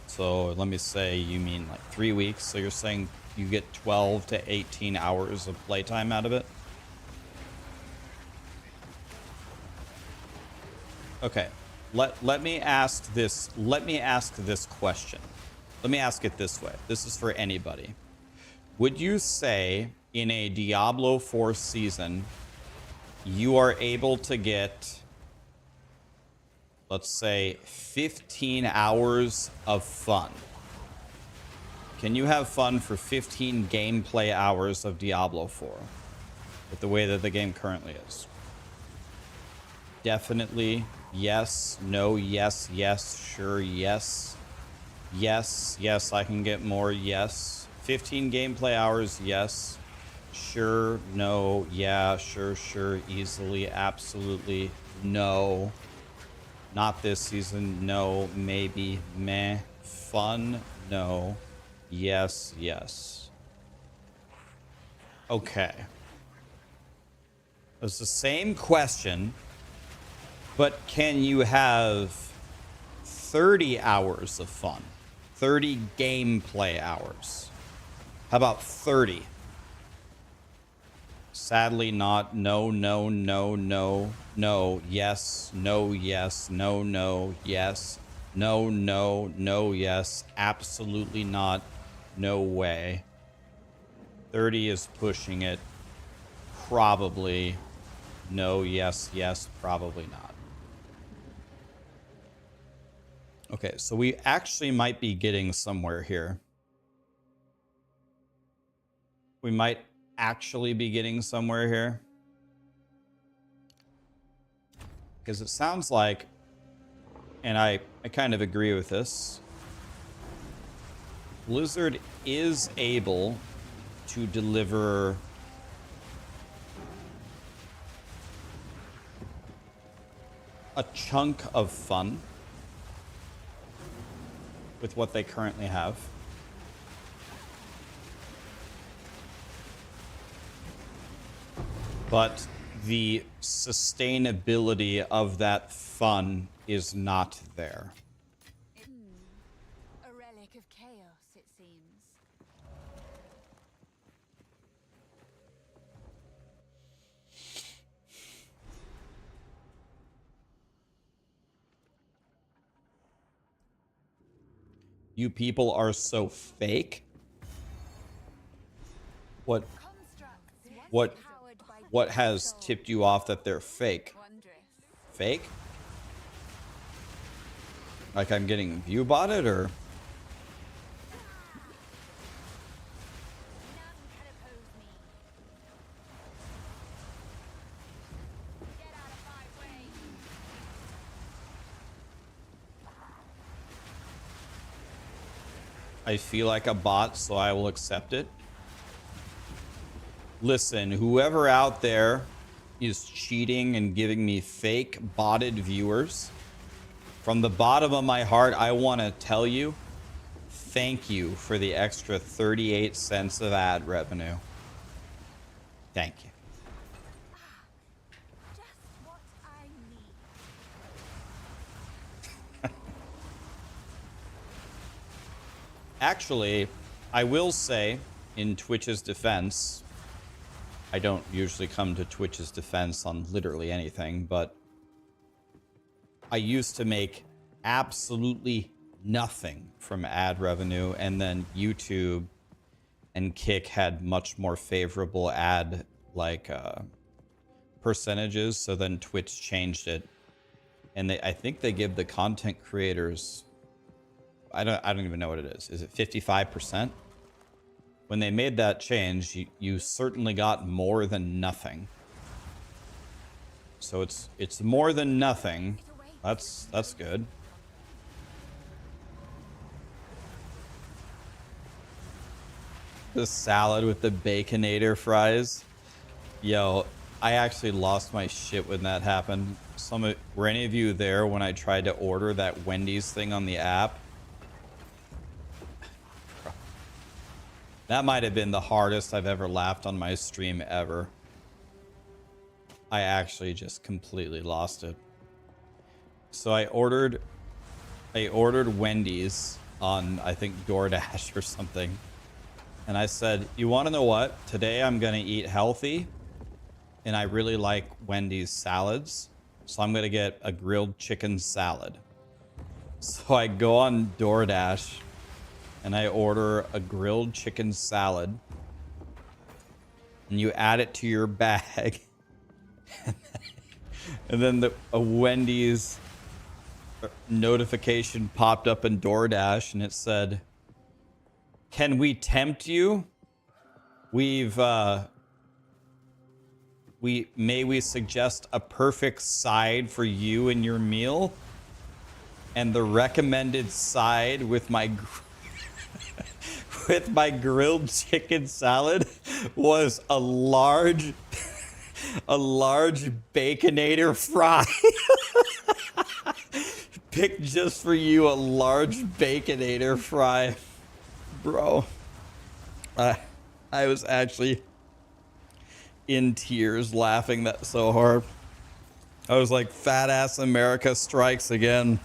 So let me say you mean like 3 weeks. So you're saying you get 12 to 18 hours of playtime out of it? Okay. Let me ask this. Let me ask this question. Let me ask it this way. This is for anybody. Would you say in a Diablo 4 season, you are able to get, let's say, 15 hours of fun? Can you have fun for 15 gameplay hours of Diablo 4 with the way that the game currently is? Definitely. Yes. No. Yes. Yes. Sure. Yes. Yes. Yes. I can get more. Yes. 15 gameplay hours. Yes. Sure. No. Yeah. Sure. Sure. Easily. Absolutely. No. Not this season. No. Maybe. Meh. Fun. No. Yes. Yes. Okay. It's the same question. But can you have 30 hours of fun? 30 gameplay hours? How about 30? Sadly not. No, no, no, no, no, yes, no, yes, no, no, yes, no, no, no, yes, absolutely not, no way. 30 is pushing it. Probably. No, yes, yes, probably not. Okay, so we actually might be getting somewhere here. We might actually be getting somewhere here. Because it sounds like, and I kind of agree with this, Blizzard is able to deliver a chunk of fun with what they currently have. But the sustainability of that fun is not there. A relic of chaos, it seems. You people are so fake. What has tipped you off that they're fake? Fake? Like I'm getting view botted or? I feel like a bot, so I will accept it. Listen, whoever out there is cheating and giving me fake botted viewers, from the bottom of my heart, I want to tell you, thank you for the extra 38 cents of ad revenue. Thank you. Just what I need. Actually, I will say, in Twitch's defense, I don't usually come to Twitch's defense on literally anything, but I used to make absolutely nothing from ad revenue, and then YouTube and Kick had much more favorable ad percentages, so then Twitch changed it. And I think they give the content creators I don't even know what it is. Is it 55%? When they made that change, you certainly got more than nothing. So it's more than nothing. That's good. The salad with the Baconator fries. Yo, I actually lost my shit when that happened. Were any of you there when I tried to order that Wendy's thing on the app? That might have been the hardest I've ever laughed on my stream ever. I actually just completely lost it. So I ordered Wendy's on, I think, DoorDash or something. And I said, you want to know what? Today I'm going to eat healthy. And I really like Wendy's salads. So I'm going to get a grilled chicken salad. So I go on DoorDash and I order a grilled chicken salad. And you add it to your bag. And then a Wendy's notification popped up in DoorDash and it said, can we tempt you? May we suggest a perfect side for you and your meal? And the recommended side with my grilled chicken salad was a large Baconator fry. Pick just for you a large Baconator fry. Bro, I was actually in tears laughing that so hard. I was like, fat ass America strikes again.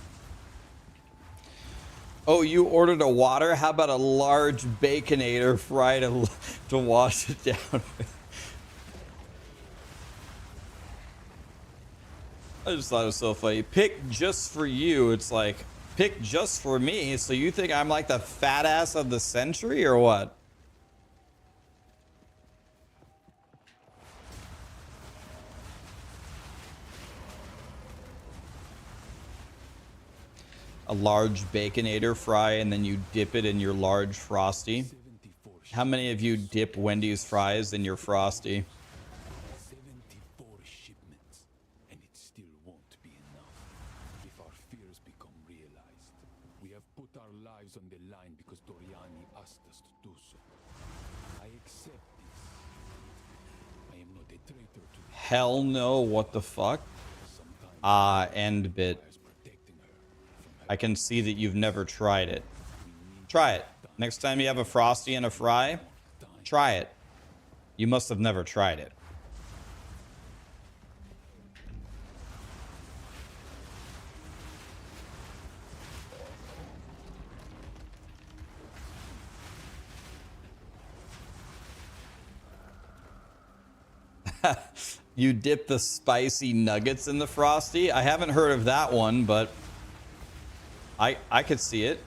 Oh, you ordered a water? How about a large Baconator fry to wash it down with? I just thought it was so funny. Pick just for you. It's like, pick just for me. So you think I'm like the fat ass of the century or what? A large Baconator fry and then you dip it in your large Frosty. How many of you dip Wendy's fries in your Frosty? 74 shipments, and it still won't be enough. If our fears become realized, we have put our lives on the line because Doriani asked us to do so. I accept this. I am not a traitor to the Hell no, what the fuck? End bit. I can see that you've never tried it. Try it. Next time you have a Frosty and a fry, try it. You must have never tried it. You dip the spicy nuggets in the Frosty? I haven't heard of that one, but I could see it.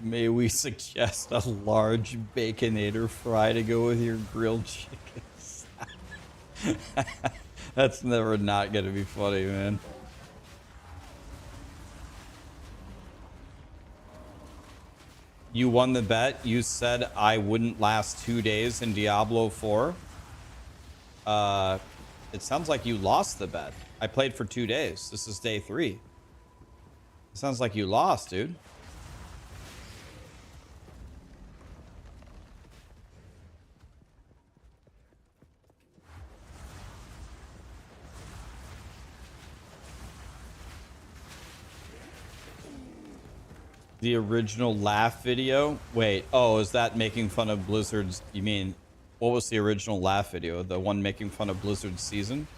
May we suggest a large baconator fry to go with your grilled chickens? That's never not gonna be funny, man. You won the bet. You said I wouldn't last 2 days in Diablo 4. It sounds like you lost the bet. I played for 2 days. This is day 3. It sounds like you lost, dude. The original laugh video? Wait, oh, is that making fun of Blizzard's? You mean, what was the original laugh video? The one making fun of Blizzard's season?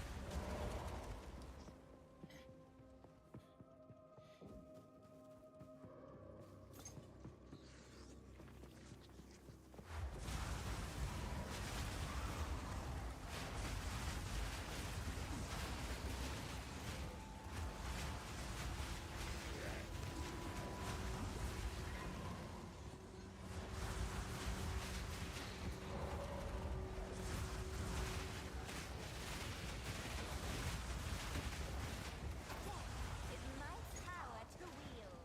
It's my power to wield.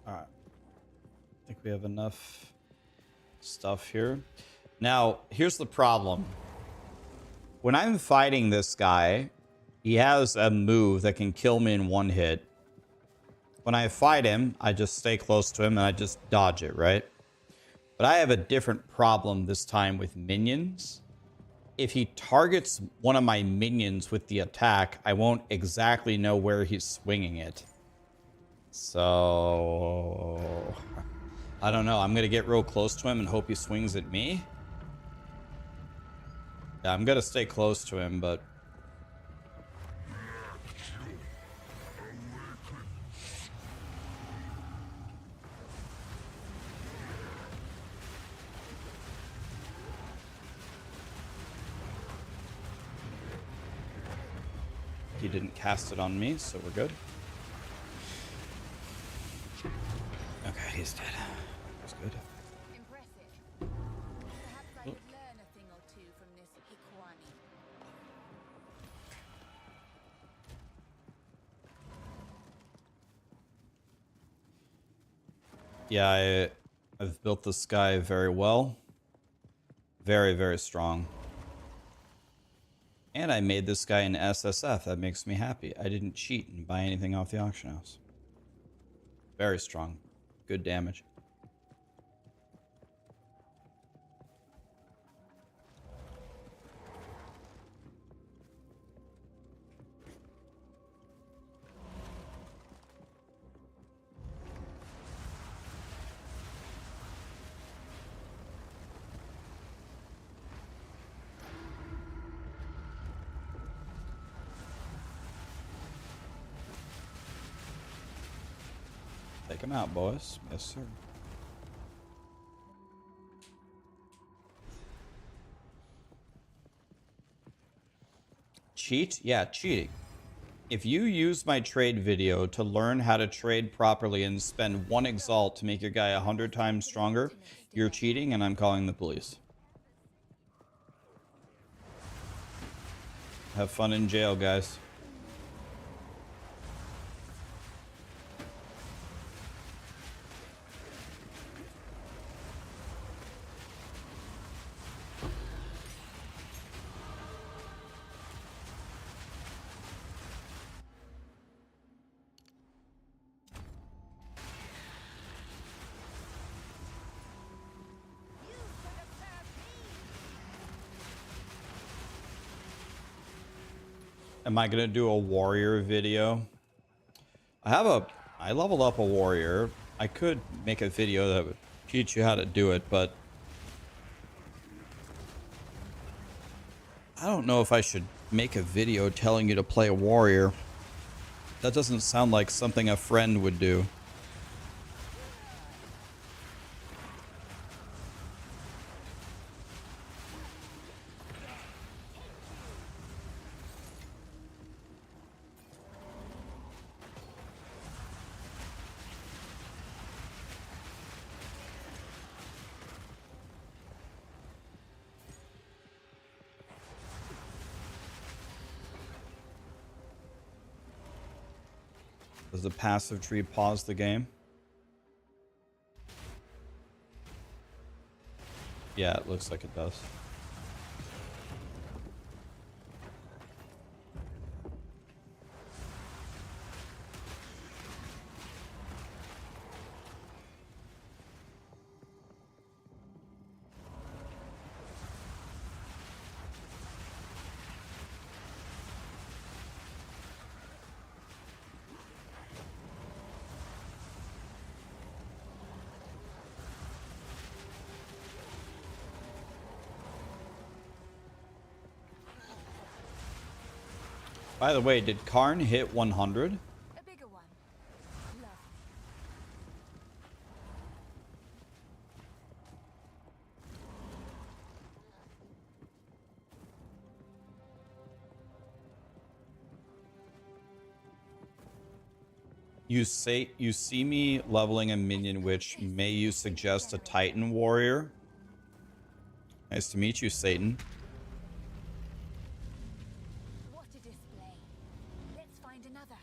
All right. I think we have enough stuff here. Now, here's the problem. When I'm fighting this guy, he has a move that can kill me in one hit. When I fight him, I just stay close to him and I just dodge it, right? But I have a different problem this time with minions. If he targets one of my minions with the attack, I won't exactly know where he's swinging it. So I don't know. I'm going to get real close to him and hope he swings at me. Yeah, I'm going to stay close to him, but he didn't cast it on me, so we're good. Okay, he's dead. That's good. Impressive. Perhaps I could learn a thing or two from this Hikwani. Yeah, I've built this guy very well. Very, very strong. And I made this guy an SSF. That makes me happy. I didn't cheat and buy anything off the auction house. Very strong. Good damage. Take him out, boys. Yes, sir. Cheat? Yeah, cheating. If you use my trade video to learn how to trade properly and spend 1 exalt to make your guy 100 times stronger, you're cheating and I'm calling the police. Have fun in jail, guys. Am I gonna do a warrior video? I leveled up a warrior. I could make a video that would teach you how to do it, but I don't know if I should make a video telling you to play a warrior. That doesn't sound like something a friend would do. Does the passive tree pause the game? Yeah, it looks like it does. By the way, did Karn hit 100? A bigger one. Lovely. You see me leveling a minion, which may you suggest a Titan warrior? Nice to meet you, Satan. What a display. Let's find another.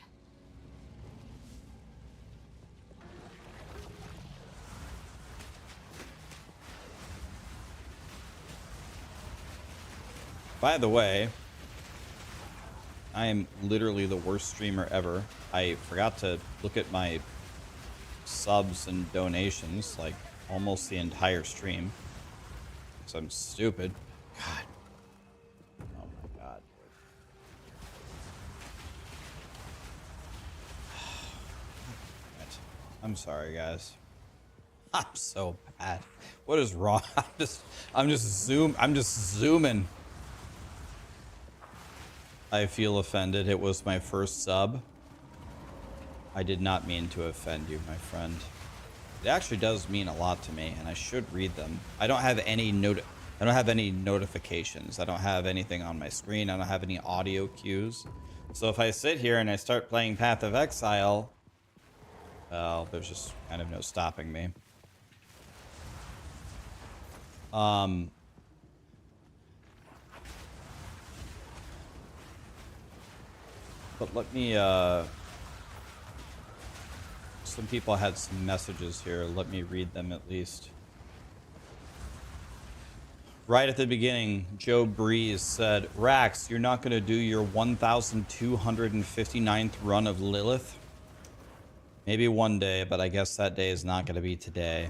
By the way, I am literally the worst streamer ever. I forgot to look at my subs and donations, like almost the entire stream. So I'm stupid. God. Oh my God. I'm sorry, guys. I'm so bad. What is wrong? I'm just zooming. I feel offended. It was my first sub. I did not mean to offend you, my friend. It actually does mean a lot to me, and I should read them. I don't have any notifications. I don't have anything on my screen. I don't have any audio cues. So if I sit here and I start playing Path of Exile, well, there's just kind of no stopping me. But let me, some people had some messages here. Let me read them at least. Right at the beginning, Joe Breeze said, Rax, you're not going to do your 1,259th run of Lilith? Maybe one day, but I guess that day is not going to be today.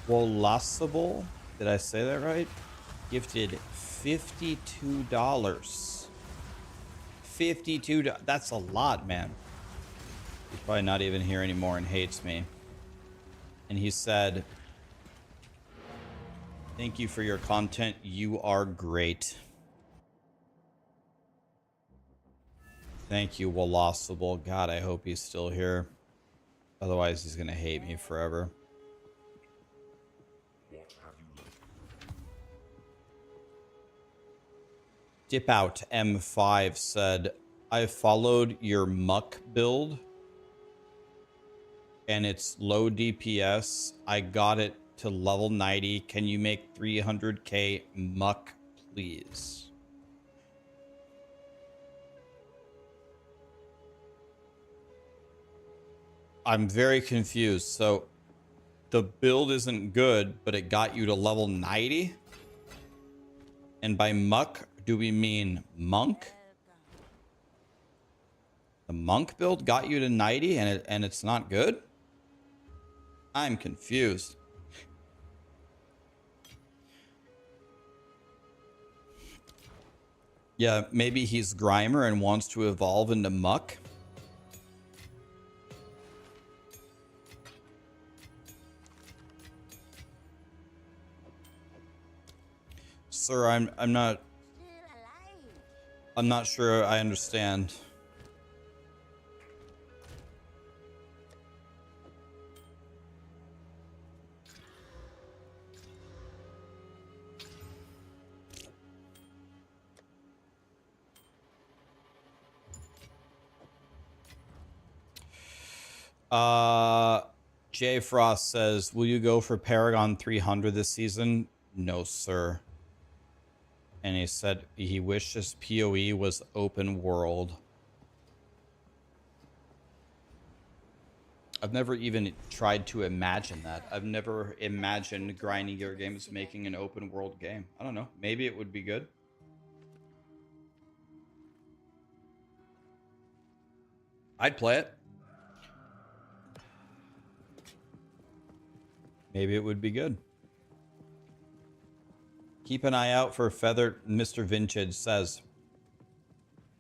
Wolasable, did I say that right? Gifted $52. $52. That's a lot, man. He's probably not even here anymore and hates me. And he said, thank you for your content. You are great. Thank you, Wolasable. God, I hope he's still here. Otherwise, he's going to hate me forever. Dip Out M5 said, I followed your muck build and it's low DPS. I got it to level 90. Can you make 300k muck, please? I'm very confused. So the build isn't good, but it got you to level 90? And by muck, do we mean monk? The monk build got you to 90 and it's not good? I'm confused. Yeah, maybe he's Grimer and wants to evolve into muck. Sir, I'm not sure I understand. Jay Frost says, will you go for Paragon 300 this season? No, sir. And he said he wishes PoE was open world. I've never even tried to imagine that. I've never imagined grinding your games making an open world game. I don't know. Maybe it would be good. I'd play it. Maybe it would be good. Keep an eye out for feathered. Mr. Vintage says,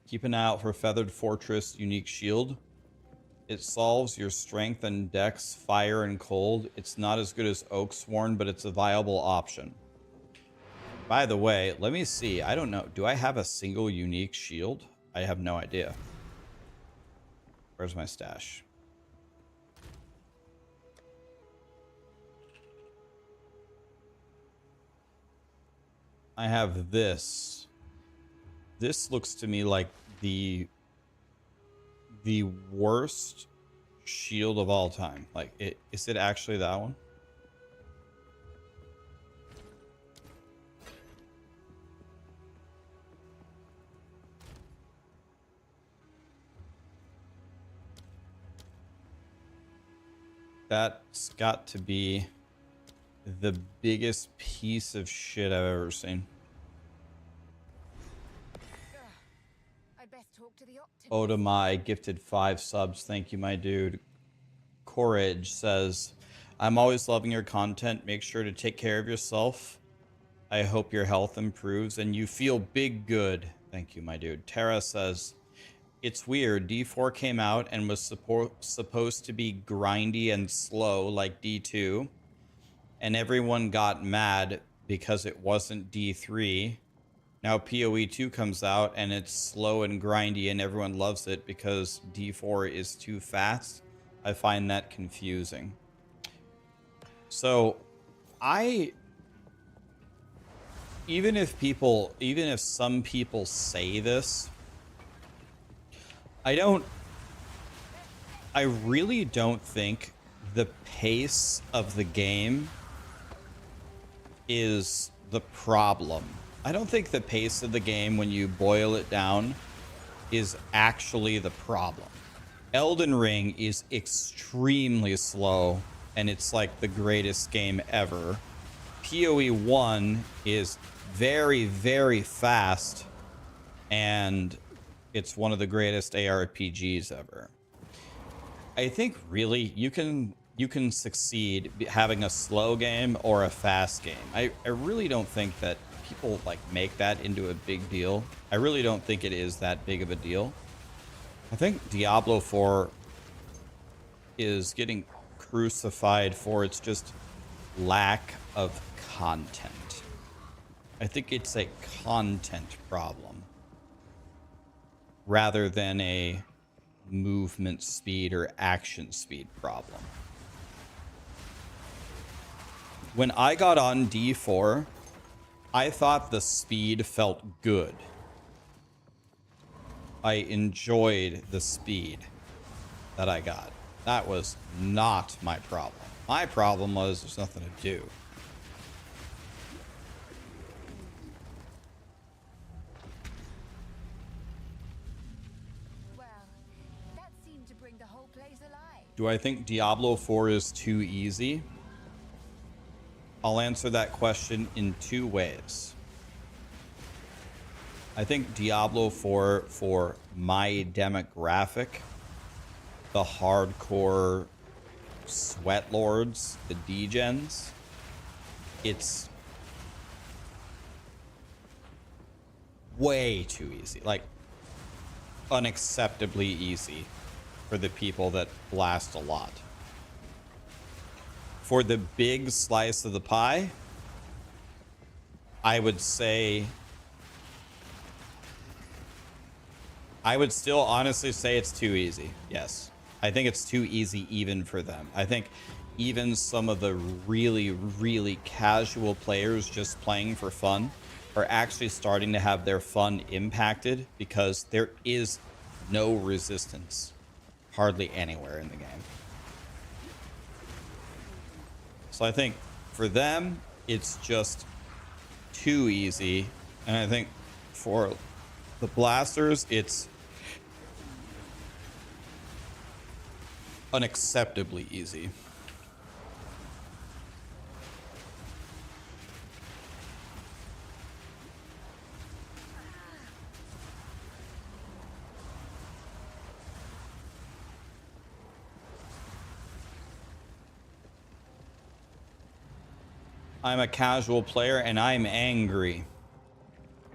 keep an eye out for Feathered Fortress unique shield. It solves your strength and dex, fire and cold. It's not as good as Oaksworn, but it's a viable option. By the way, let me see. I don't know. Do I have a single unique shield? I have no idea. Where's my stash? I have this. This looks to me like the worst shield of all time. Like, is it actually that one? That's got to be the biggest piece of shit I've ever seen. I'd best talk to the optimist. Odamai gifted 5 subs. Thank you, my dude. Courage says, I'm always loving your content. Make sure to take care of yourself. I hope your health improves and you feel big good. Thank you, my dude. Tara says, it's weird. D4 came out and was supposed to be grindy and slow like D2. And everyone got mad because it wasn't D3. Now POE2 comes out and it's slow and grindy and everyone loves it because D4 is too fast. I find that confusing. So even if some people say this, I really don't think the pace of the game is the problem. I don't think the pace of the game, when you boil it down, is actually the problem. Elden Ring is extremely slow, and it's like the greatest game ever. PoE 1 is very, very fast, and it's one of the greatest ARPGs ever. I think really you can succeed having a slow game or a fast game. I really don't think that people like make that into a big deal. I really don't think it is that big of a deal. I think Diablo 4 is getting crucified for its just lack of content. I think it's a content problem rather than a movement speed or action speed problem. When I got on D4, I thought the speed felt good. I enjoyed the speed that I got. That was not my problem. My problem was there's nothing to do. Well, that seemed to bring the whole place alive. Do I think Diablo 4 is too easy? I'll answer that question in 2 ways. I think Diablo 4 for my demographic, the hardcore sweat lords, the degens, it's way too easy. Like, unacceptably easy for the people that blast a lot. For the big slice of the pie, I would say, I would still honestly say it's too easy. Yes. I think it's too easy even for them. I think even some of the really, really casual players just playing for fun are actually starting to have their fun impacted because there is no resistance hardly anywhere in the game. So I think for them, it's just too easy. And I think for the blasters, it's unacceptably easy. I'm a casual player and I'm angry.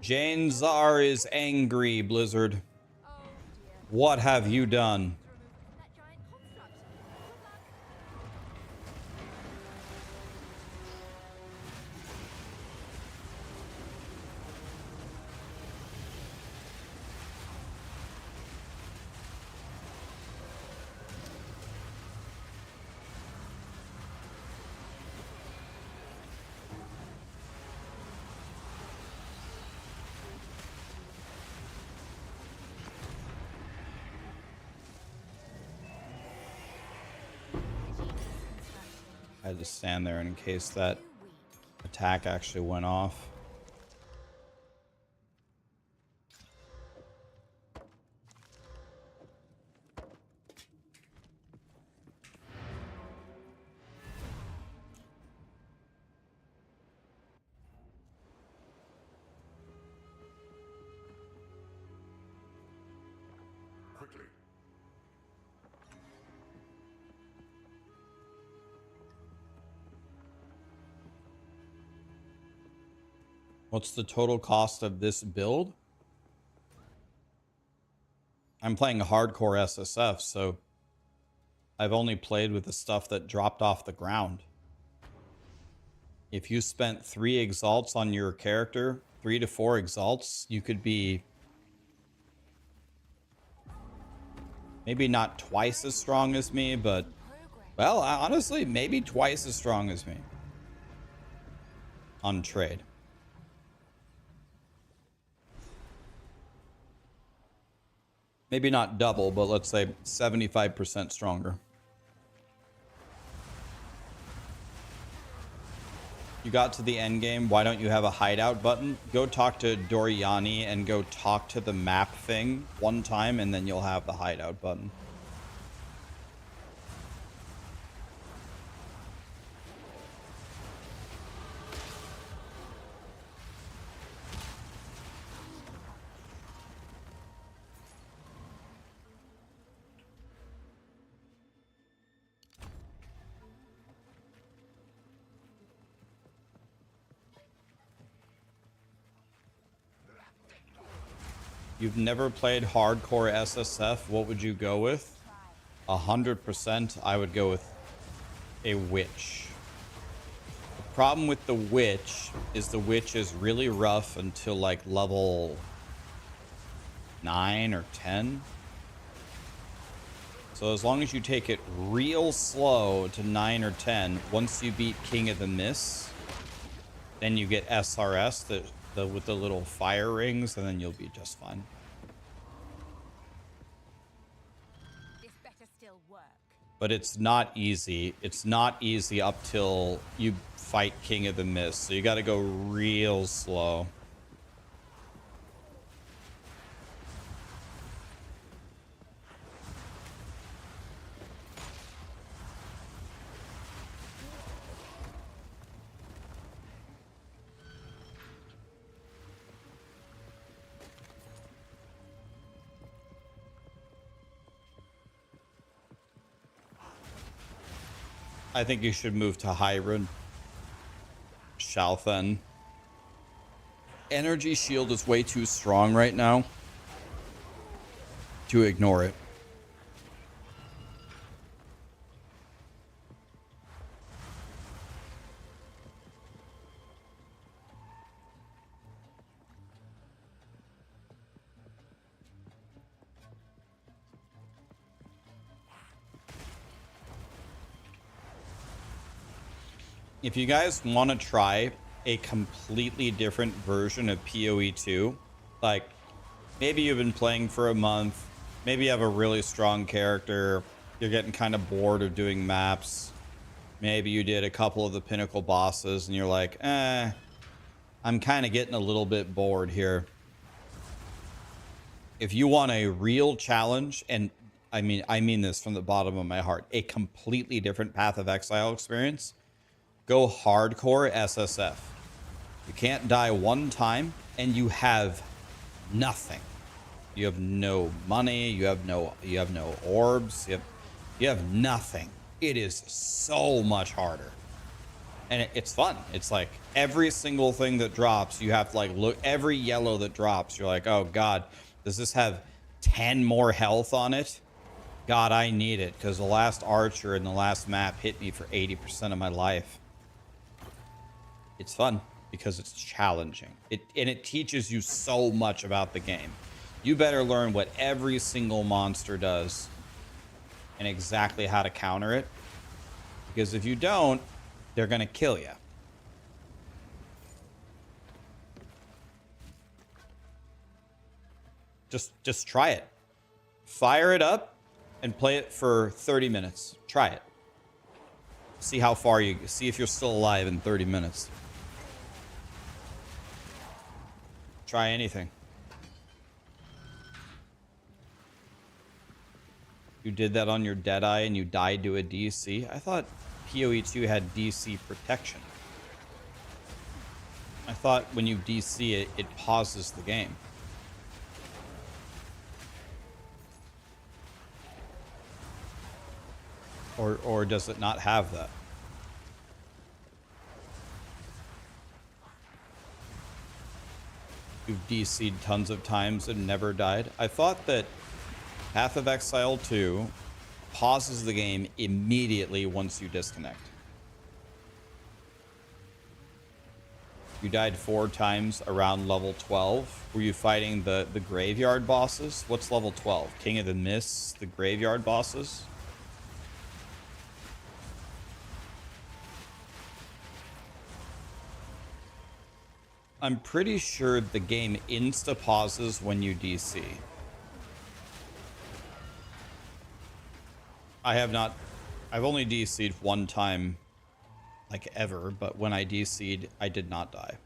Jane Czar is angry, Blizzard. Oh dear. What have you done? To remove it from that giant construct. Good luck. I had to stand there in case that Too weak. attack actually went off. Quickly. What's the total cost of this build? I'm playing hardcore SSF, so I've only played with the stuff that dropped off the ground. If you spent 3 exalts on your character, 3 to 4 exalts, you could be maybe not twice as strong as me, but, well, honestly, maybe twice as strong as me on trade. Maybe not double, but let's say 75% stronger. You got to the end game. Why don't you have a hideout button? Go talk to Doriani and go talk to the map thing one time, and then you'll have the hideout button. You've never played hardcore SSF, what would you go with? 100%, I would go with a witch. The problem with the witch is really rough until like level 9 or 10. So as long as you take it real slow to 9 or 10, once you beat King of the Mist, then you get SRS, with the little fire rings, and then you'll be just fine. This better still work. But it's not easy. It's not easy up till you fight King of the Mist. So you got to go real slow. I think you should move to Hyrule. Shalfen. Energy Shield is way too strong right now to ignore it. if you guys want to try a completely different version of POE2, like maybe you've been playing for a month, maybe you have a really strong character, you're getting kind of bored of doing maps, maybe you did a couple of the pinnacle bosses and you're like, I'm kind of getting a little bit bored here. If you want a real challenge, and I mean this from the bottom of my heart, a completely different Path of Exile experience, go hardcore SSF. You can't die one time and you have nothing. You have no money, you have no orbs, you have nothing. It is so much harder. And it's fun. It's like every single thing that drops, you have to like look, every yellow that drops, you're like, oh God, does this have 10 more health on it? God, I need it, because the last archer in the last map hit me for 80% of my life. It's fun because it's challenging. It teaches you so much about the game. You better learn what every single monster does and exactly how to counter it, because if you don't, they're gonna kill you. Just try it. Fire it up and play it for 30 minutes. Try it. See how far you see, if you're still alive in 30 minutes. Try anything. You did that on your Deadeye and you died to a DC? I thought POE2 had DC protection. I thought when you DC it, it pauses the game. Or does it not have that? You've DC'd tons of times and never died. I thought that Path of Exile 2 pauses the game immediately once you disconnect. You died 4 times around level 12. Were you fighting the graveyard bosses? What's level 12? King of the Mists, the graveyard bosses? I'm pretty sure the game insta-pauses when you DC. I've only DC'd one time, like ever, but when I DC'd, I did not die.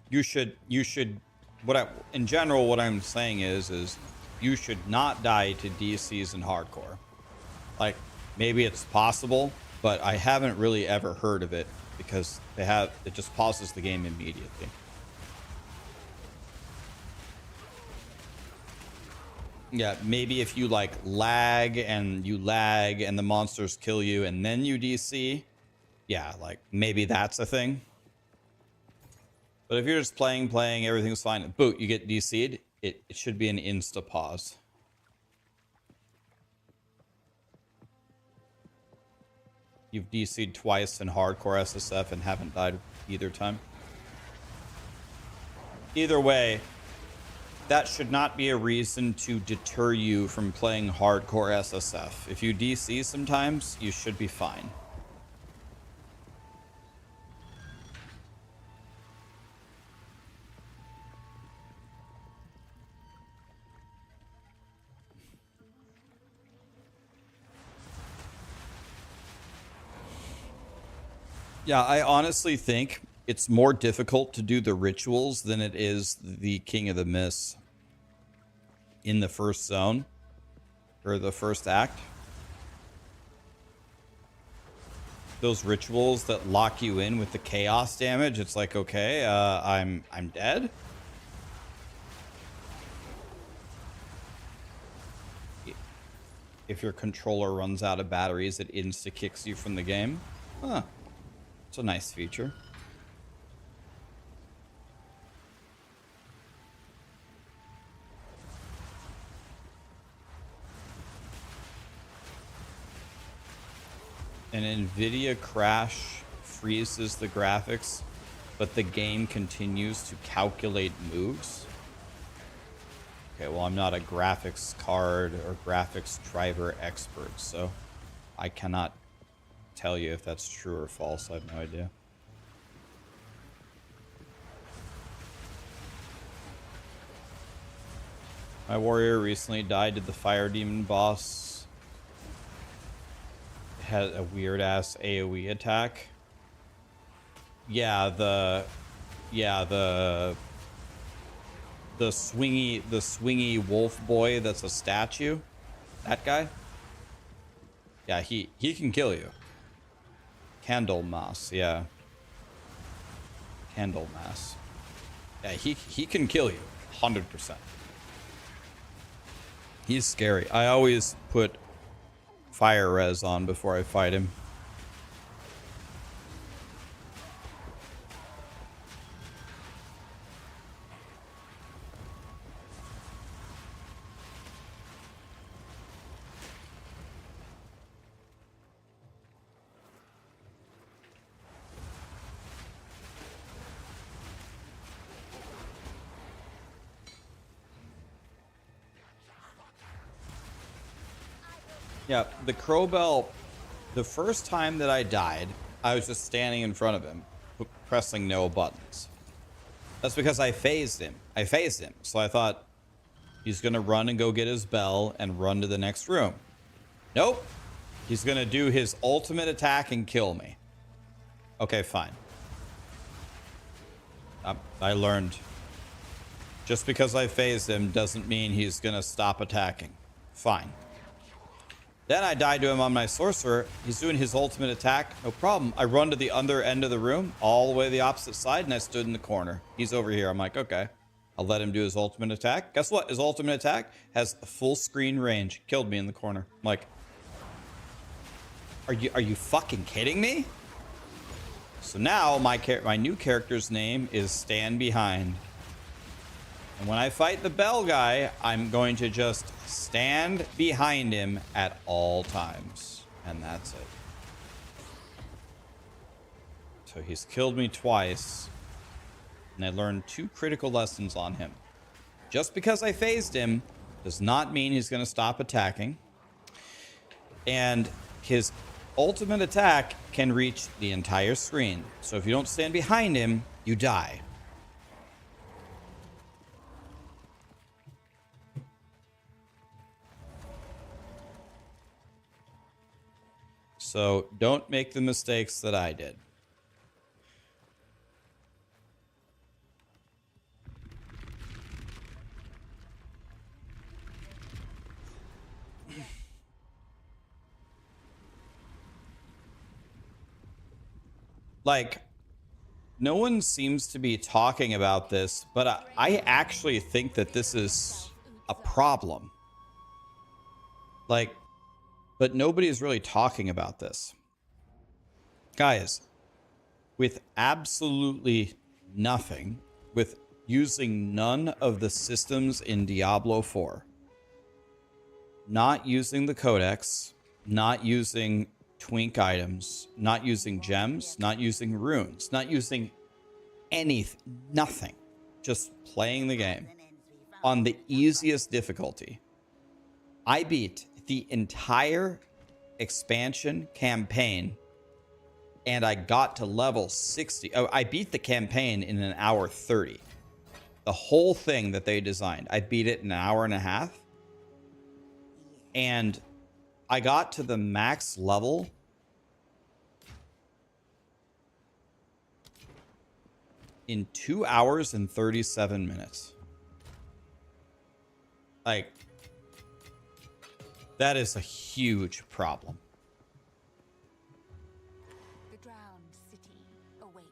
You should, in general, what I'm saying is you should not die to DCs in hardcore. Like, maybe it's possible, but I haven't really ever heard of it because it just pauses the game immediately. Yeah, maybe if you like lag and the monsters kill you and then you DC, yeah, like maybe that's a thing. But if you're just playing, everything's fine, boot, you get DC'd, it should be an insta pause. You've DC'd twice in hardcore SSF and haven't died either time. Either way, that should not be a reason to deter you from playing hardcore SSF. If you DC sometimes, you should be fine. Yeah, I honestly think it's more difficult to do the rituals than it is the King of the Mists in the first zone or the first act. Those rituals that lock you in with the chaos damage, it's like, okay, I'm dead. If your controller runs out of batteries, it insta kicks you from the game. Huh. It's a nice feature. An NVIDIA crash freezes the graphics, but the game continues to calculate moves. Okay, well, I'm not a graphics card or graphics driver expert, so I cannot tell you if that's true or false. I have no idea. My warrior recently died to the fire demon boss. It had a weird ass AoE attack. Yeah, the swingy wolf boy that's a statue. That guy? Yeah, he can kill you. Candlemas, yeah. Candlemas. Yeah, he can kill you. 100%. He's scary. I always put fire res on before I fight him. Yeah, the Crowbell, the first time that I died, I was just standing in front of him, pressing no buttons. That's because I phased him. So I thought he's going to run and go get his bell and run to the next room. Nope. He's going to do his ultimate attack and kill me. Okay, fine. I learned. Just because I phased him doesn't mean he's going to stop attacking. Fine. Then I died to him on my sorcerer. He's doing his ultimate attack. No problem. I run to the other end of the room, all the way to the opposite side, and I stood in the corner. He's over here. I'm like, okay. I'll let him do his ultimate attack. Guess what? His ultimate attack has full screen range. Killed me in the corner. I'm like, are you fucking kidding me? So now my new character's name is Stand Behind. And when I fight the bell guy, I'm going to just stand behind him at all times. And that's it. So he's killed me twice. And I learned 2 critical lessons on him. Just because I phased him does not mean he's going to stop attacking. And his ultimate attack can reach the entire screen. So if you don't stand behind him, you die. So don't make the mistakes that I did. Like, no one seems to be talking about this, but I actually think that this is a problem. Like, but nobody is really talking about this. Guys, with absolutely nothing, with using none of the systems in Diablo 4, not using the codex, not using twink items, not using gems, not using runes, not using anything, nothing, just playing the game on the easiest difficulty, I beat the entire expansion campaign and I got to level 60. Oh, I beat the campaign in an hour 30. The whole thing that they designed, I beat it in an hour and a half. And I got to the max level in 2 hours and 37 minutes. Like, that is a huge problem. The drowned city awaits.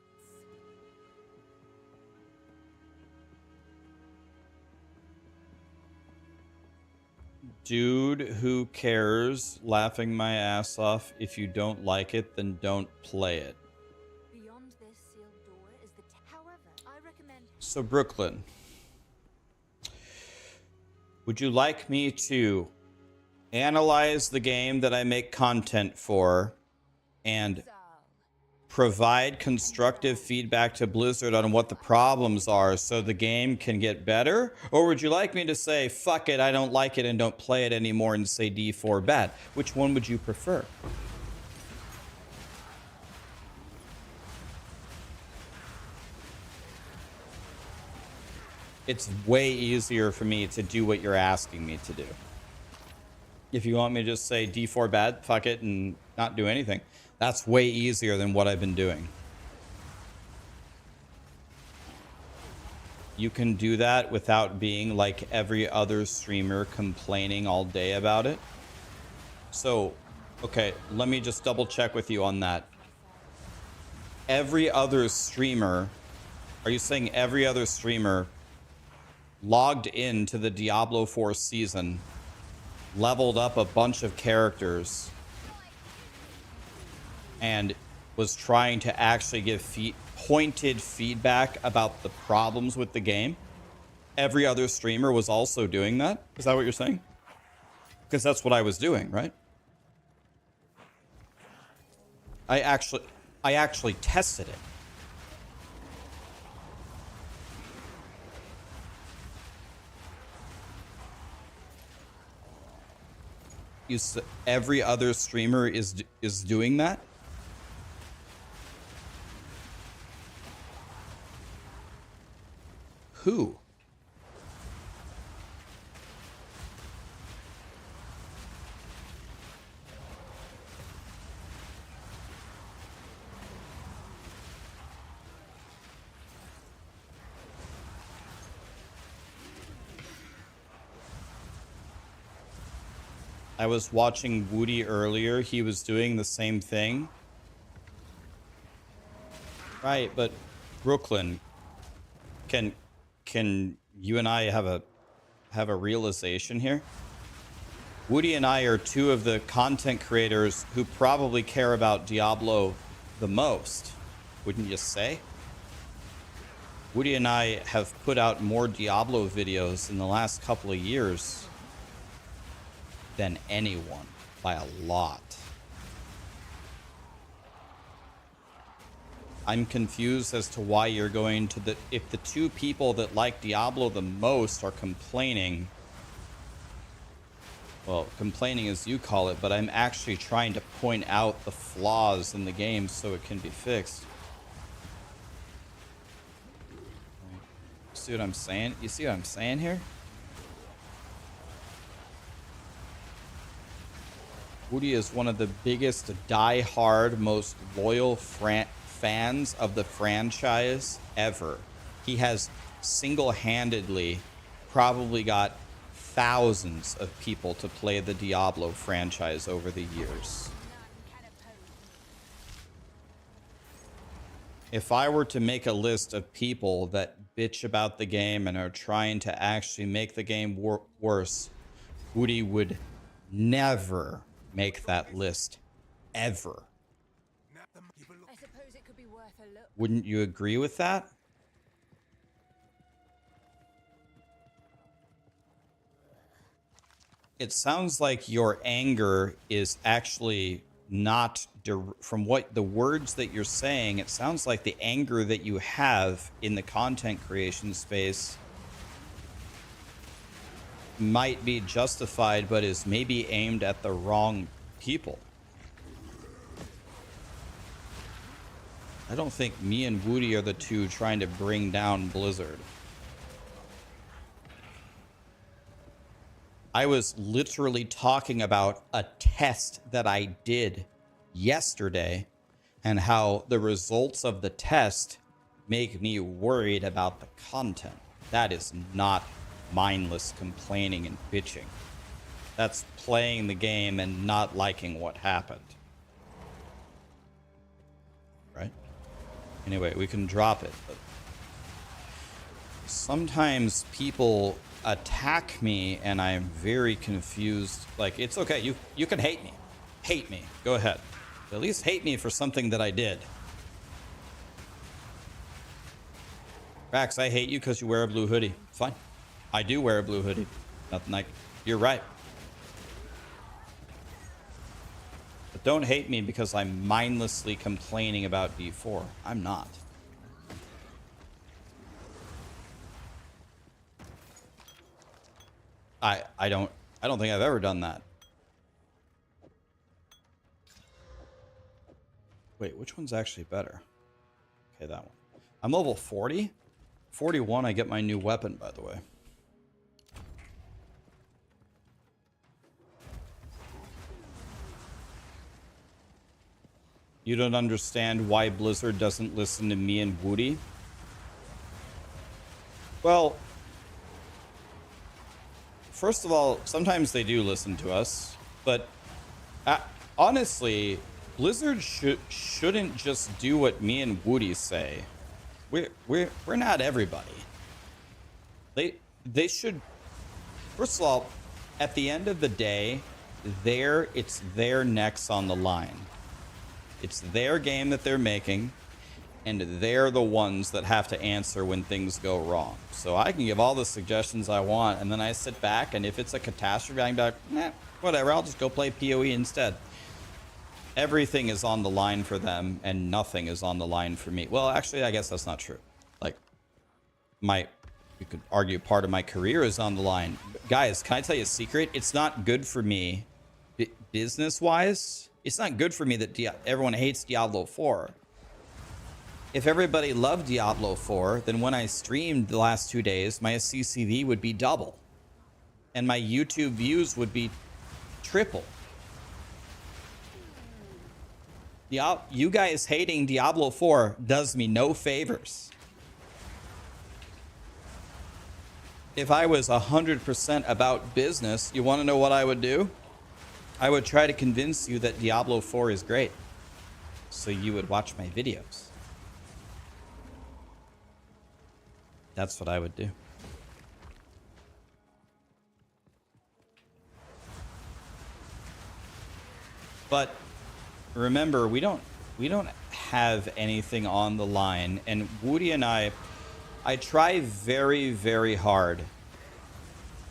Dude, who cares? Laughing my ass off. If you don't like it, then don't play it. Beyond this sealed door is the however, I recommend So, Brooklyn, would you like me to analyze the game that I make content for and Exile. provide constructive feedback to Blizzard on what the problems are so the game can get better? Or would you like me to say, fuck it, I don't like it and don't play it anymore and say D4 bad? Which one would you prefer? It's way easier for me to do what you're asking me to do. If you want me to just say D4 bad, fuck it, and not do anything, that's way easier than what I've been doing. You can do that without being like every other streamer complaining all day about it. So, okay, let me just double check with you on that. Every other streamer, are you saying every other streamer logged into the Diablo 4 season, leveled up a bunch of characters, and was trying to actually give pointed feedback about the problems with the game? Every other streamer was also doing that? Is that what you're saying? Because that's what I was doing, right? I actually tested it. Every other streamer is doing that? Who? I was watching Woody earlier. He was doing the same thing. Right, but Brooklyn, can you and I have a realization here? Woody and I are two of the content creators who probably care about Diablo the most, wouldn't you say? Woody and I have put out more Diablo videos in the last couple of years than anyone, by a lot. I'm confused as to why you're going to if the two people that like Diablo the most are complaining, well, complaining as you call it, but I'm actually trying to point out the flaws in the game so it can be fixed. See what I'm saying? You see what I'm saying here? Woody is one of the biggest die-hard, most loyal fans of the franchise ever. He has single-handedly probably got thousands of people to play the Diablo franchise over the years. If I were to make a list of people that bitch about the game and are trying to actually make the game worse, Woody would never make that list, ever. I suppose it could be worth a look. Wouldn't you agree with that? It sounds like your anger is actually not, from what the words that you're saying, it sounds like the anger that you have in the content creation space might be justified, but is maybe aimed at the wrong people. I don't think me and Woody are the two trying to bring down Blizzard. I was literally talking about a test that I did yesterday and how the results of the test make me worried about the content. That is not mindless complaining and bitching. That's playing the game and not liking what happened. Right? Anyway, we can drop it. But sometimes people attack me and I'm very confused. Like, it's okay. You can hate me. Hate me. Go ahead. At least hate me for something that I did. Rax, I hate you because you wear a blue hoodie. Fine. I do wear a blue hoodie. Nothing like... You're right. But don't hate me because I'm mindlessly complaining about D4. I'm not. I don't think I've ever done that. Wait, which one's actually better? Okay, that one. I'm level 40. 41, I get my new weapon, by the way. You don't understand why Blizzard doesn't listen to me and Woody? Well, first of all, sometimes they do listen to us, but honestly, Blizzard shouldn't just do what me and Woody say. We're not everybody. They should. First of all, at the end of the day, it's their necks on the line. It's their game that they're making, and they're the ones that have to answer when things go wrong. So I can give all the suggestions I want, and then I sit back, and if it's a catastrophe, I can be like, nah, whatever, I'll just go play PoE instead. Everything is on the line for them, and nothing is on the line for me. Well, actually, I guess that's not true. Like, you could argue part of my career is on the line. Guys, can I tell you a secret? It's not good for me, business-wise. It's not good for me that everyone hates Diablo 4. If everybody loved Diablo 4, then when I streamed the last 2 days, my CCV would be double. And my YouTube views would be triple. You guys hating Diablo 4 does me no favors. If I was 100% about business, you want to know what I would do? I would try to convince you that Diablo 4 is great, so you would watch my videos. That's what I would do. But remember, we don't have anything on the line, and Woody and I try very, very hard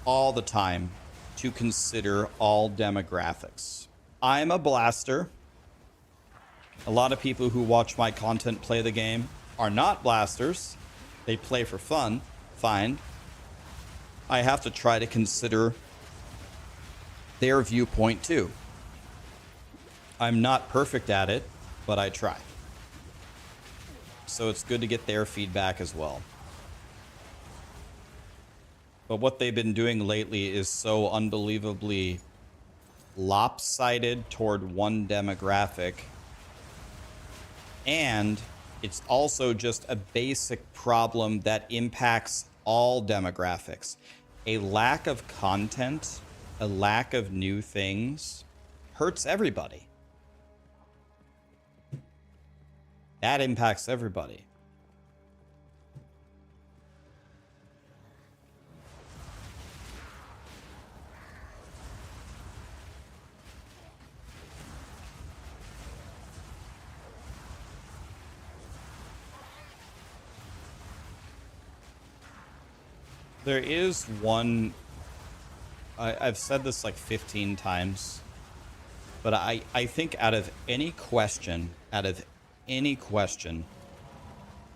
all the time to consider all demographics. I'm a blaster. A lot of people who watch my content play the game are not blasters. They play for fun. Fine. I have to try to consider their viewpoint too. I'm not perfect at it, but I try. So it's good to get their feedback as well. But what they've been doing lately is so unbelievably lopsided toward one demographic. And it's also just a basic problem that impacts all demographics. A lack of content, a lack of new things hurts everybody. That impacts everybody. There is one, I've said this like 15 times, but I think out of any question,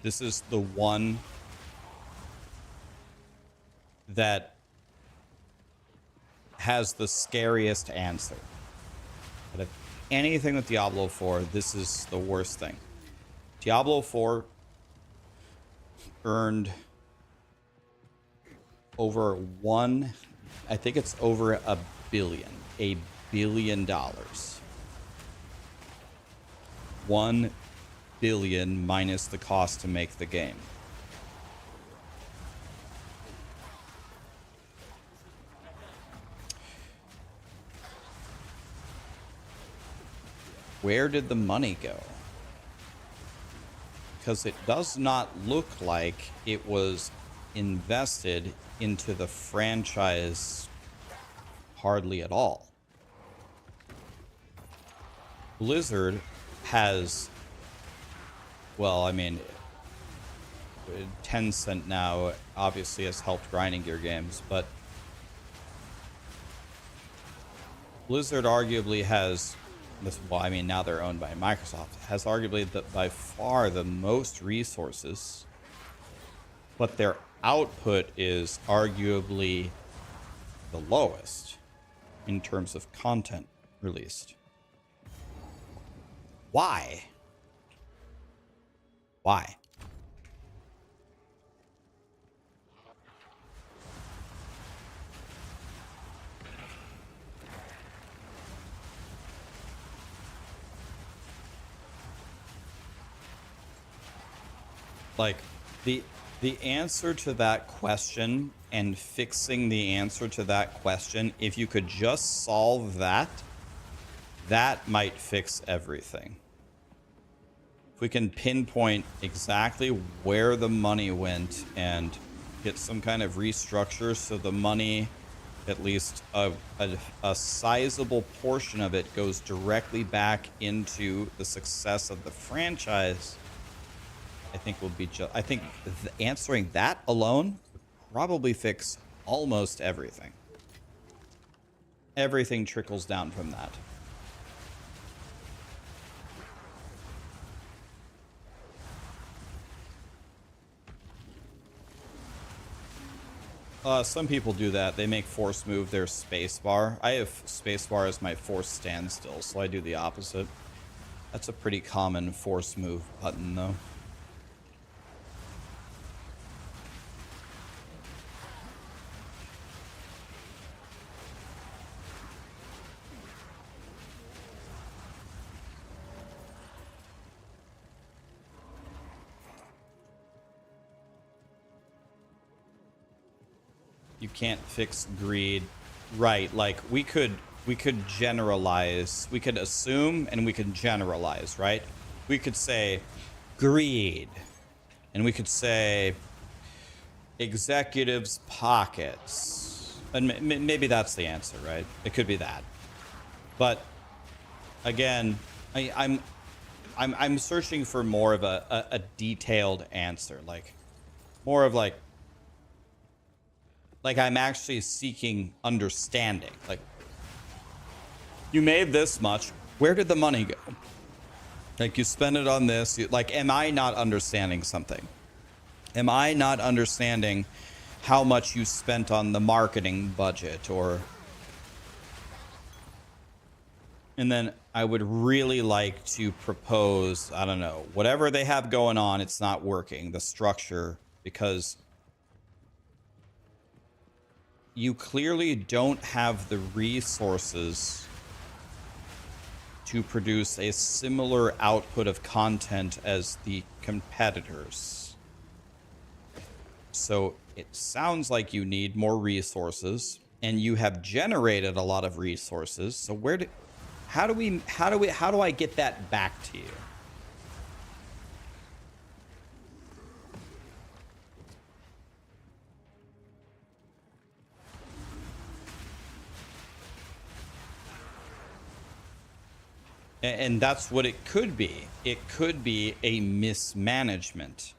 this is the one that has the scariest answer. Out of anything with Diablo 4, this is the worst thing. Diablo 4 earned over I think it's over $1 billion. $1 billion. $1 billion minus the cost to make the game. Where did the money go? Because it does not look like it was invested into the franchise hardly at all. Blizzard has, well, I mean, Tencent now obviously has helped grinding gear games, but Blizzard arguably has this, well, I mean, now they're owned by Microsoft, has arguably by far the most resources, but their output is arguably the lowest in terms of content released. Why? Why? Like, the answer to that question and fixing the answer to that question, if you could just solve that, that might fix everything. If we can pinpoint exactly where the money went and get some kind of restructure so the money, at least a sizable portion of it, goes directly back into the success of the franchise, I think will be just. I think answering that alone would probably fix almost everything. Everything trickles down from that. Some people do that. They make force move their spacebar. I have spacebar as my force standstill, so I do the opposite. That's a pretty common force move button, though. You can't fix greed, right? Like we could generalize, we could assume, and we could generalize, right? We could say greed, and we could say executives' pockets, and maybe that's the answer, right? It could be that, but again, I'm searching for more of a detailed answer, like more of like I'm actually seeking understanding. Like, you made this much. Where did the money go? Like, you spent it on this. Like, am I not understanding something? Am I not understanding how much you spent on the marketing budget? Or, and then I would really like to propose, I don't know, whatever they have going on, it's not working, the structure, because you clearly don't have the resources to produce a similar output of content as the competitors. So it sounds like you need more resources, and you have generated a lot of resources. So how do I get that back to you? And that's what it could be. It could be a mismanagement.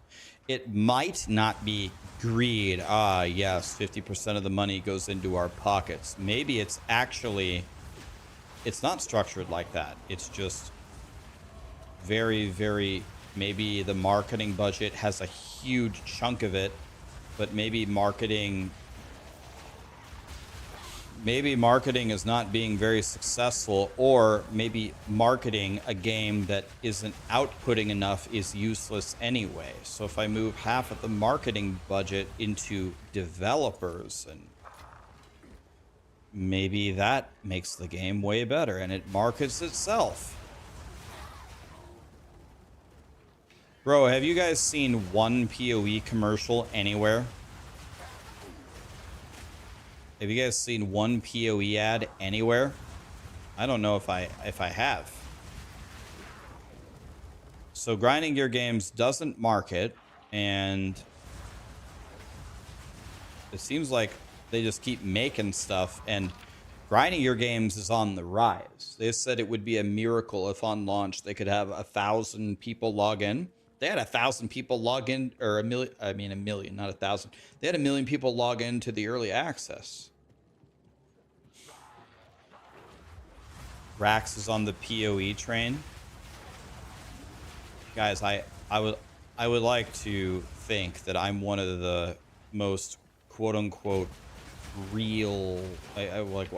It might not be greed. Ah, yes, 50% of the money goes into our pockets. Maybe it's actually, it's not structured like that. It's just very, very, maybe the marketing budget has a huge chunk of it, but maybe marketing is not being very successful, or maybe marketing a game that isn't outputting enough is useless anyway. So if I move half of the marketing budget into developers, and maybe that makes the game way better and it markets itself. Bro, have you guys seen one POE commercial anywhere? Have you guys seen one POE ad anywhere? I don't know if I have. So Grinding Gear Games doesn't market, and it seems like they just keep making stuff, and Grinding Gear Games is on the rise. They said it would be a miracle if on launch they could have 1,000 people log in. They had 1,000 people log in, or a million, not 1,000. They had 1 million people log into the early access. Rax is on the POE train. Guys, I would like to think that I'm one of the most quote unquote real, I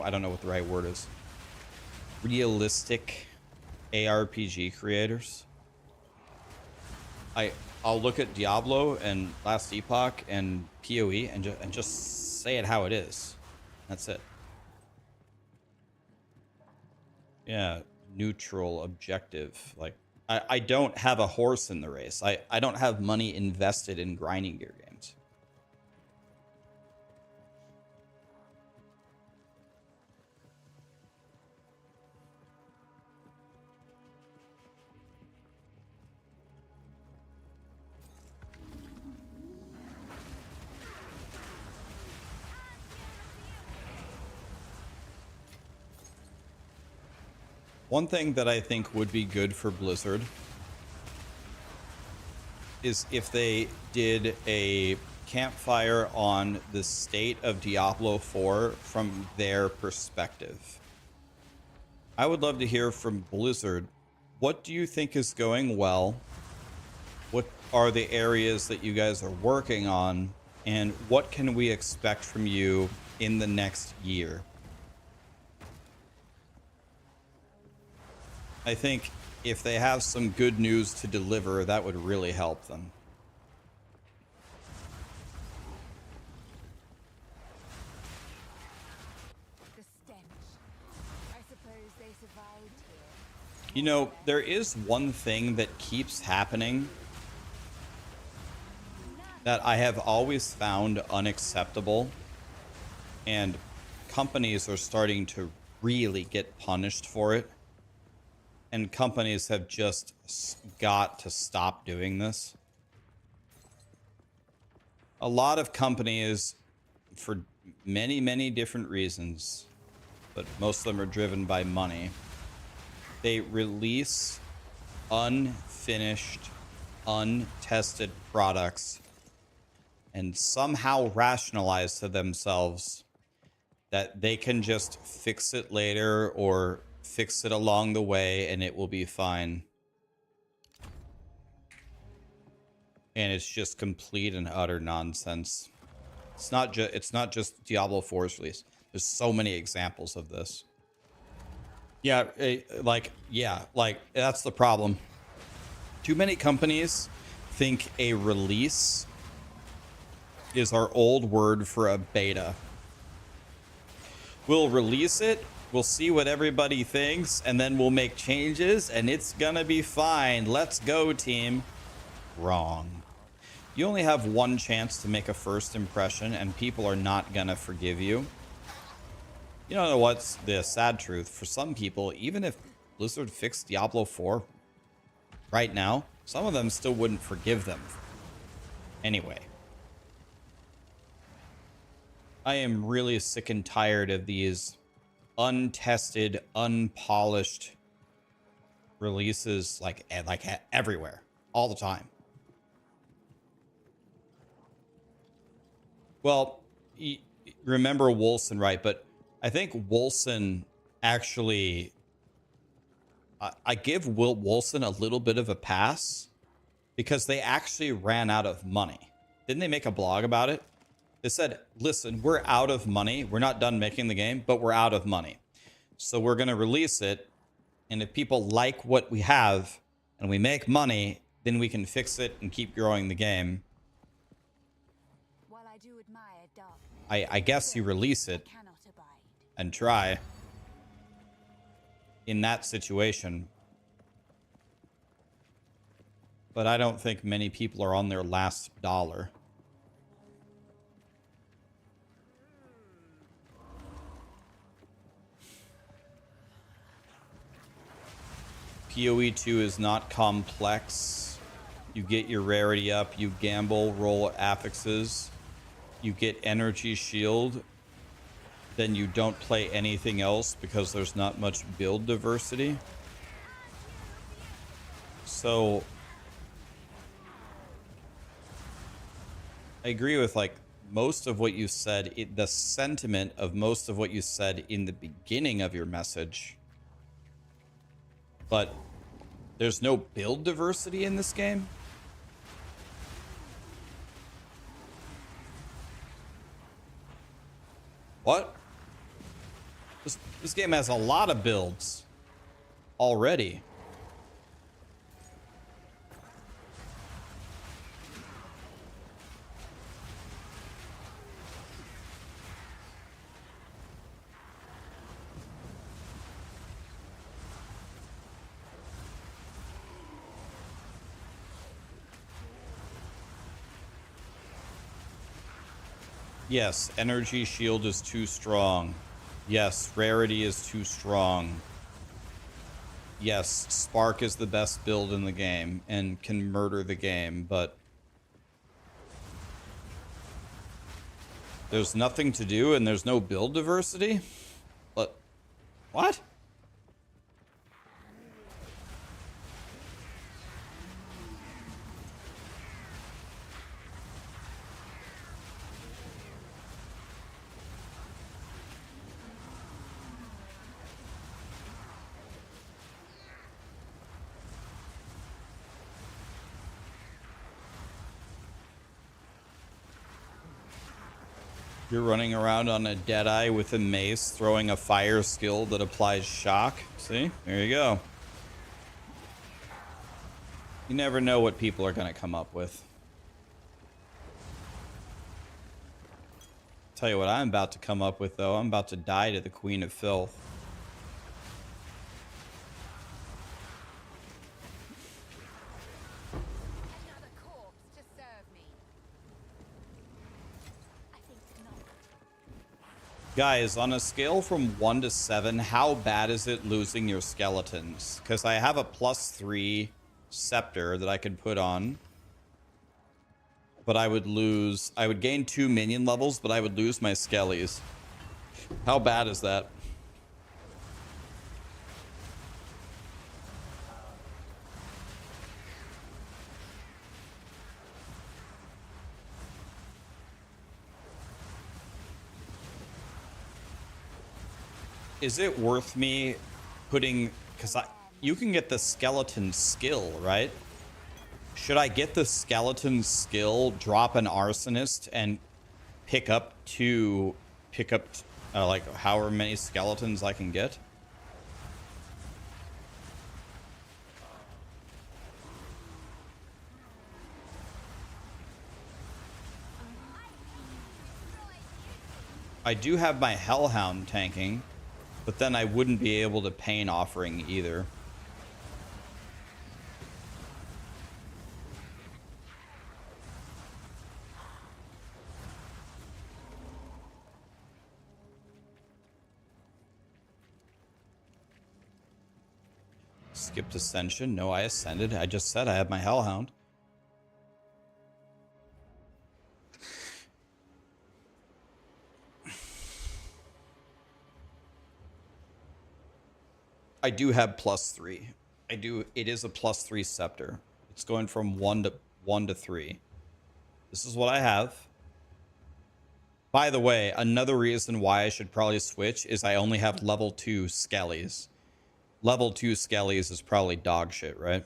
don't know what the right word is, realistic ARPG creators. I'll look at Diablo and Last Epoch and POE and just say it how it is. That's it. Yeah, neutral, objective. Like, I don't have a horse in the race. I don't have money invested in grinding gear games. One thing that I think would be good for Blizzard is if they did a campfire on the state of Diablo 4 from their perspective. I would love to hear from Blizzard. What do you think is going well? What are the areas that you guys are working on? And what can we expect from you in the next year? I think if they have some good news to deliver, that would really help them. The stench. I suppose they survived here. You know, there is one thing that keeps happening that I have always found unacceptable, and companies are starting to really get punished for it. And companies have just got to stop doing this. A lot of companies, for many, many different reasons, but most of them are driven by money, they release unfinished, untested products and somehow rationalize to themselves that they can just fix it later or fix it along the way and it will be fine. And it's just complete and utter nonsense. It's not just Diablo 4's release. There's so many examples of this. Yeah, like that's the problem. Too many companies think a release is our old word for a beta. We'll release it, we'll see what everybody thinks, and then we'll make changes, and it's gonna be fine. Let's go, team. Wrong. You only have one chance to make a first impression, and people are not gonna forgive you. You know what's the sad truth? For some people, even if Blizzard fixed Diablo 4 right now, some of them still wouldn't forgive them. Anyway. I am really sick and tired of these untested, unpolished releases like everywhere, all the time. Well, remember Wolson, right? But I think Wolson actually, I give Wolson a little bit of a pass because they actually ran out of money. Didn't they make a blog about it? They said, listen, we're out of money. We're not done making the game, but we're out of money. So we're going to release it. And if people like what we have and we make money, then we can fix it and keep growing the game. While I do admire darkness, I guess you release it cannot abide. and try in that situation. But I don't think many people are on their last dollar. POE2 is not complex. You get your rarity up, you gamble, roll affixes, you get energy shield, then you don't play anything else because there's not much build diversity. So I agree with like most of what you said, the sentiment of most of what you said in the beginning of your message. but there's no build diversity in this game. What? This game has a lot of builds already. Yes, energy shield is too strong. Yes, rarity is too strong. Yes, Spark is the best build in the game and can murder the game, but there's nothing to do and there's no build diversity? But what? You're running around on a Deadeye with a mace, throwing a fire skill that applies shock. See? There you go. You never know what people are going to come up with. Tell you what I'm about to come up with, though. I'm about to die to the Queen of Filth. Another corpse to serve me. I think not. Guys, on a scale from 1 to 7, how bad is it losing your skeletons? Because I have a +3 scepter that I could put on. But I would gain 2 minion levels, but I would lose my skellies. How bad is that? Is it worth me putting, because you can get the skeleton skill, right? Should I get the skeleton skill, drop an arsonist, and pick up like however many skeletons I can get? I do have my Hellhound tanking, but then I wouldn't be able to Pain Offering either. Skipped Ascension. No, I ascended. I just said I had my Hellhound. I do have +3. I do. It is a +3 scepter. It's going from 1 to 3. This is what I have. By the way, another reason why I should probably switch is I only have level 2 skellies. Level 2 skellies is probably dog shit, right?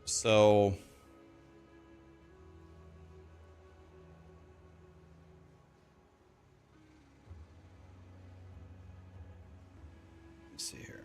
So let's see here.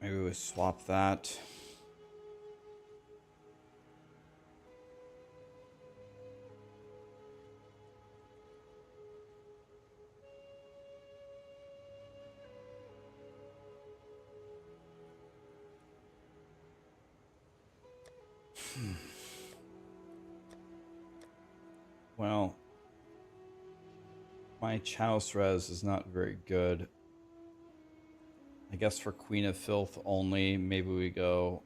Maybe we swap that. Well, my Chouse res is not very good. I guess for Queen of Filth only, maybe we go...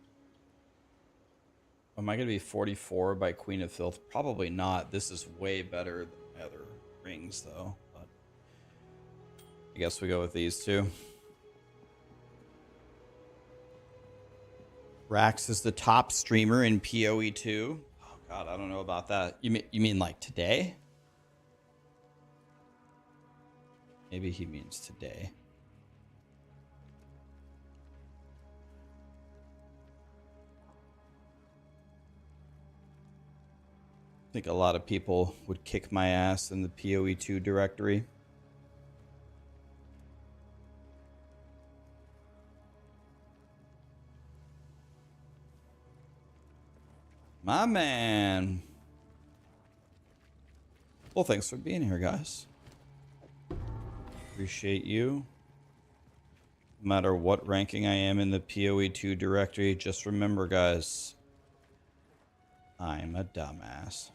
Am I going to be 44 by Queen of Filth? Probably not. This is way better than my other rings, though. But I guess we go with these two. Rax is the top streamer in POE2. Oh, God, I don't know about that. You mean like today? Maybe he means today. I think a lot of people would kick my ass in the POE2 directory. My man. Well, thanks for being here, guys. Appreciate you. No matter what ranking I am in the POE2 directory, just remember, guys, I'm a dumbass.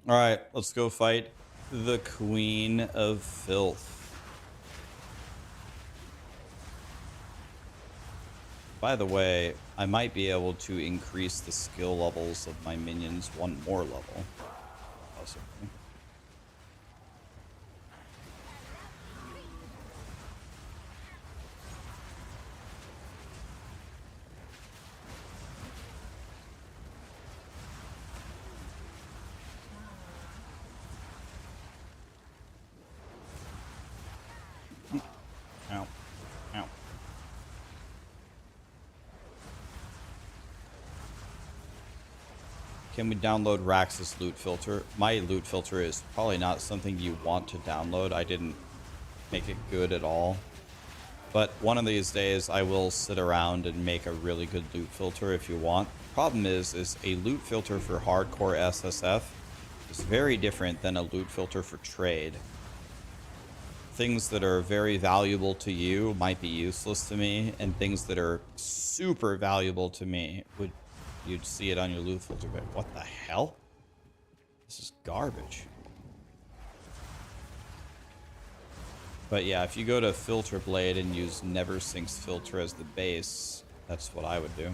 Alright, let's go fight the Queen of Filth. By the way, I might be able to increase the skill levels of my minions one more level. Possibly. Ow. Ow. Can we download Rax's loot filter? My loot filter is probably not something you want to download. I didn't make it good at all. But one of these days I will sit around and make a really good loot filter if you want. Problem is a loot filter for hardcore SSF is very different than a loot filter for trade. Things that are very valuable to you might be useless to me, and things that are super valuable to me you'd see it on your loot filter, but what the hell? This is garbage. But yeah, if you go to Filter Blade and use Neversink's filter as the base, that's what I would do.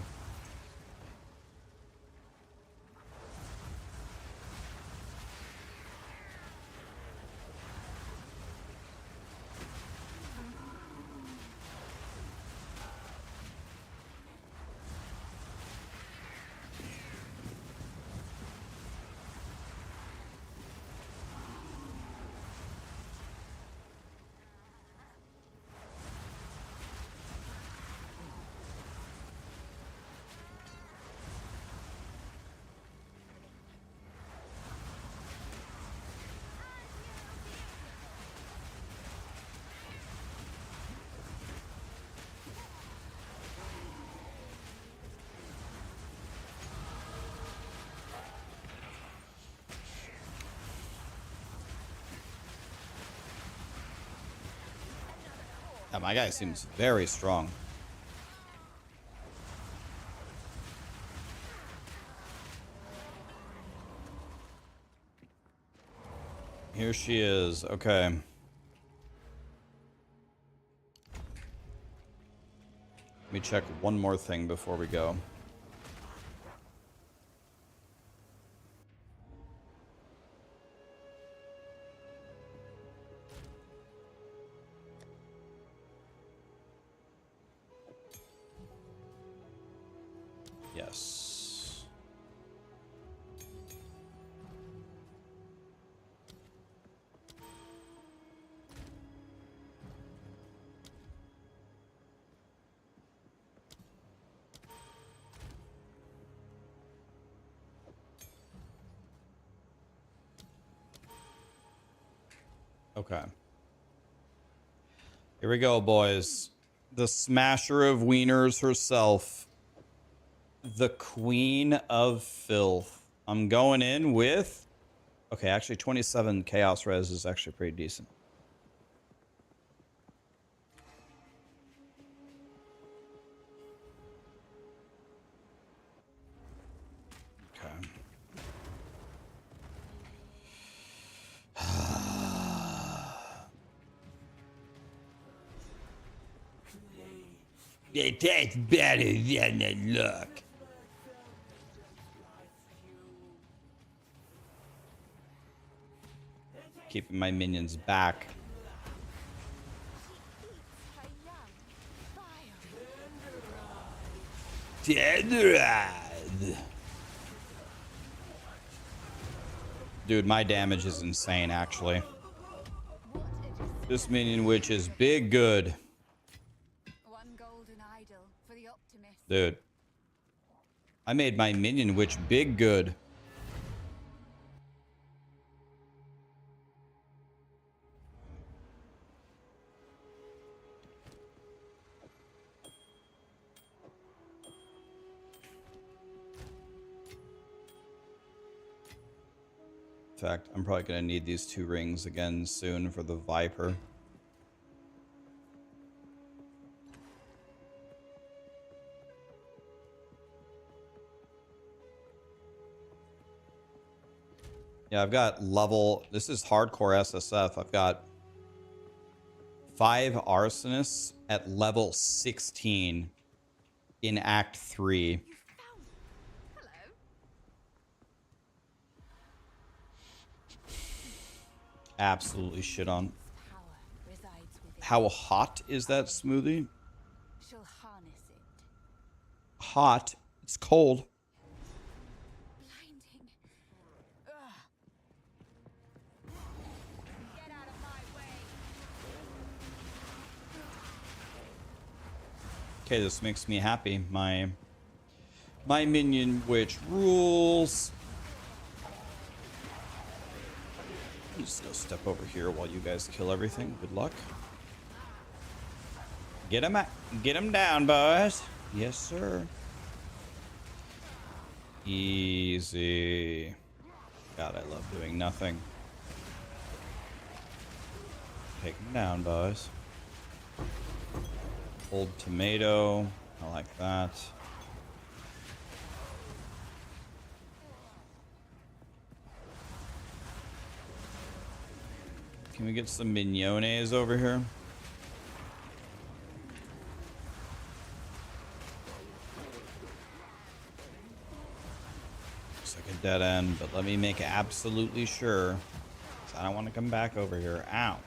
Yeah, my guy seems very strong. Here she is. Okay. Let me check one more thing before we go. Yes. Okay. Here we go, boys. The smasher of wieners herself. The queen of filth. I'm going in with... Okay, actually 27 chaos res is actually pretty decent. Okay. It tastes better than it look. Keeping my minions back. Tenderize. Dude, my damage is insane, actually. This minion witch is big good. One golden idol for the optimist. Dude. I made my minion witch big good. In fact, I'm probably going to need these 2 rings again soon for the Viper. Yeah, I've got level... This is hardcore SSF. I've got 5 arsonists at level 16 in Act 3. Absolutely shit on. How hot is that smoothie? She'll harness it. Hot. It's cold. Blinding. Ugh. Get out of my way. Okay, this makes me happy. My minion witch rules. I'm just gonna step over here while you guys kill everything. Good luck. Get him down, boys. Yes, sir. Easy. God, I love doing nothing. Take him down, boys. Old tomato. I like that. Can we get some mignones over here? Looks like a dead end, but let me make absolutely sure. 'Cause I don't want to come back over here. Ow.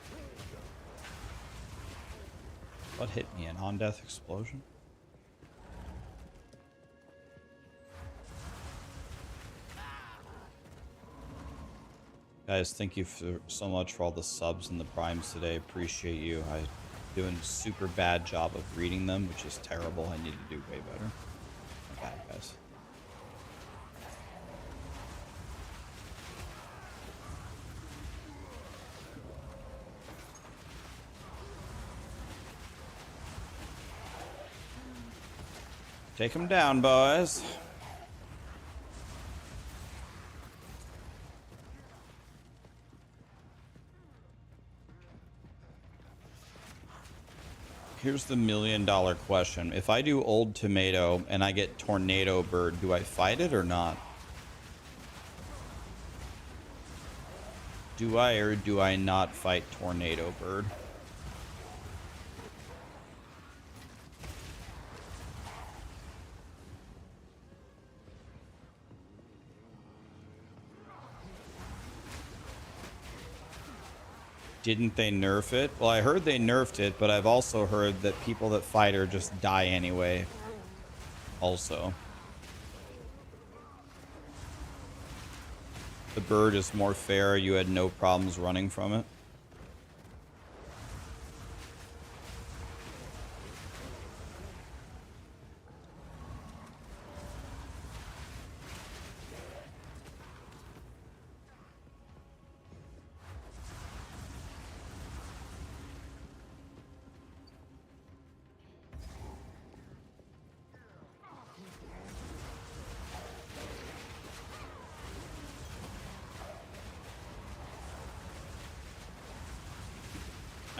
What hit me? An on-death explosion? Guys, thank you so much for all the subs and the primes today. Appreciate you. I'm doing a super bad job of reading them, which is terrible. I need to do way better. Okay, guys. Take him down, boys. Here's the $1 million question. If I do old tomato and I get tornado bird, do I fight it or not? Do I or do I not fight tornado bird? Didn't they nerf it? Well, I heard they nerfed it, but I've also heard that people that fight her just die anyway. Also. The bird is more fair. You had no problems running from it.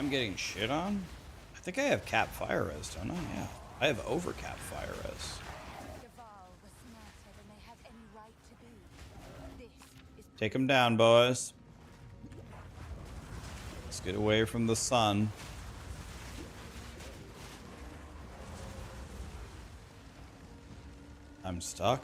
I'm getting shit on? I think I have cap fire res, don't I? Yeah. I have over cap fire res. Duval was smarter than they have any right to be. This is Take him down, boys. Let's get away from the sun. I'm stuck.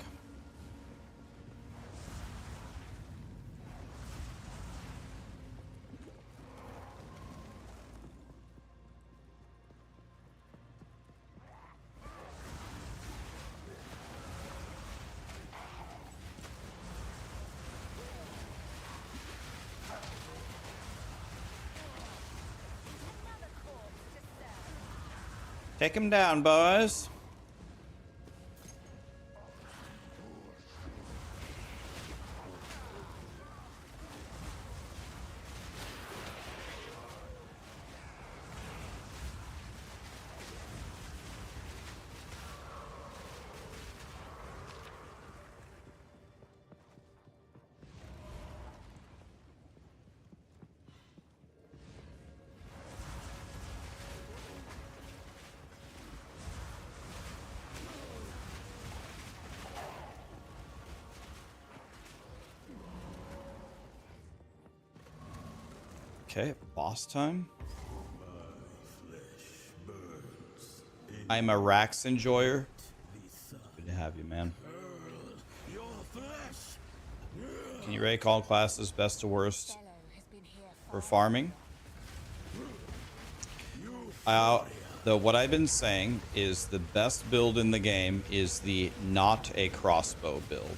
Take him down, boys. Okay, boss time. I'm a Rax enjoyer. Good to have you, man. Can you rate all classes best to worst Bello has been here for farming? What I've been saying is the best build in the game is the not a crossbow build.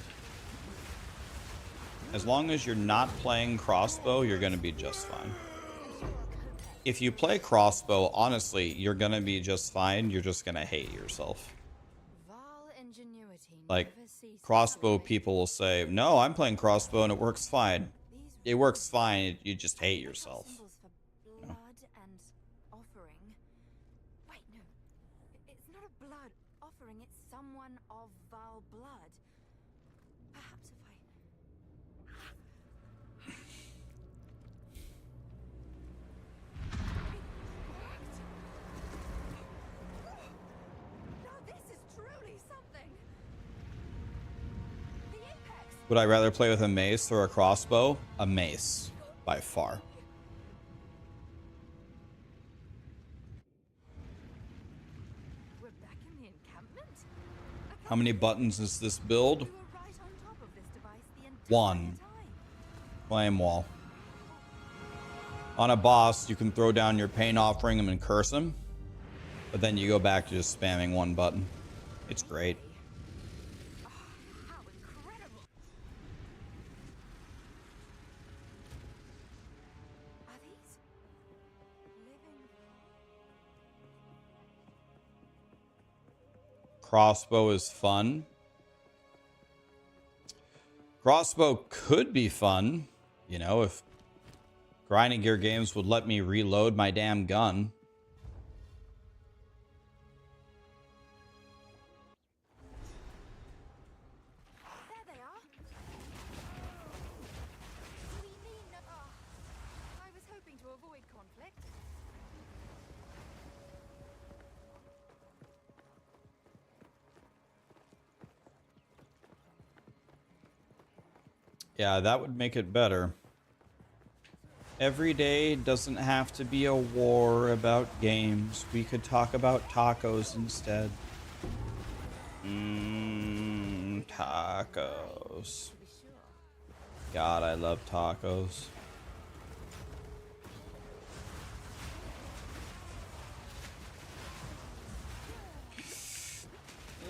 As long as you're not playing crossbow, you're going to be just fine. If you play crossbow, honestly, you're going to be just fine. You're just going to hate yourself. Val ingenuity Like, never ceases. crossbow people will say, no, I'm playing crossbow and it works fine. It works fine. You just hate yourself. Symbols for blood and offering. Wait, no. It's not a blood offering, it's someone of Val blood. Perhaps if I... Now this is truly something. The apex. Would I rather play with a mace or a crossbow? A mace, by far. We're back in the encampment? How many buttons is this build? You were right on top of this device the entire One. time. Flame wall. On a boss, you can throw down your pain offering him and curse him, but then you go back to just spamming one button. It's great. How incredible! Are these living? Crossbow is fun. Crossbow could be fun, you know, if Grinding Gear Games would let me reload my damn gun. There they are. We mean no. I was hoping to avoid conflict. Yeah, that would make it better. Every day doesn't have to be a war about games. We could talk about tacos instead. Tacos. God, I love tacos.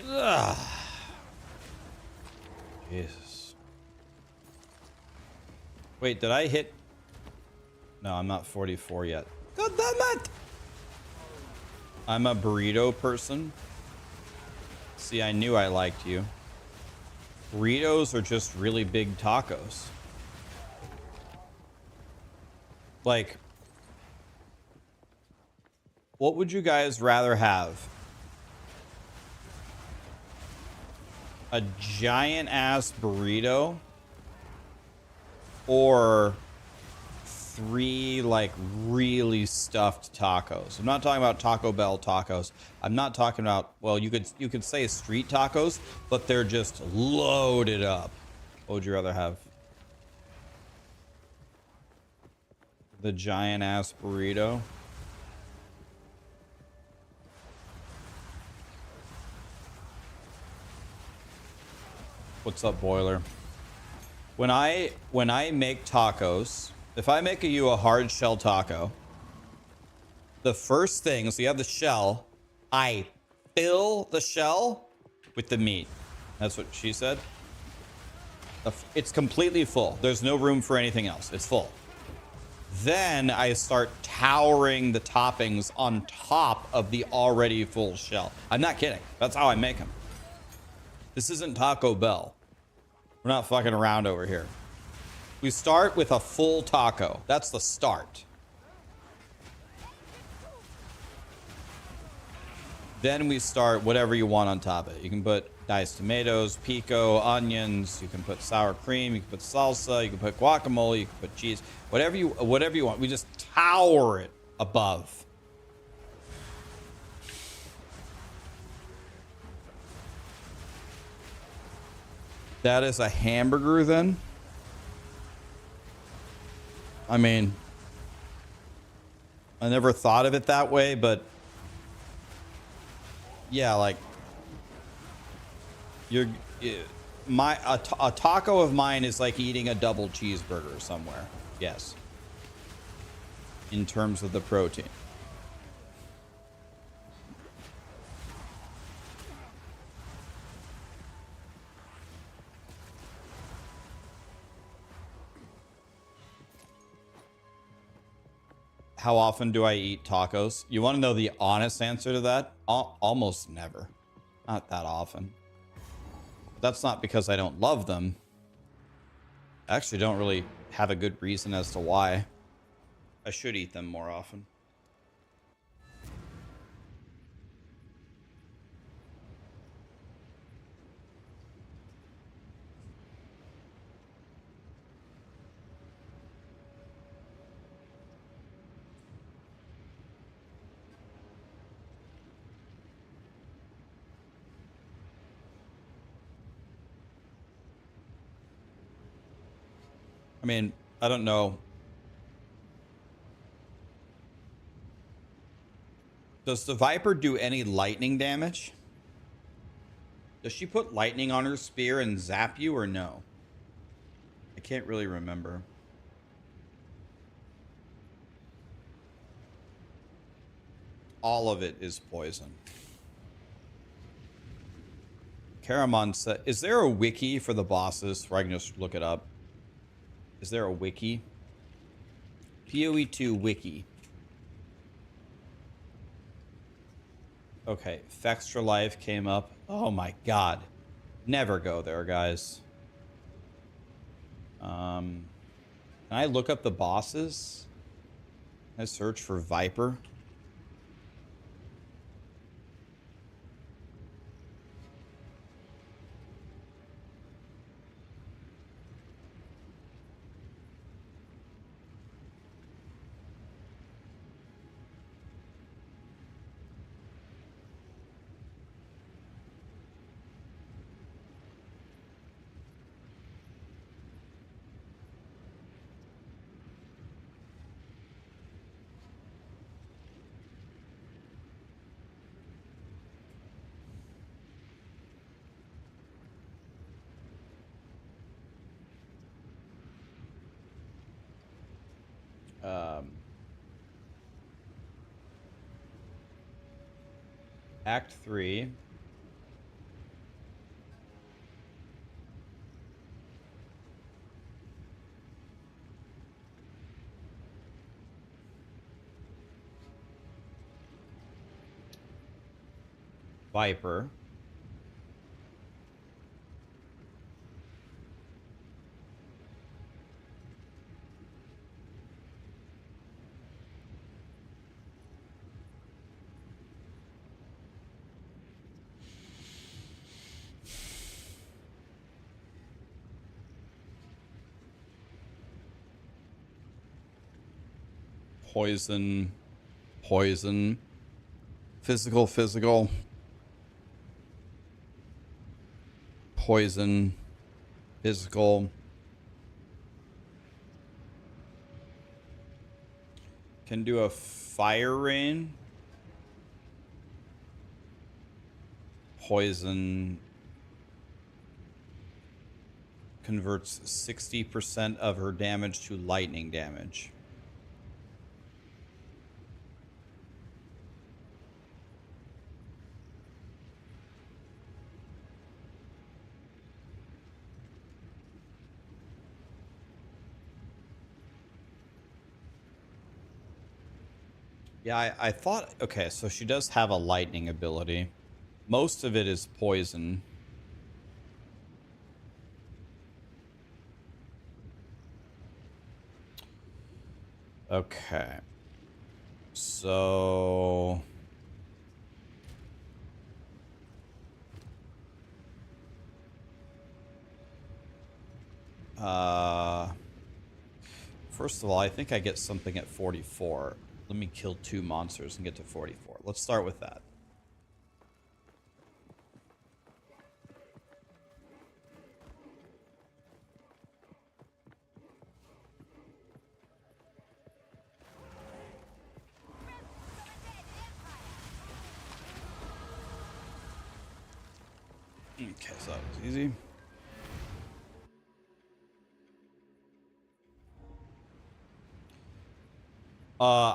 Ugh. Jesus. Wait, did I hit? No, I'm not 44 yet. God damn it! I'm a burrito person. See, I knew I liked you. Burritos are just really big tacos. Like, what would you guys rather have? A giant ass burrito or 3 like really stuffed tacos. I'm not talking about Taco Bell tacos. I'm not talking about, well, you could say street tacos, but they're just loaded up. What would you rather have? The giant ass burrito. What's up, Boiler? When I make tacos, if I make you a hard shell taco, the first thing, so you have the shell, I fill the shell with the meat. That's what she said. It's completely full. There's no room for anything else. It's full. Then I start towering the toppings on top of the already full shell. I'm not kidding. That's how I make them. This isn't Taco Bell. We're not fucking around over here. We start with a full taco. That's the start. Then we start whatever you want on top of it. You can put diced tomatoes, pico, onions. You can put sour cream. You can put salsa. You can put guacamole. You can put cheese. Whatever you want. We just tower it above. That is a hamburger then? I mean, I never thought of it that way, but yeah, like a taco of mine is like eating a double cheeseburger somewhere. Yes. In terms of the protein. How often do I eat tacos? You want to know the honest answer to that? Almost never. Not that often. That's not because I don't love them. I actually don't really have a good reason as to why. I should eat them more often. I mean, I don't know. Does the Viper do any lightning damage? Does she put lightning on her spear and zap you or no? I can't really remember. All of it is poison. Karamon said, is there a wiki for the bosses where I can just look it up? Is there a wiki? POE2 wiki. Okay, Fextra Life came up. Oh my god. Never go there, guys. Can I look up the bosses? Can I search for Viper? Act 3. Viper. Poison. Poison. Physical, physical. Poison. Physical. Can do a fire rain. Poison. Converts 60% of her damage to lightning damage. Yeah, I thought, okay, so she does have a lightning ability. Most of it is poison. Okay. So... First of all, I think I get something at 44. Let me kill 2 monsters and get to 44. Let's start with that. Okay, so that was easy.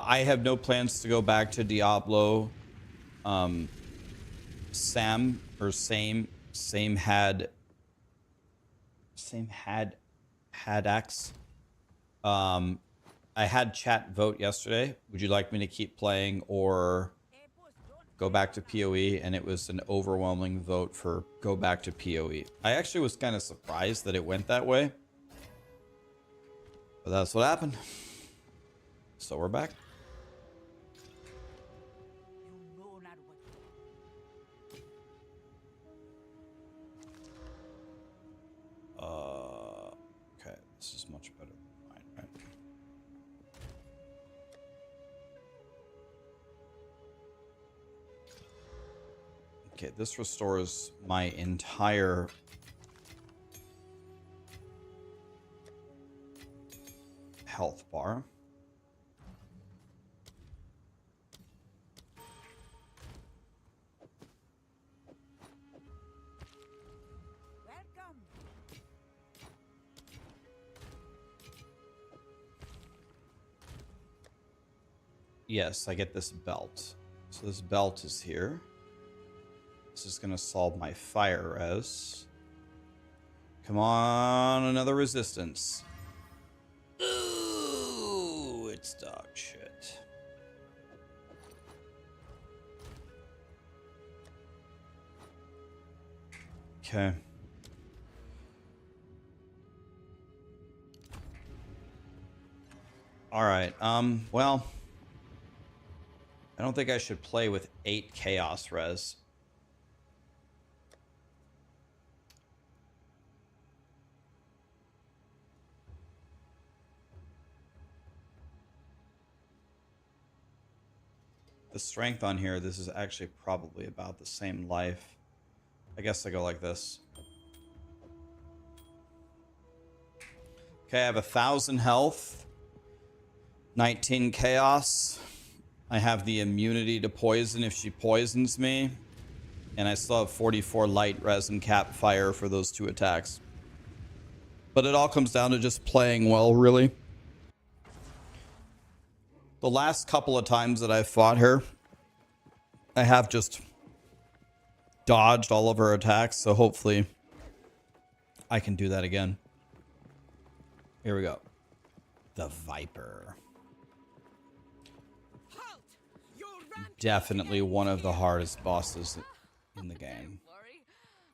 I have no plans to go back to Diablo. Same had X. I had chat vote yesterday. Would you like me to keep playing or go back to POE? And it was an overwhelming vote for go back to POE. I actually was kind of surprised that it went that way, but that's what happened. So we're back. Okay, this is much better than mine, right? Okay, this restores my entire health bar. Yes, I get this belt. So this belt is here. This is going to solve my fire res. Come on, another resistance. Ooh, it's dog shit. Okay. All right. Well, I don't think I should play with 8 chaos res. The strength on here, this is actually probably about the same life. I guess I go like this. Okay, I have 1,000 health, 19 chaos. I have the immunity to poison if she poisons me. And I still have 44 light res and cap fire for those 2 attacks. But it all comes down to just playing well, really. The last couple of times that I've fought her, I have just dodged all of her attacks. So hopefully I can do that again. Here we go. The Viper. Definitely one of the hardest bosses in the game. Don't worry.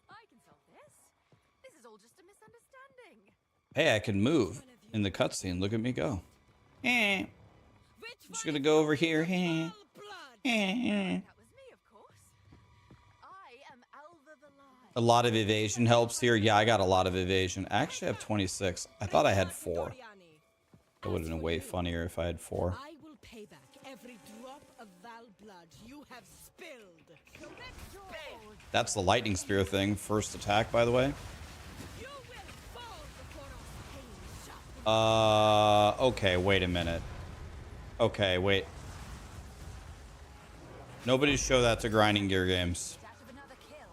I can solve this. This is all just a misunderstanding. Hey, I can move in the cutscene. Look at me go. I'm just gonna go over here. That was me, of course. I am Alva the Lion. A lot of evasion helps here. Yeah, I got a lot of evasion. I actually have 26. I thought I had 4. That would have been way funnier if I had 4. I will payback every drop of Val blood you have spilled. So let's go. That's the lightning spear thing. First attack, by the way. You will fall before our pain shot. Okay, wait a minute. Okay, wait. Nobody show that to Grinding Gear Games. Out of another kill.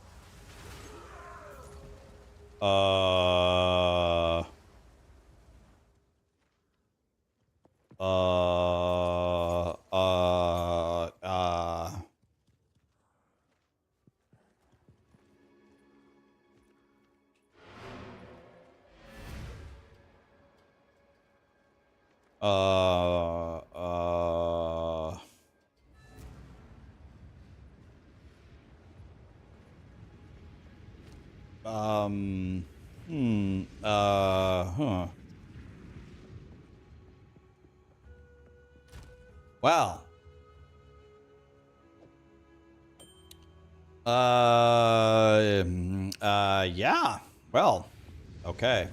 Huh. Well. Yeah. Well, okay.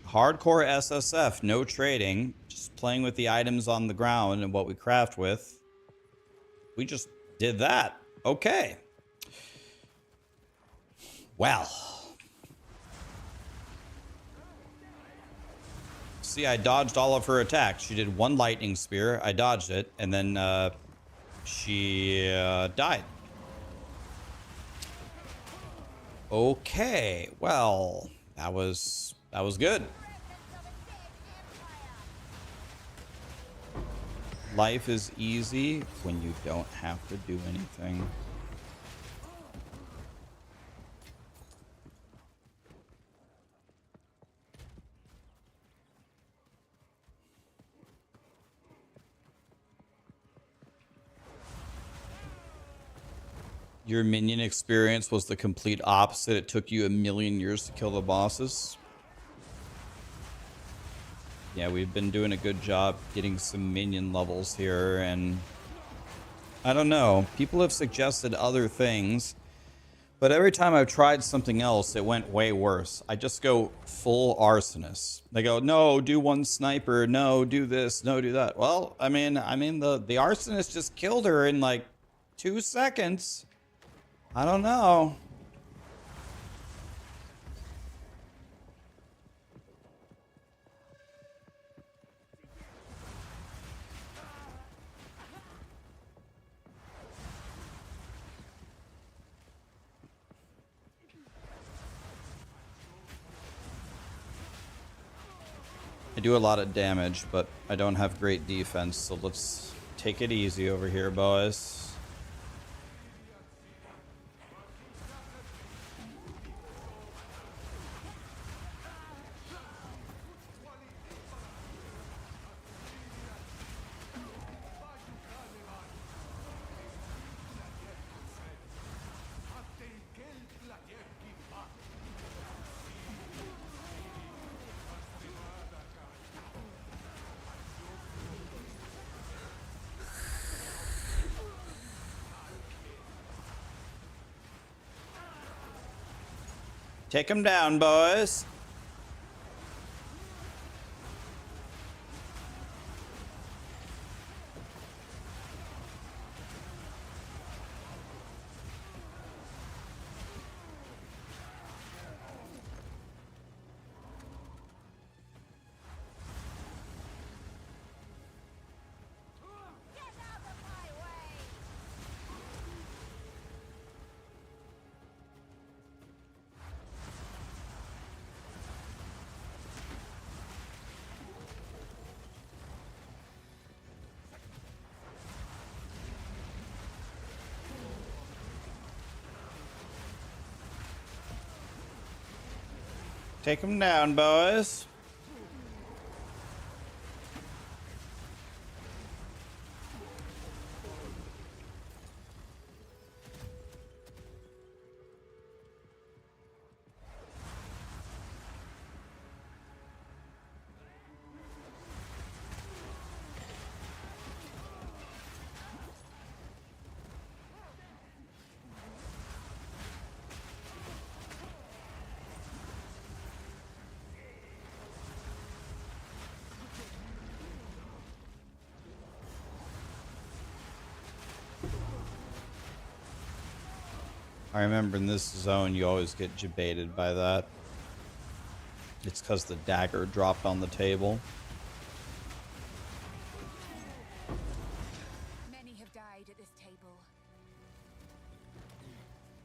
Hardcore SSF, no trading, just playing with the items on the ground and what we craft with. We just did that. Okay. Well. See, I dodged all of her attacks. She did one lightning spear. I dodged it, and then she died. Okay. Well, that was good. Life is easy when you don't have to do anything. Your minion experience was the complete opposite. It took you 1,000,000 years to kill the bosses. Yeah, we've been doing a good job getting some minion levels here, and I don't know. People have suggested other things, but every time I've tried something else, it went way worse. I just go full arsonist. They go, no, do one sniper. No, do this. No, do that. Well, I mean, the arsonist just killed her in like 2 seconds. I don't know. I do a lot of damage, but I don't have great defense, so let's take it easy over here, boys. Take him down, boys. Take him down, boys. I remember in this zone you always get debated by that. It's because the dagger dropped on the table. Many have died at this table.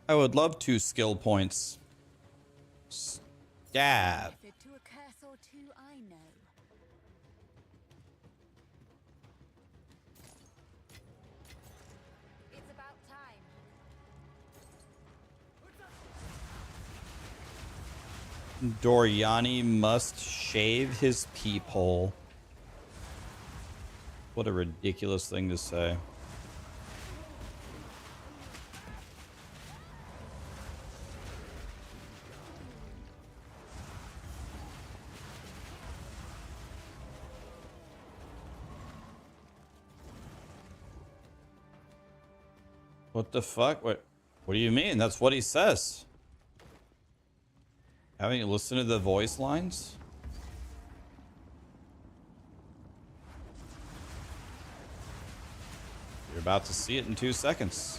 I would love 2 skill points. Stab. Method to a curse or two, I know. It's about time. Doriani must shave his peephole. What a ridiculous thing to say. What the fuck? What do you mean? That's what he says. Haven't you listened to the voice lines? You're about to see it in 2 seconds.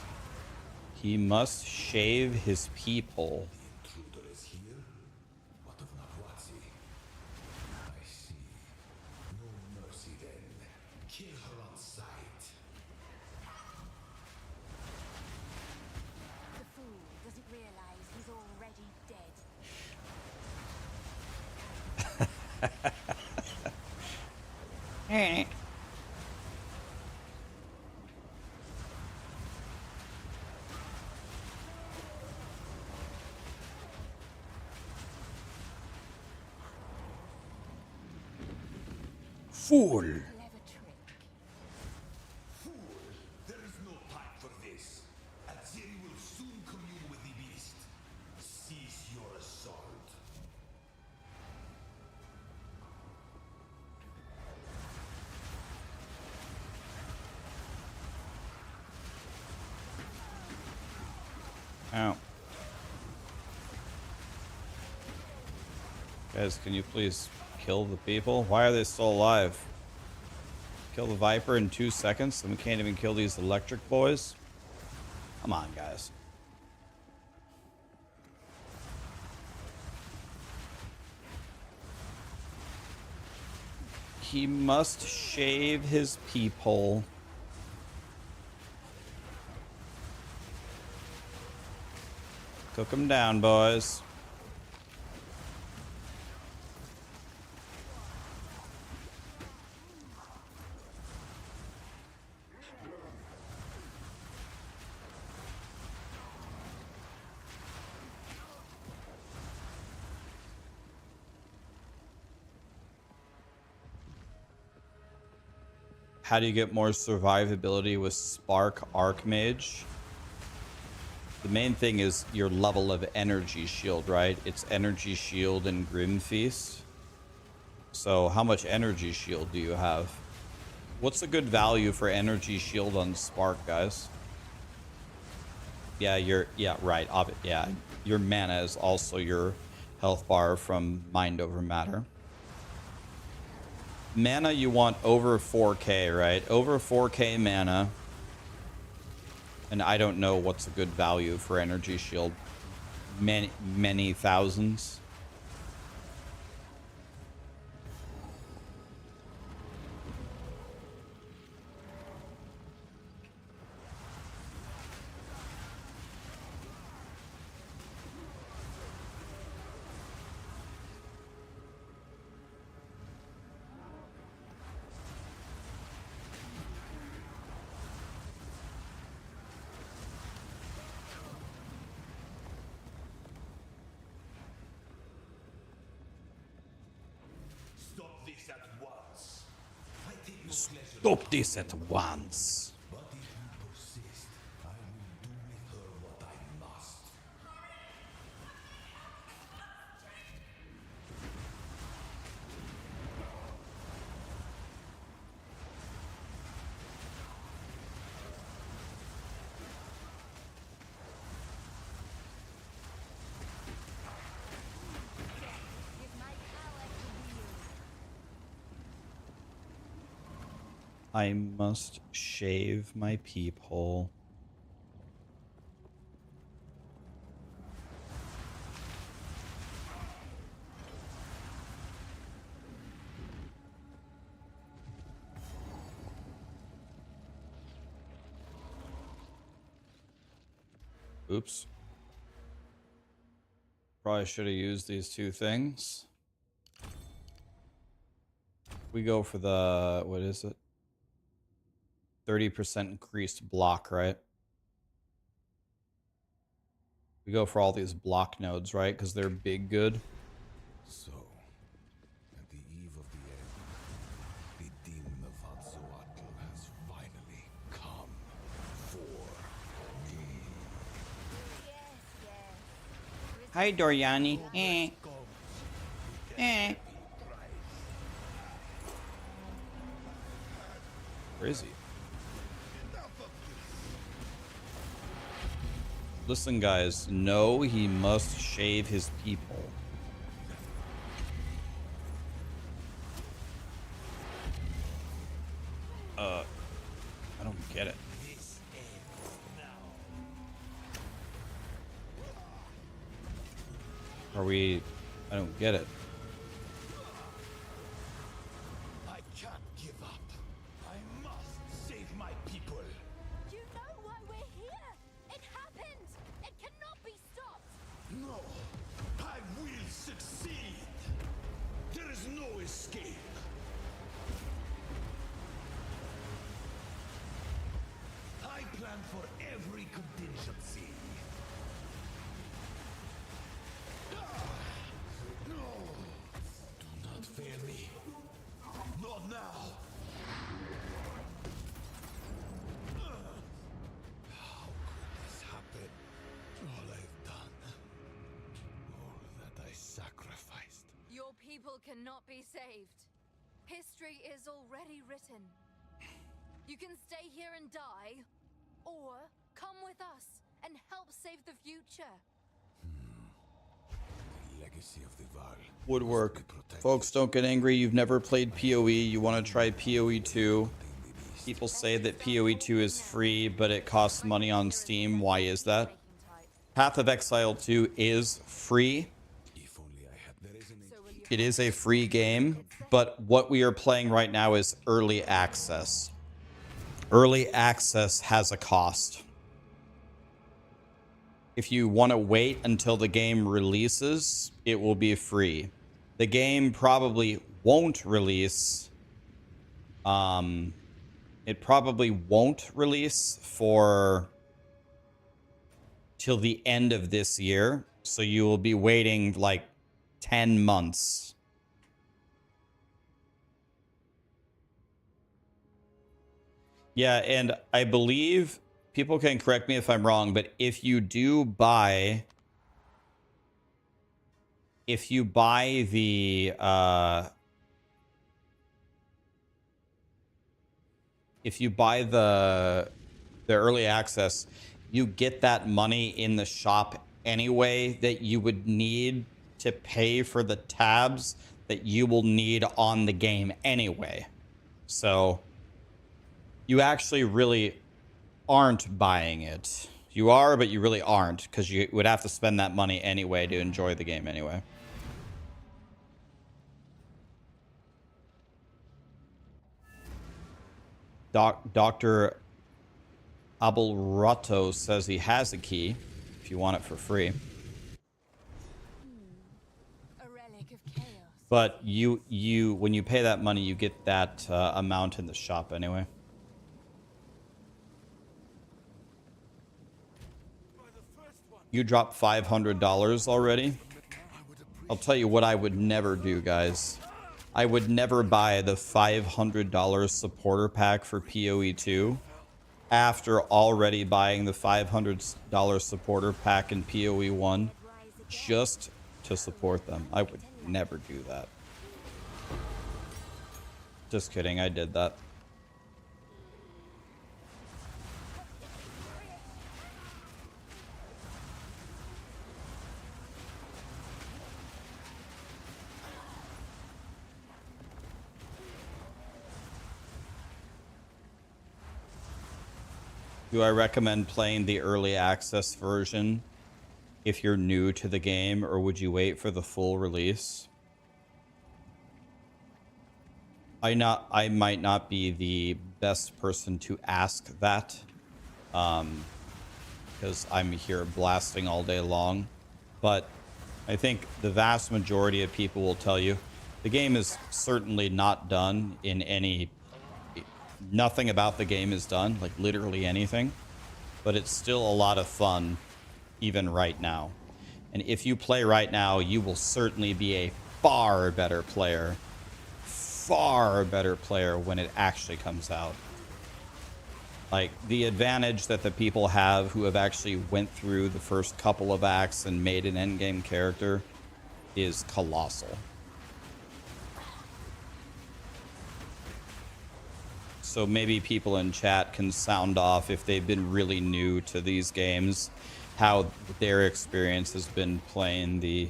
He must shave his peephole. Intruder is here? What of Navwatsi? I see. No mercy then. Kill her on sight. The fool doesn't realize he's already dead. Fool. Clever trick. Fool! There is no time for this. Azeri will soon commune with the beast. Cease your assault. Ow. Guys, can you please kill the people? Why are they still alive? Kill the Viper in 2 seconds and we can't even kill these electric boys? Come on, guys. He must shave his peephole. Cook them down, boys. How do you get more survivability with Spark Archmage? The main thing is your level of energy shield, right? It's energy shield and Grim Feast. So how much energy shield do you have? What's a good value for energy shield on Spark, guys? Yeah, right. Yeah, your mana is also your health bar from Mind Over Matter. Mana you want over 4k, right? Over 4k mana. And I don't know what's a good value for energy shield. Many thousands. Stop this at once. I take no pleasure. Stop this at once. But if you persist, I will do with her what I must. Give my power to wield. I must shave my peephole. Oops. Probably should have used these two things. We go for the, what is it? 30% increased block, right? We go for all these block nodes, right? Because they're big good. So, at the eve of the end, the demon of Hatzoatl has finally come for me. Hi, Doriani. Where is he? Listen, guys. No, he must shave his people. I don't get it. Are we... I don't get it. I can't give up. I must save my people. You know why we're here? It happened! It cannot be stopped! No, I will succeed. There is no escape. I plan for every contingency. No, do not fail me. Not now. How could this happen? All I've done, all that I sacrificed. Your people cannot be saved. History is already written. You can stay here and die, or come with us and help save the future. The legacy of the Val Woodwork. must be protected. Folks, don't get angry. You've never played PoE. You want to try PoE2. People say that PoE2 is free, but it costs money on Steam. Why is that? Path of Exile 2 is free. If only I had. There is an It is a free game, but what we are playing right now is early access. Early access has a cost. If you want to wait until the game releases, it will be free. The game probably won't release. It probably won't release for till the end of this year. So you will be waiting like 10 months. Yeah, and I believe, people can correct me if I'm wrong, but if you do buy... If you buy the... if you buy the early access, you get that money in the shop anyway that you would need to pay for the tabs that you will need on the game anyway. So you actually really aren't buying it. You are, but you really aren't, because you would have to spend that money anyway to enjoy the game anyway. Dr. Abelrato says he has a key if you want it for free. A relic of chaos. But you when you pay that money, you get that amount in the shop anyway. You dropped $500 already? I'll tell you what I would never do, guys. I would never buy the $500 supporter pack for PoE2 after already buying the $500 supporter pack in PoE1 just to support them. I would never do that. Just kidding, I did that. Do I recommend playing the early access version if you're new to the game, or would you wait for the full release? I might not be the best person to ask that, because because I'm here blasting all day long. But I think the vast majority of people will tell you the game is certainly not done in any... Nothing about the game is done, like literally anything. But it's still a lot of fun, even right now. And if you play right now, you will certainly be a far better player when it actually comes out. Like, the advantage that the people have who have actually went through the first couple of acts and made an endgame character is colossal. So maybe people in chat can sound off if they've been really new to these games, how their experience has been playing the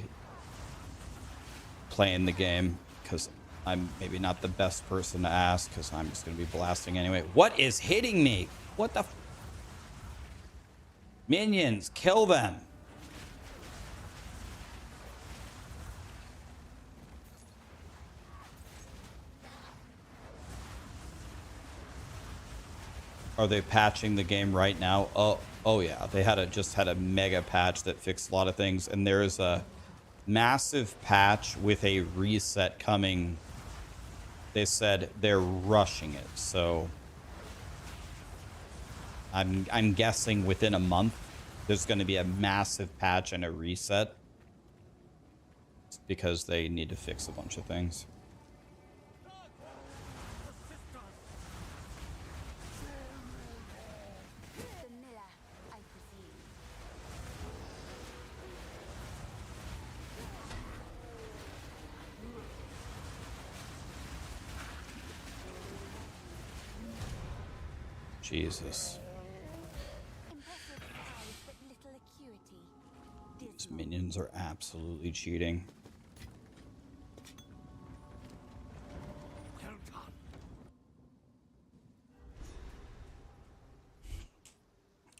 game, because I'm maybe not the best person to ask, because I'm just going to be blasting anyway. What is hitting me? What the minions, kill them. Are they patching the game right now? Oh yeah, they just had a mega patch that fixed a lot of things, and there is a massive patch with a reset coming. They said they're rushing it, so I'm guessing within a month there's going to be a massive patch and a reset because they need to fix a bunch of things. Vanilla, I presume. Jesus. Impressive size, but little acuity. These minions are absolutely cheating.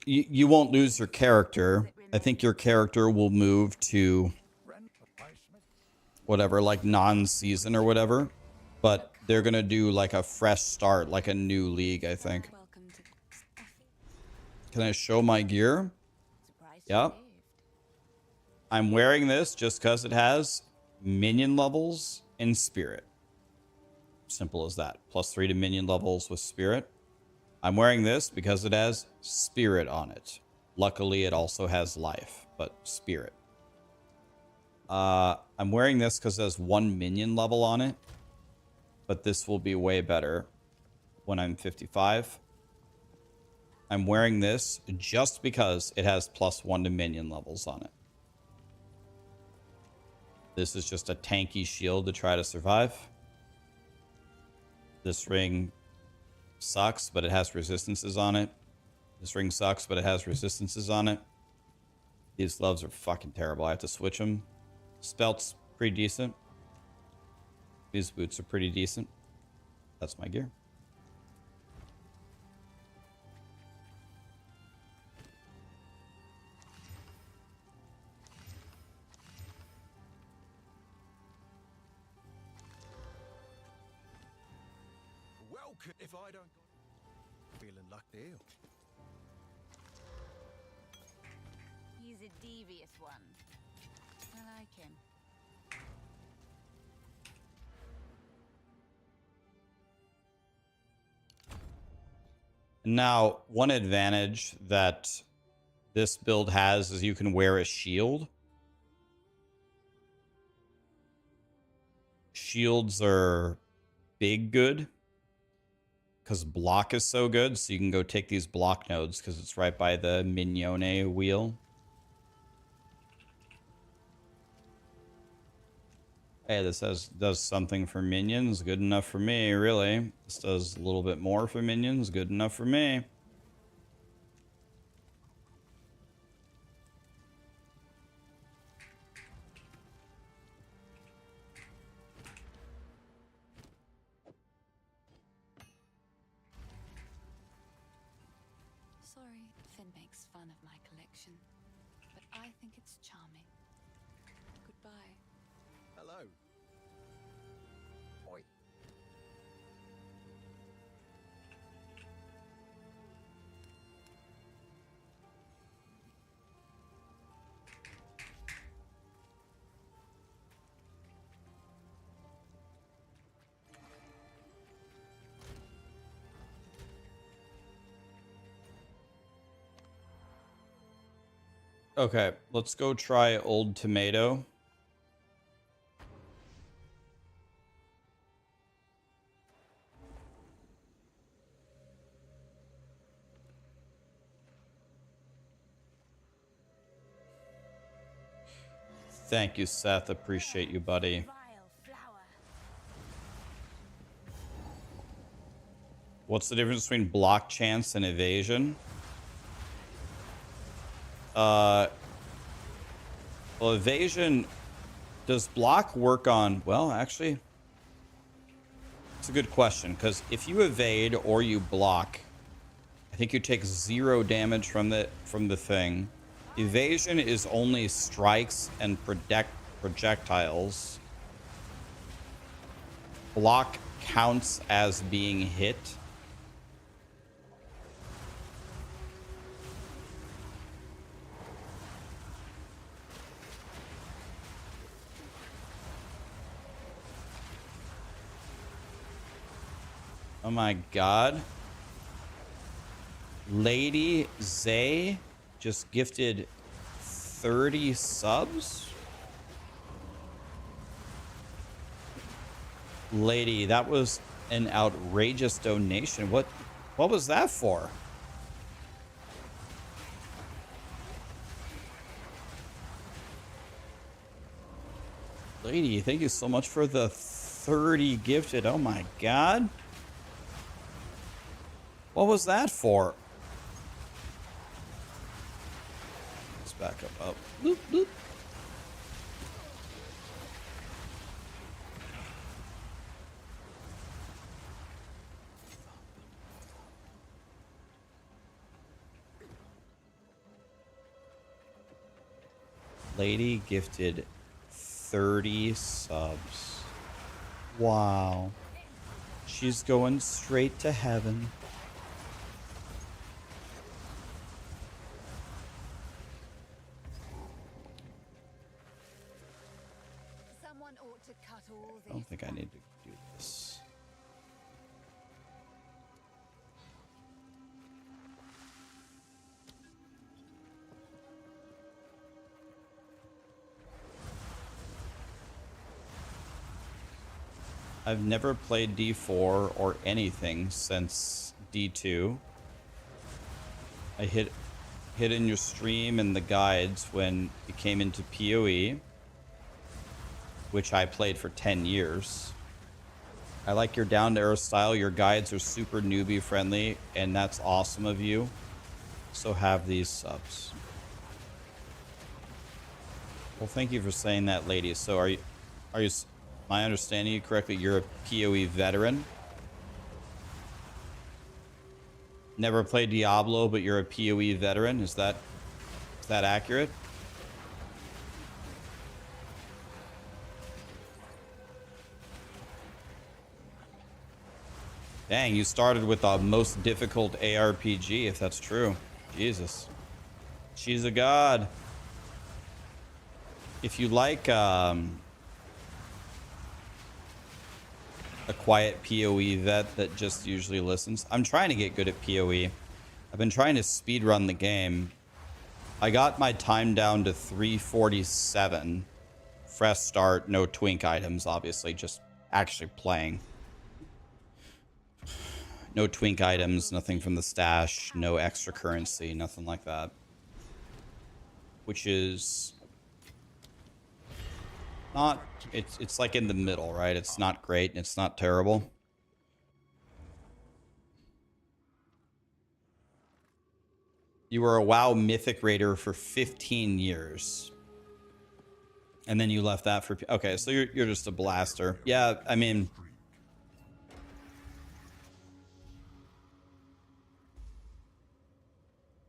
You won't lose your character. I think your character will move to whatever, like non-season or whatever. But they're going to do like a fresh start, like a new league, I think. Welcome to... Can I show my gear? Yep. I'm wearing this just because it has minion levels in spirit. Simple as that. +3 to minion levels with spirit. I'm wearing this because it has spirit on it. Luckily, it also has life, but spirit. I'm wearing this because it has 1 minion level on it. But this will be way better when I'm 55. I'm wearing this just because it has +1 to minion levels on it. This is just a tanky shield to try to survive. This ring sucks, but it has resistances on it. This ring sucks, but it has resistances on it. These gloves are fucking terrible. I have to switch them. Spelt's pretty decent. These boots are pretty decent. That's my gear. Welcome. If I don't... Feeling luck deal. He's a devious one. I like him. Now, one advantage that this build has is you can wear a shield. Shields are big good because block is so good, so you can go take these block nodes because it's right by the Mignone wheel. Hey, this does something for minions. Good enough for me, really. This does a little bit more for minions. Good enough for me. Sorry, Finn makes fun of my collection, but I think it's charming. Goodbye. Hello. Oi. Okay, let's go try Old Tomato. Thank you, Seth. Appreciate you, buddy. Vile flower. What's the difference between block chance and evasion? Well, evasion... Does block work on... Well, actually... It's a good question, because if you evade or you block, I think you take 0 damage from the thing. Evasion is only strikes and projectiles. Block counts as being hit. Oh my god. Lady Zay just gifted 30 subs? Lady, that was an outrageous donation. What was that for? Lady, thank you so much for the 30 gifted. Oh my god. What was that for? Let's back up. Bloop, bloop. Lady gifted 30 subs. Wow. She's going straight to heaven. Someone ought to cut all this. I don't think I need to do this. I've never played D4 or anything since D2. I hit in your stream and the guides when it came into POE, which I played for 10 years. I like your down-to-earth style. Your guides are super newbie friendly, and that's awesome of you. So have these subs. Well, thank you for saying that, lady. So are you, am I understanding you correctly? You're a POE veteran? Never played Diablo, but you're a POE veteran. Is that accurate? Dang, you started with the most difficult ARPG, if that's true. Jesus. She's a god. If you like a quiet POE vet that just usually listens. I'm trying to get good at POE. I've been trying to speedrun the game. I got my time down to 347. Fresh start, no twink items, obviously, just actually playing. No twink items, nothing from the stash, no extra currency, nothing like that. Which is not, it's like in the middle, right? It's not great and it's not terrible. You were a WoW Mythic Raider for 15 years. And then you left that for... Okay, so you're just a blaster. Yeah, I mean...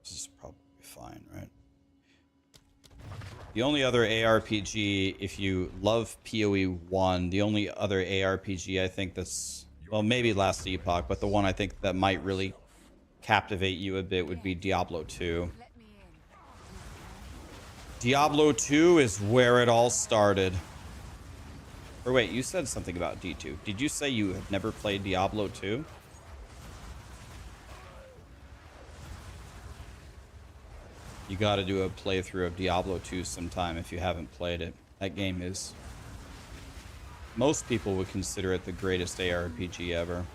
This is probably fine, right? The only other ARPG, if you love POE 1, the only other ARPG I think that's... Well, maybe Last Epoch, but the one I think that might really captivate you a bit would be Diablo 2. Diablo 2 is where it all started. Or wait, you said something about D2. Did you say you have never played Diablo 2? You got to do a playthrough of Diablo 2 sometime if you haven't played it. That game is... most people would consider it the greatest ARPG ever.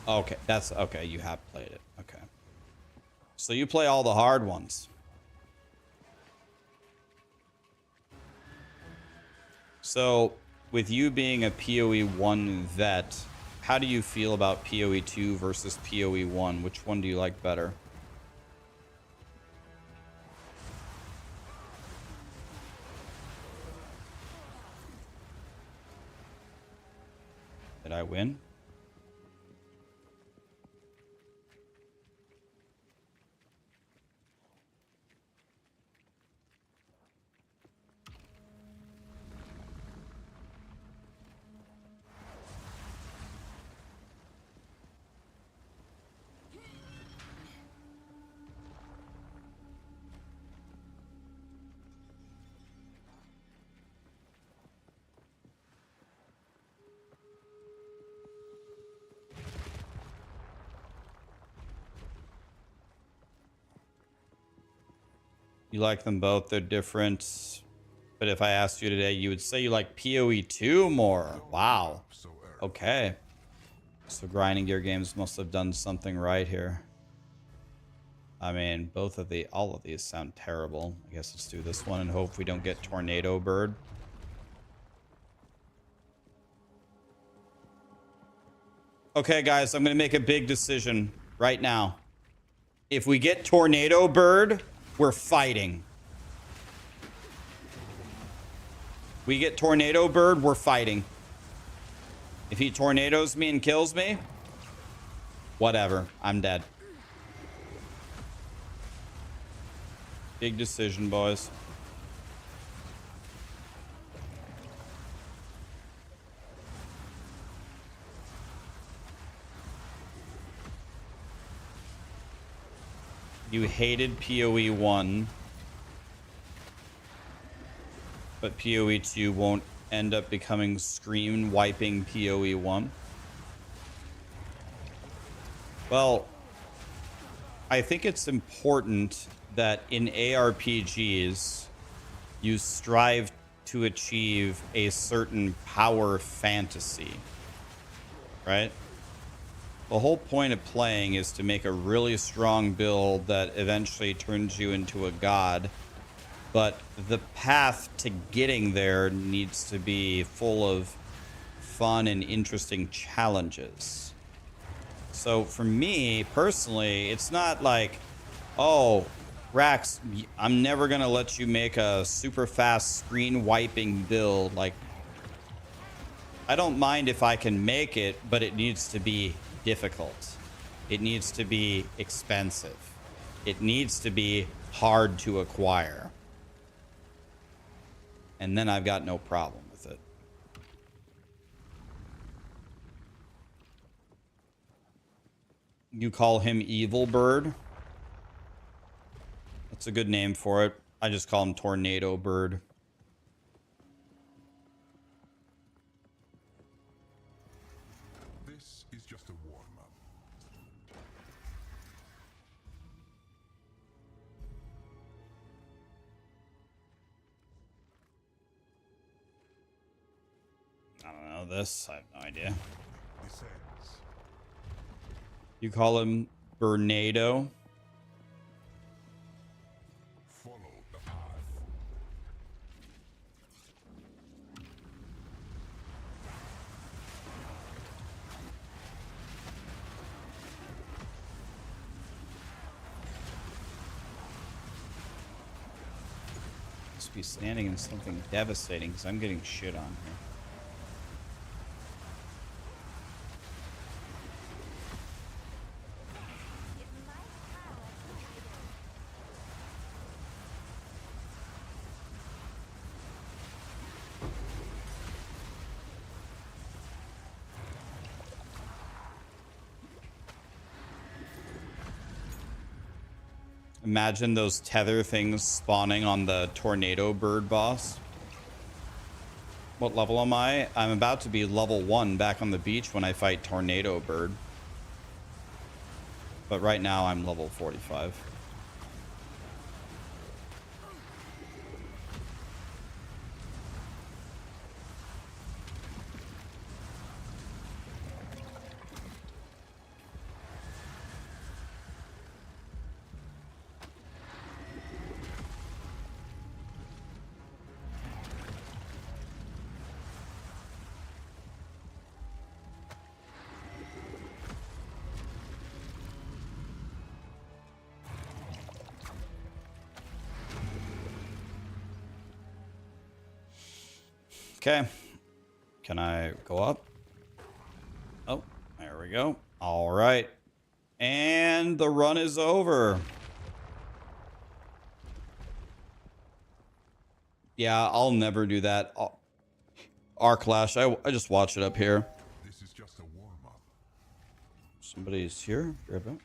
Okay, that's... okay, you have played it. Okay. So you play all the hard ones. So, with you being a POE1 vet, how do you feel about POE2 versus POE1? Which one do you like better? Did I win? You like them both. They're different. But if I asked you today, you would say you like POE2 more. Wow. Okay. So grinding gear games must have done something right here. I mean, all of these sound terrible. I guess let's do this one and hope we don't get Tornado Bird. Okay, guys, I'm going to make a big decision right now. If we get Tornado Bird, we're fighting. We get Tornado Bird, we're fighting. If he tornadoes me and kills me, whatever, I'm dead. Big decision, boys. You hated PoE 1, but PoE 2 won't end up becoming screen wiping PoE 1. Well, I think it's important that in ARPGs you strive to achieve a certain power fantasy, right? The whole point of playing is to make a really strong build that eventually turns you into a god. But the path to getting there needs to be full of fun and interesting challenges. So for me, personally, it's not like, oh, Rax, I'm never going to let you make a super fast screen wiping build. Like, I don't mind if I can make it, but it needs to be difficult. It needs to be expensive. It needs to be hard to acquire. And then I've got no problem with it. You call him Evil Bird? That's a good name for it. I just call him Tornado Bird. This is just a warm-up. I don't know this. I have no idea. Descends. You call him Bernado? Follow the path. Must be standing in something devastating because I'm getting shit on here. Imagine those tether things spawning on the Tornado Bird boss. What level am I? I'm about to be level 1 back on the beach when I fight Tornado Bird. But right now I'm level 45. Okay. Can I go up? Oh, there we go. All right. And the run is over. Yeah, I'll never do that. Arclash, I just watch it up here. This is just a warm-up. Somebody's here. Grab it.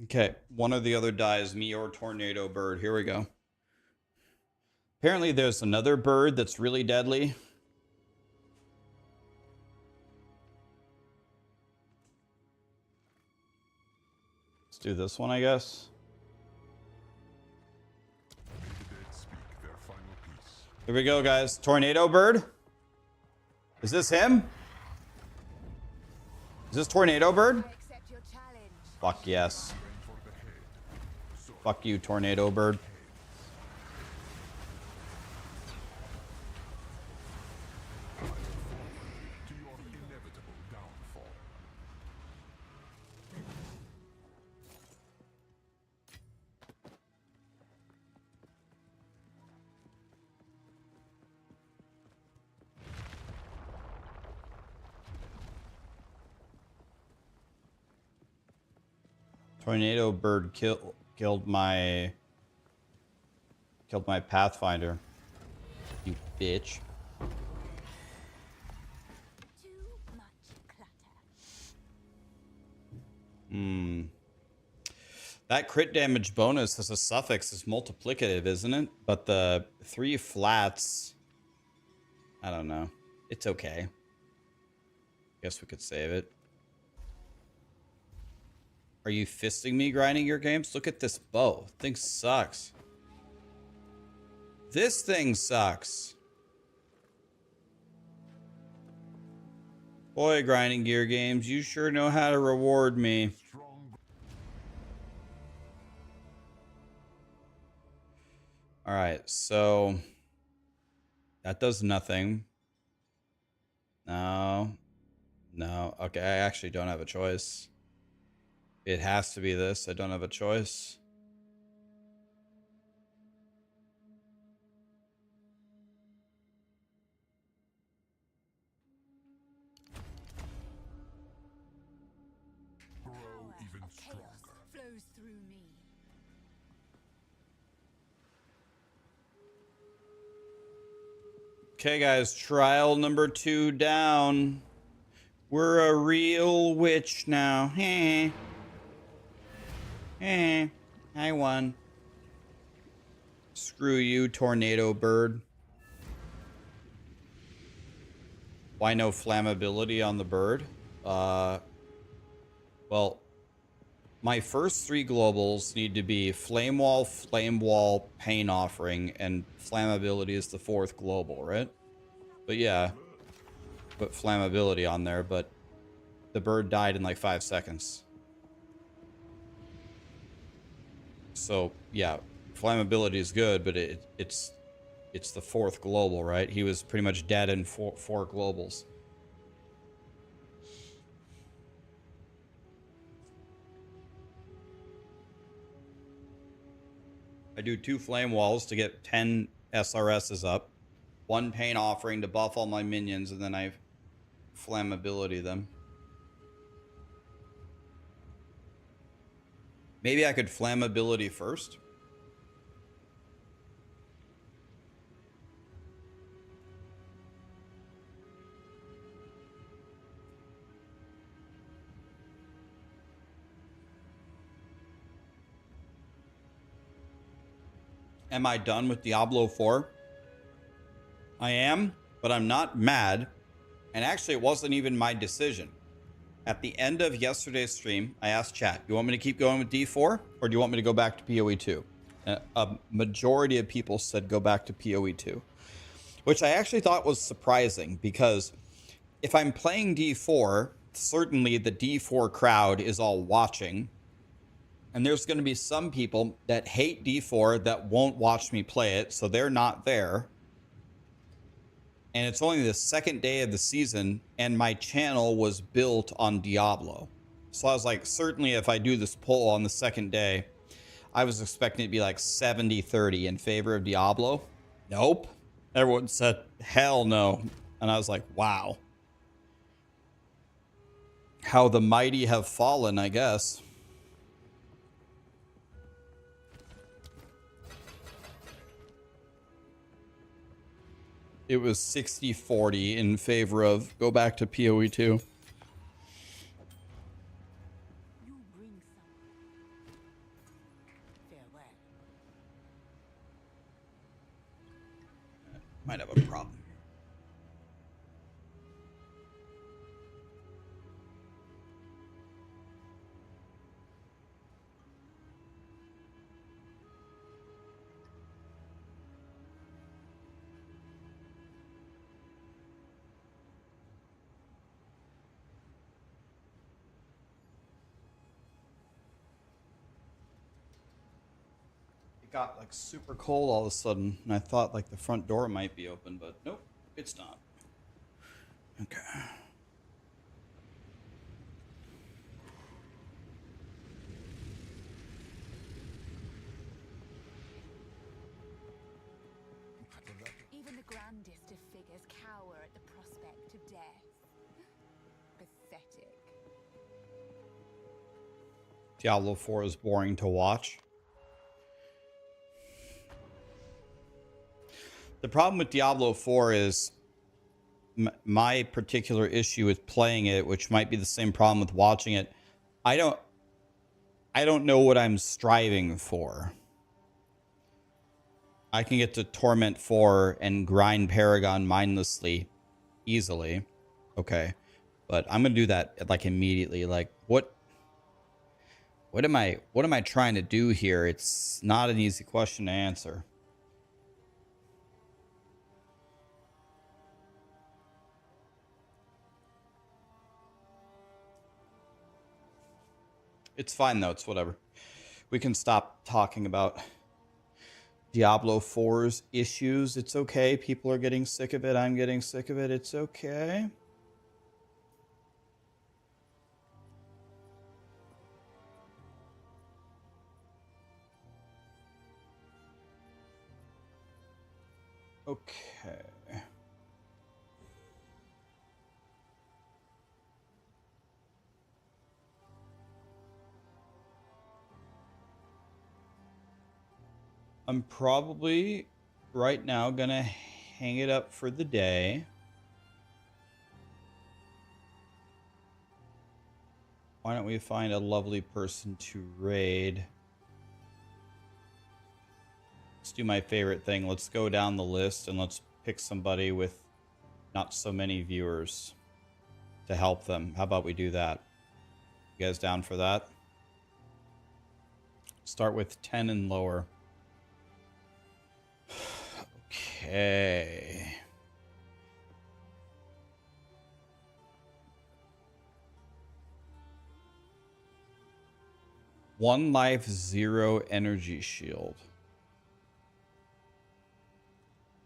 Okay, one or the other dies, me or Tornado Bird. Here we go. Apparently there's another bird that's really deadly. Let's do this one, I guess. May the dead speak their final piece. Here we go, guys. Tornado Bird. Is this him? Is this Tornado Bird? I accept your challenge. Fuck yes. Aim for the head. Fuck you, Tornado Bird. To your inevitable downfall. Tornado Bird killed my Pathfinder. You bitch. Too much clutter. That crit damage bonus as a suffix is multiplicative, isn't it? But the 3 flats, I don't know. It's okay. Guess we could save it. Are you fisting me grinding your games? Look at this bow. Thing sucks. This thing sucks. Boy, grinding gear games, you sure know how to reward me. Strong. All right, so that does nothing. No. Okay, I actually don't have a choice. It has to be this. I don't have a choice. Grow Power even of chaos stronger. flows through me. Okay, guys, trial number 2 down. We're a real witch now. Hey. I won. Screw you, Tornado Bird. Why no flammability on the bird? Well, my first 3 globals need to be Flame Wall, Pain Offering, and flammability is the 4th global, right? But yeah, put flammability on there, but the bird died in like 5 seconds. So yeah, flammability is good, but it's the 4th global, right? He was pretty much dead in four globals. I do 2 flame walls to get 10 SRSs up, 1 pain offering to buff all my minions, and then I flammability them. Maybe I could flammability first. Am I done with Diablo 4? I am, but I'm not mad. And actually, it wasn't even my decision. At the end of yesterday's stream, I asked chat, you want me to keep going with D4 or do you want me to go back to POE2? A majority of people said go back to POE2, which I actually thought was surprising because if I'm playing D4, certainly the D4 crowd is all watching. And there's going to be some people that hate D4 that won't watch me play it, so they're not there. And it's only the 2nd day of the season, and my channel was built on Diablo. So I was like, certainly if I do this poll on the 2nd day, I was expecting it to be like 70-30 in favor of Diablo. Nope. Everyone said, hell no. And I was like, wow. How the mighty have fallen, I guess. It was 60-40 in favor of go back to POE2. You bring some. Farewell. Might have a problem. Got like super cold all of a sudden, and I thought like the front door might be open, but nope, it's not. Okay. Even the grandest of figures cower at the prospect of death. Pathetic. Diablo 4 is boring to watch. The problem with Diablo 4 is my particular issue with playing it, which might be the same problem with watching it. I don't know what I'm striving for. I can get to Torment 4 and grind Paragon mindlessly, easily. Okay. But I'm going to do that like immediately. Like what am I trying to do here? It's not an easy question to answer. It's fine, though. It's whatever. We can stop talking about Diablo 4's issues. It's okay. People are getting sick of it. I'm getting sick of it. It's okay. Okay. I'm probably right now gonna hang it up for the day. Why don't we find a lovely person to raid? Let's do my favorite thing. Let's go down the list and let's pick somebody with not so many viewers to help them. How about we do that? You guys down for that? Start with 10 and lower. Okay. 1 life, 0 energy shield.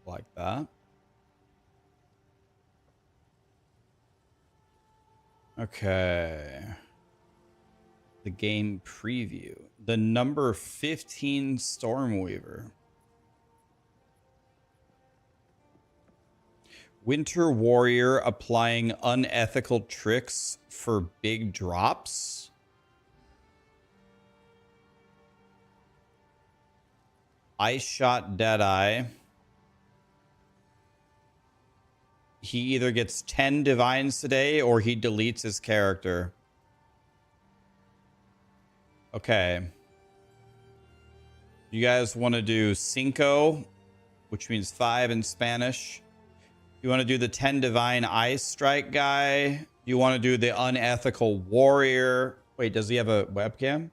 Like that. Okay. The game preview. The number 15 Stormweaver. Winter Warrior applying unethical tricks for big drops. Ice Shot Deadeye. He either gets 10 divines today or he deletes his character. Okay. You guys want to do Cinco, which means 5 in Spanish. You want to do the 10 divine ice strike guy. You want to do the unethical warrior. Wait, does he have a webcam?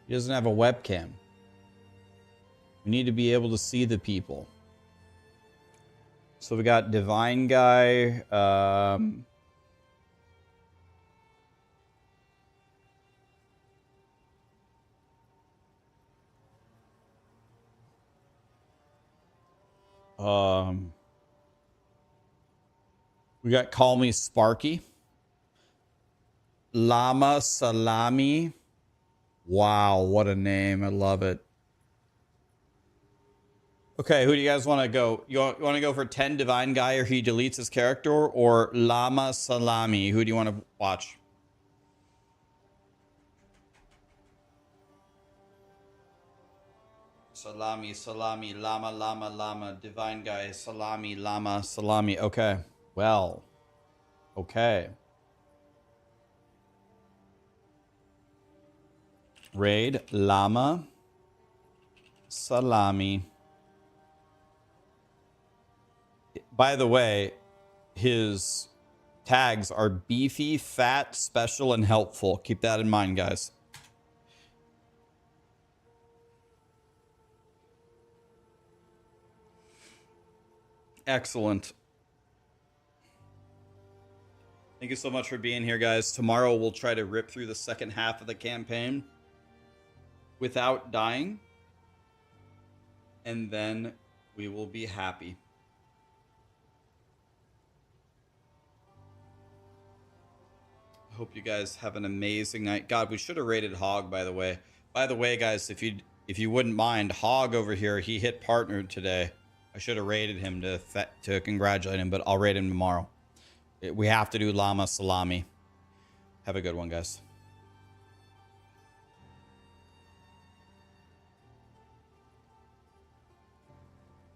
He doesn't have a webcam. We need to be able to see the people. So we got divine guy. We got Call Me Sparky. Llama Salami. Wow, what a name. I love it. Okay, who do you guys want to go? You want to go for 10 divine guy or he deletes his character, or Llama Salami? Who do you want to watch? Salami, salami, llama, llama, llama, divine guy, salami, llama, salami. Okay. Well. Okay. Raid, llama, salami. By the way, his tags are beefy, fat, special, and helpful. Keep that in mind, guys. Excellent. Thank you so much for being here, guys. Tomorrow we'll try to rip through the second half of the campaign without dying. And then we will be happy. Hope you guys have an amazing night. God, we should have rated Hog, by the way. By the way, guys, if you wouldn't mind, Hog over here, he hit partner today. I should have rated him to congratulate him, but I'll rate him tomorrow. We have to do Llama Salami. Have a good one, guys.